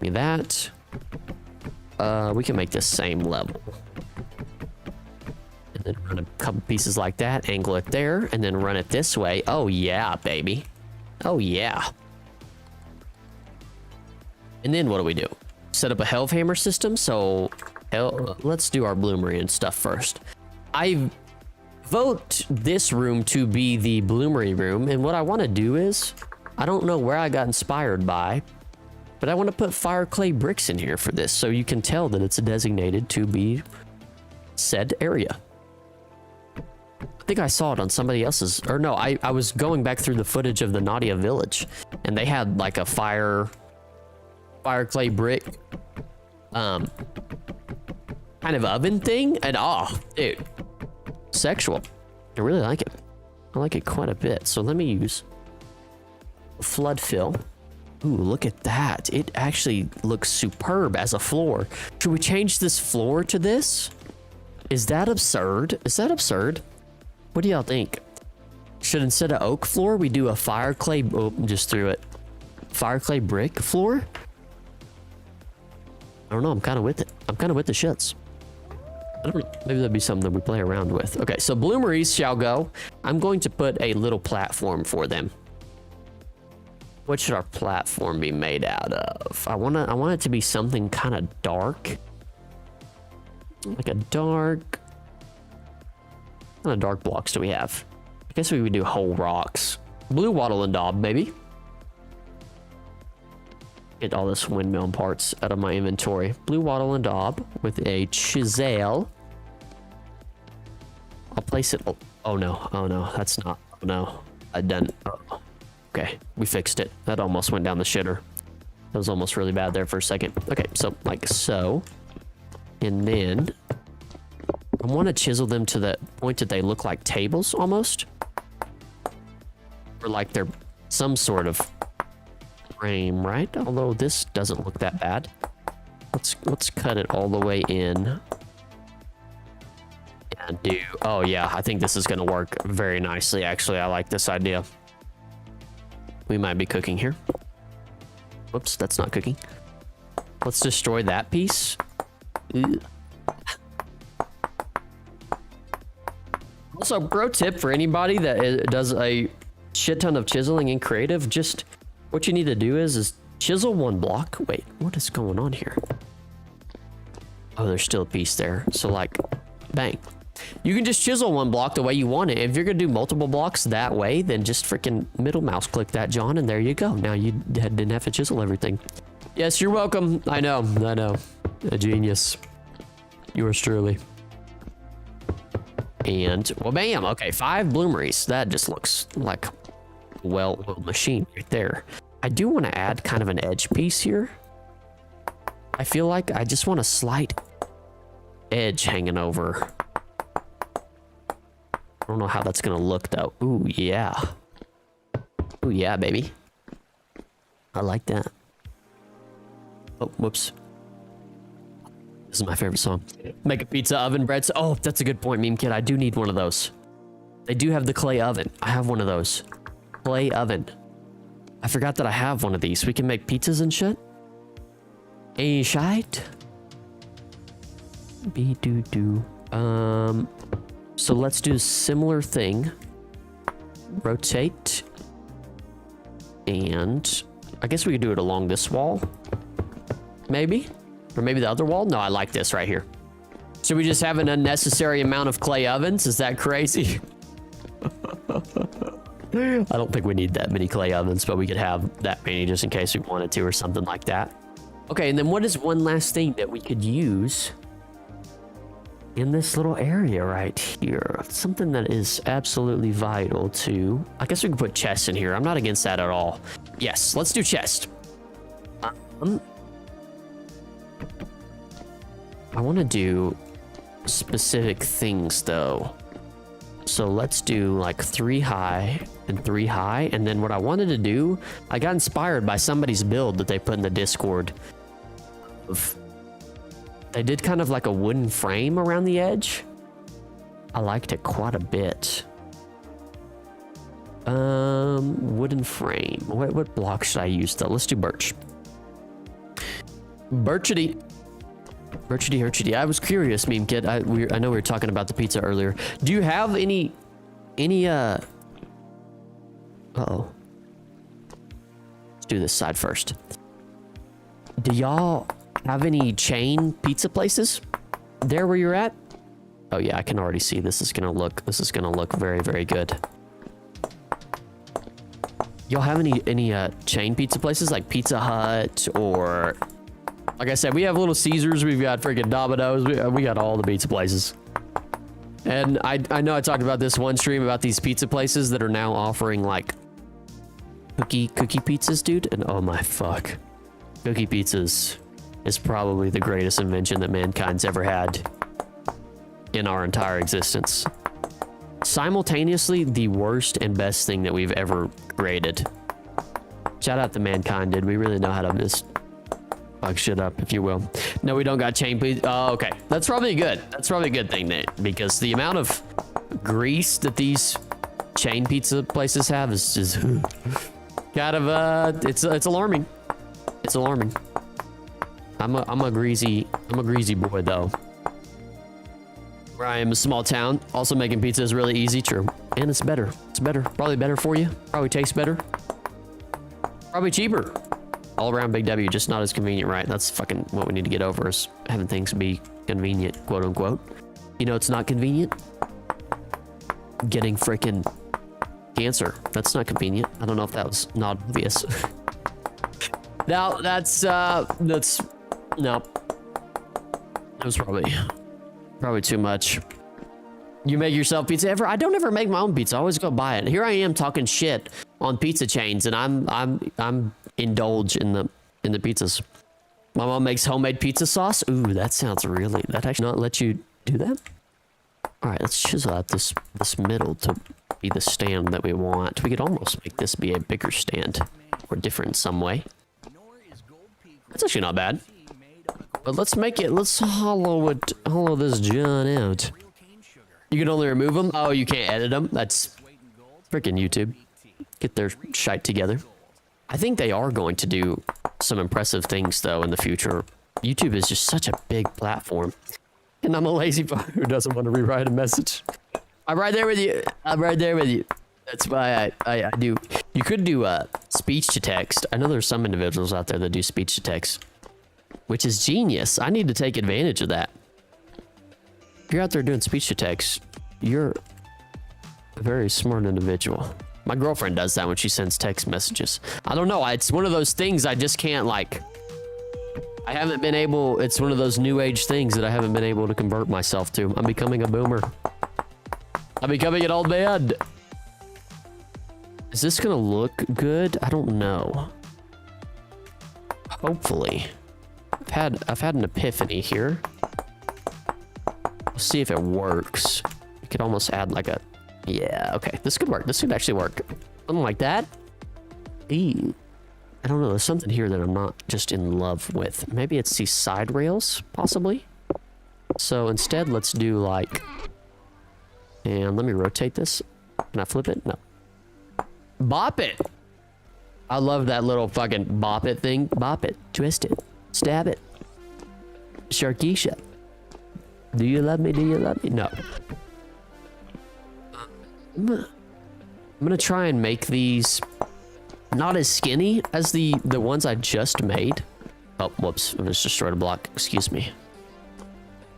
give me that. We can make this same level. And then run a couple pieces like that, angle it there, and then run it this way. Oh yeah, baby. Oh yeah. And then what do? Set up a Hellhammer system. So let's do our bloomery and stuff first. I vote this room to be the bloomery room, and what I want to do is, I don't know where I got inspired by, but I want to put fire clay bricks in here for this so you can tell that it's designated to be said area. I think I saw it on somebody else's, or no, I was going back through the footage of the Nadia village and they had like a fire clay brick kind of oven thing, and oh dude, sexual. I really like it. I like it quite a bit. So let me use flood fill. Ooh, look at that. It actually looks superb as a floor. Should we change this floor to this? Is that absurd? What do y'all think? Should instead of oak floor, we do a fire clay, oh, just threw it. Fire clay brick floor? I don't know, I'm kind of with it. I'm kind of with the shits. Maybe that'd be something that we play around with. Okay, so bloomeries shall go. I'm going to put a little platform for them. What should our platform be made out of? I want it to be something kind of dark. Like a dark... What kind of dark blocks do we have? I guess we would do whole rocks. Blue wattle and daub, baby. Get all this windmill parts out of my inventory. Blue wattle and daub with a chisel. I'll place it. Oh no, that's not. Oh no, I done. Oh. Okay, we fixed it. That almost went down the shitter. That was almost really bad there for a second. Okay, so like so. And then I want to chisel them to the point that they look like tables almost. Or like they're some sort of frame, right? Although this doesn't look that bad. Let's cut it all the way in. And do, oh yeah, I think this is gonna work very nicely. Actually, I like this idea. We might be cooking here. Whoops, that's not cooking. Let's destroy that piece. Ugh. Also, pro tip for anybody that does a shit ton of chiseling in creative, just what you need to do is chisel one block. Wait, what is going on here? Oh, there's still a piece there. So like, bang. You can just chisel one block the way you want it. If you're gonna do multiple blocks that way, then just freaking middle mouse click that, John, and there you go. Now you didn't have to chisel everything. Yes, you're welcome. I know. A genius. Yours truly. And, well, bam. Okay, 5 bloomeries. That just looks like a well-oiled machine right there. I do want to add kind of an edge piece here. I feel like I just want a slight edge hanging over. I don't know how that's gonna look though. Ooh, yeah. Ooh, yeah, baby. I like that. Oh, whoops. This is my favorite song. Make a pizza oven breads. Oh, that's a good point, Meme Kid. I do need one of those. They do have the clay oven. I have one of those. Clay oven. I forgot that I have one of these. We can make pizzas and shit. A shite. Be-do-do. So let's do a similar thing. Rotate. And I guess we could do it along this wall. Maybe? Or maybe the other wall? No, I like this right here. Should we just have an unnecessary amount of clay ovens? Is that crazy? I don't think we need that many clay ovens, but we could have that many just in case we wanted to or something like that. Okay, and then what is one last thing that we could use in this little area right here? Something that is absolutely vital to... I guess we can put chests in here. I'm not against that at all. Yes, let's do chest. I want to do specific things though. So let's do like 3 high and 3 high. And then what I wanted to do, I got inspired by somebody's build that they put in the Discord. They did kind of like a wooden frame around the edge. I liked it quite a bit. Wooden frame. What block should I use though? Let's do birch. Birchity. Birchity. I was curious, Meme Kid. I know we were talking about the pizza earlier. Do you have any uh-oh. Let's do this side first. Do y'all have any chain pizza places there where you're at? Oh yeah, I can already see this is gonna look very, very good. Y'all have any chain pizza places like Pizza Hut, or like I said, we have Little Caesars, we've got freaking Domino's, we got all the pizza places. And I know I talked about this one stream about these pizza places that are now offering like cookie pizzas, dude. And oh my fuck, cookie pizzas is probably the greatest invention that mankind's ever had in our entire existence. Simultaneously, the worst and best thing that we've ever created. Shout out to mankind, dude. We really know how to just fuck shit up, if you will. No, we don't got chain pizza. Oh, okay. That's probably good. That's probably a good thing, Nate, because the amount of grease that these chain pizza places have is just kind of it's alarming. It's alarming. I'm a greasy boy though. Where I am a small town, also making pizza is really easy, true. And it's better. It's better. Probably better for you. Probably tastes better. Probably cheaper. All around Big W, just not as convenient, right? That's fucking what we need to get over, is having things be convenient, quote unquote. You know, it's not convenient. Getting freaking cancer. That's not convenient. I don't know if that was not obvious. Now that's no. That was probably too much. You make yourself pizza ever? I don't ever make my own pizza. I always go buy it. Here I am talking shit on pizza chains, and I'm indulge in the pizzas. My mom makes homemade pizza sauce. Ooh, that sounds really. That actually not let you do that. All right, let's chisel out this middle to be the stand that we want. We could almost make this be a bigger stand or different in some way. That's actually not bad. But let's make it. Let's hollow this John out. You can only remove them. Oh, you can't edit them. That's freaking YouTube. Get their shite together. I think they are going to do some impressive things though in the future. YouTube is just such a big platform. And I'm a lazy fuck who doesn't want to rewrite a message. I'm right there with you. I'm right there with you. That's why I do. You could do speech to text. I know there's some individuals out there that do speech to text, which is genius. I need to take advantage of that. If you're out there doing speech to text, you're a very smart individual. My girlfriend does that when she sends text messages. I don't know. It's one of those things I just can't like. I haven't been able. It's one of those new age things that I haven't been able to convert myself to. I'm becoming a boomer. I'm becoming an old man. Is this gonna look good? I don't know. Hopefully. I've had an epiphany here. We'll see if it works. We could almost add like a, yeah, okay. This could work. This could actually work. Something like that. Eee. I don't know. There's something here that I'm not just in love with. Maybe it's these side rails, possibly. So instead, let's do like, and let me rotate this. Can I flip it? No. Bop it. I love that little fucking bop it thing. Bop it. Twist it. Stab it. Sharkeisha. Do you love me? Do you love me? No. I'm gonna try and make these not as skinny as the ones I just made. Oh, whoops. I just destroyed a block. Excuse me.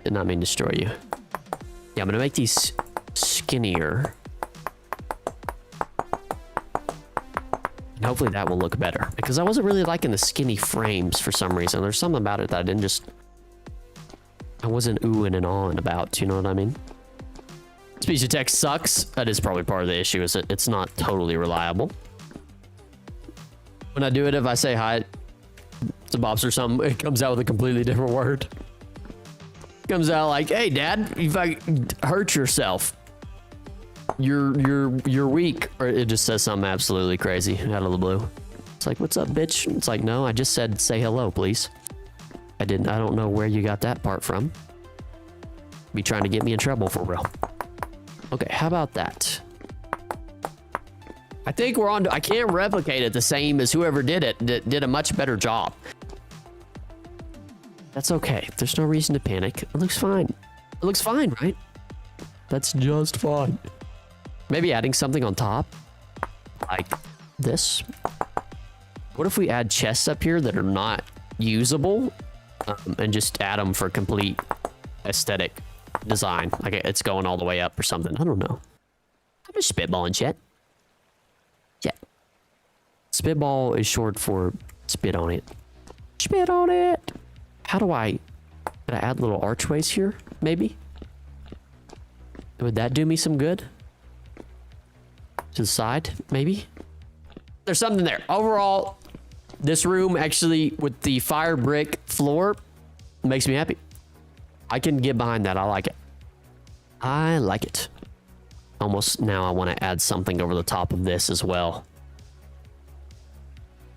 Did not mean to destroy you. Yeah, I'm gonna make these skinnier. And hopefully that will look better. Because I wasn't really liking the skinny frames for some reason. There's something about it that I didn't just... I wasn't oohing and ahhing about, you know what I mean? Speech to text sucks. That is probably part of the issue, is that it's not totally reliable. When I do it, if I say hi to Bobs or something, it comes out with a completely different word. It comes out like, hey dad, you fucking hurt yourself. You're weak. Or it just says something absolutely crazy out of the blue. It's like, what's up, bitch? It's like, no, I just said say hello, please. I don't know where you got that part from. Be trying to get me in trouble for real. Okay, how about that? I think we're on to, I can't replicate it the same as whoever did it, did a much better job. That's okay. There's no reason to panic. It looks fine. It looks fine, right? That's just fine. Maybe adding something on top, like this. What if we add chests up here that are not usable, and just add them for complete aesthetic design? Like it's going all the way up or something. I don't know. I'm just spitballing, chat. Yeah. Spitball is short for spit on it. Spit on it. How do could I add little archways here? Maybe. Would that do me some good? To the side, maybe. There's something there. Overall, this room actually with the fire brick floor makes me happy. I can get behind that. I like it. I like it. Almost now I want to add something over the top of this as well.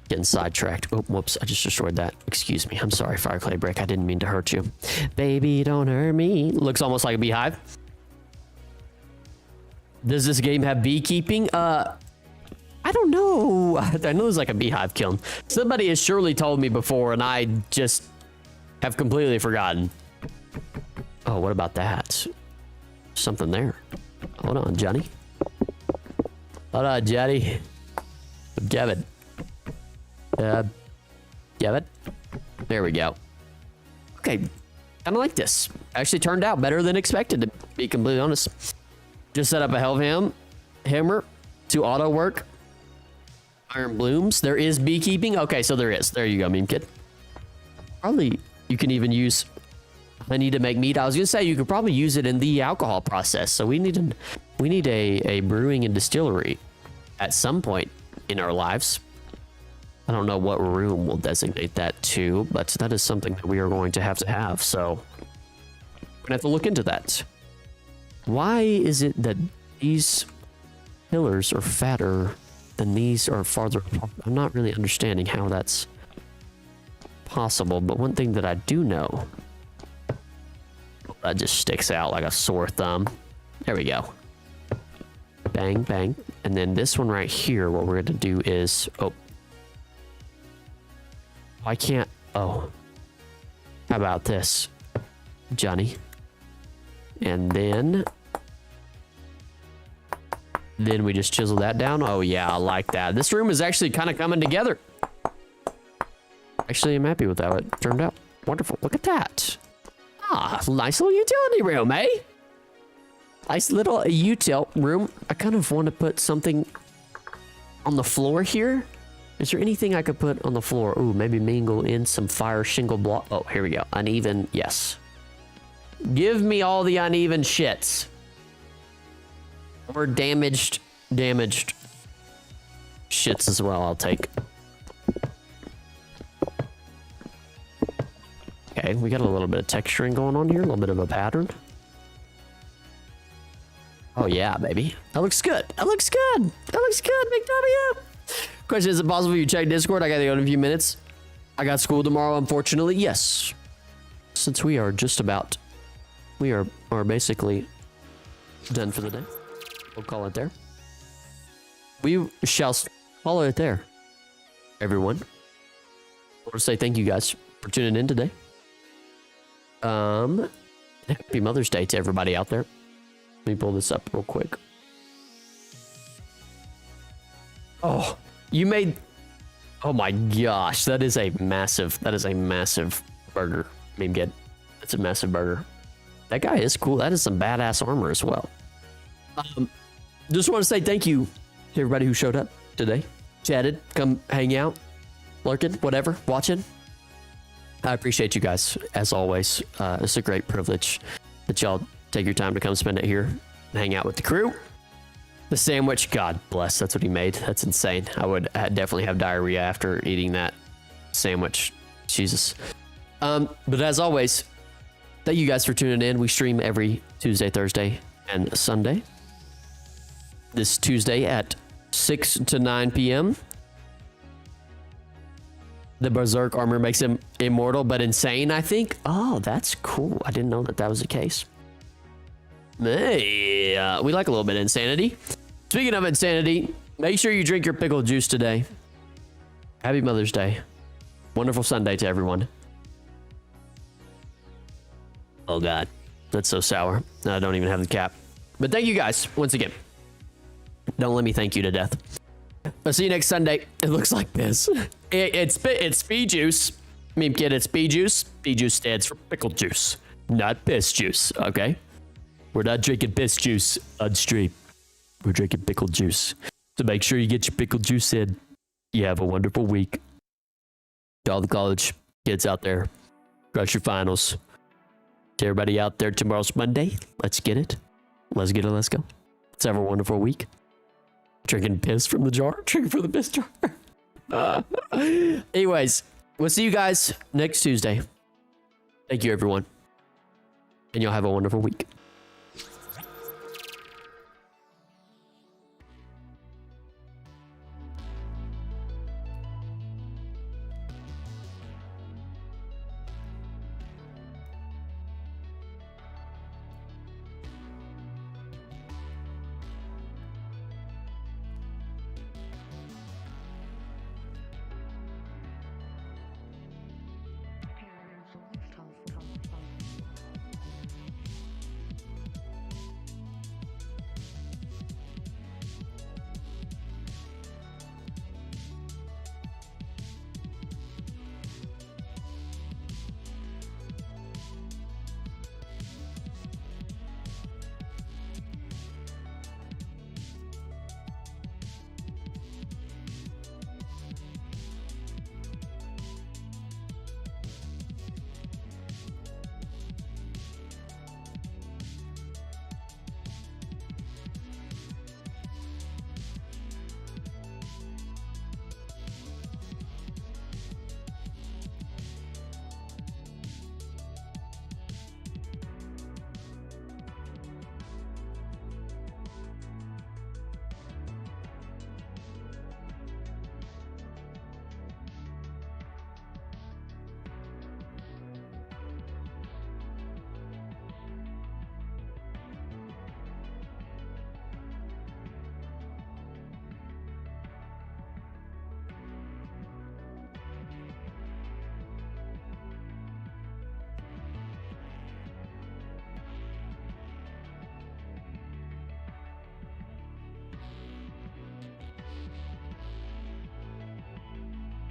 Getting sidetracked. Oh, whoops. I just destroyed that. Excuse me. I'm sorry, Fireclay Brick. I didn't mean to hurt you. Baby, don't hurt me. Looks almost like a beehive. Does this game have beekeeping? I don't know. I know there's like a beehive kiln. Somebody has surely told me before and I just have completely forgotten. Oh, what about that? Something there. Hold on, Johnny. Hold on, Johnny. Gavin. Gavin. There we go. Okay. Kind of like this. Actually turned out better than expected, to be completely honest. Just set up a hammer to auto work. Iron blooms. There is beekeeping. Okay, so there is. There you go, meme kid. Probably you can even use honey to make mead. I was gonna say you could probably use it in the alcohol process. So we need a brewing and distillery at some point in our lives. I don't know what room we'll designate that to, but that is something that we are going to have. So we're gonna have to look into that. Why is it that these pillars are fatter than these are farther apart? I'm not really understanding how that's possible, but one thing that I do know, that just sticks out like a sore thumb. There we go. Bang, bang. And then this one right here, what we're going to do is, oh, I can't, oh, how about this, Johnny? And then we just chisel that down. Oh yeah, I like that. This room is actually kind of coming together. Actually, I'm happy with how it turned out. Wonderful. Look at that. Ah, nice little utility room, eh? Nice little util room. I kind of want to put something on the floor here. Is there anything I could put on the floor? Ooh, maybe mingle in some fire shingle block. Oh, here we go. Uneven. Yes. Give me all the uneven shits. Or damaged shits as well, I'll take. Okay, we got a little bit of texturing going on here, a little bit of a pattern. Oh yeah, baby. That looks good. That looks good. That looks good, Big W. Question, is it possible you check Discord? I got to go in a few minutes. I got school tomorrow, unfortunately. Yes. Since we are just about, we are basically done for the day. We'll call it there. We shall call it there, everyone. I want to say thank you guys for tuning in today. Happy Mother's Day to everybody out there. Let me pull this up real quick. Oh, you made, oh my gosh, that is a massive burger. I mean, that's a massive burger. That guy is cool. That is some badass armor as well. Just want to say thank you to everybody who showed up today, chatted, come hang out, lurking, whatever, watching. I appreciate you guys, as always. It's a great privilege that y'all take your time to come spend it here and hang out with the crew. The sandwich, God bless, that's what he made. That's insane. I would definitely have diarrhea after eating that sandwich. Jesus. But as always, thank you guys for tuning in. We stream every Tuesday, Thursday, and Sunday. This Tuesday at 6 to 9 p.m. The Berserk armor makes him immortal, but insane, I think. Oh, that's cool. I didn't know that was the case. Hey, we like a little bit of insanity. Speaking of insanity, make sure you drink your pickle juice today. Happy Mother's Day. Wonderful Sunday to everyone. Oh, God. That's so sour. I don't even have the cap. But thank you guys once again. Don't let me thank you to death. I'll see you next Sunday. It looks like this. It's Speed Juice. Meme kid, it's Speed Juice. Speed Juice stands for pickle juice, not piss juice, okay? We're not drinking piss juice on stream. We're drinking pickle juice. So make sure you get your pickle juice in. You have a wonderful week. To all the college kids out there, crush your finals. To everybody out there, tomorrow's Monday. Let's get it. Let's get it. Let's go. Let's have a wonderful week. Drinking piss from the jar. Drinking from the piss jar. Anyways, we'll see you guys next Tuesday. Thank you, everyone. And y'all have a wonderful week.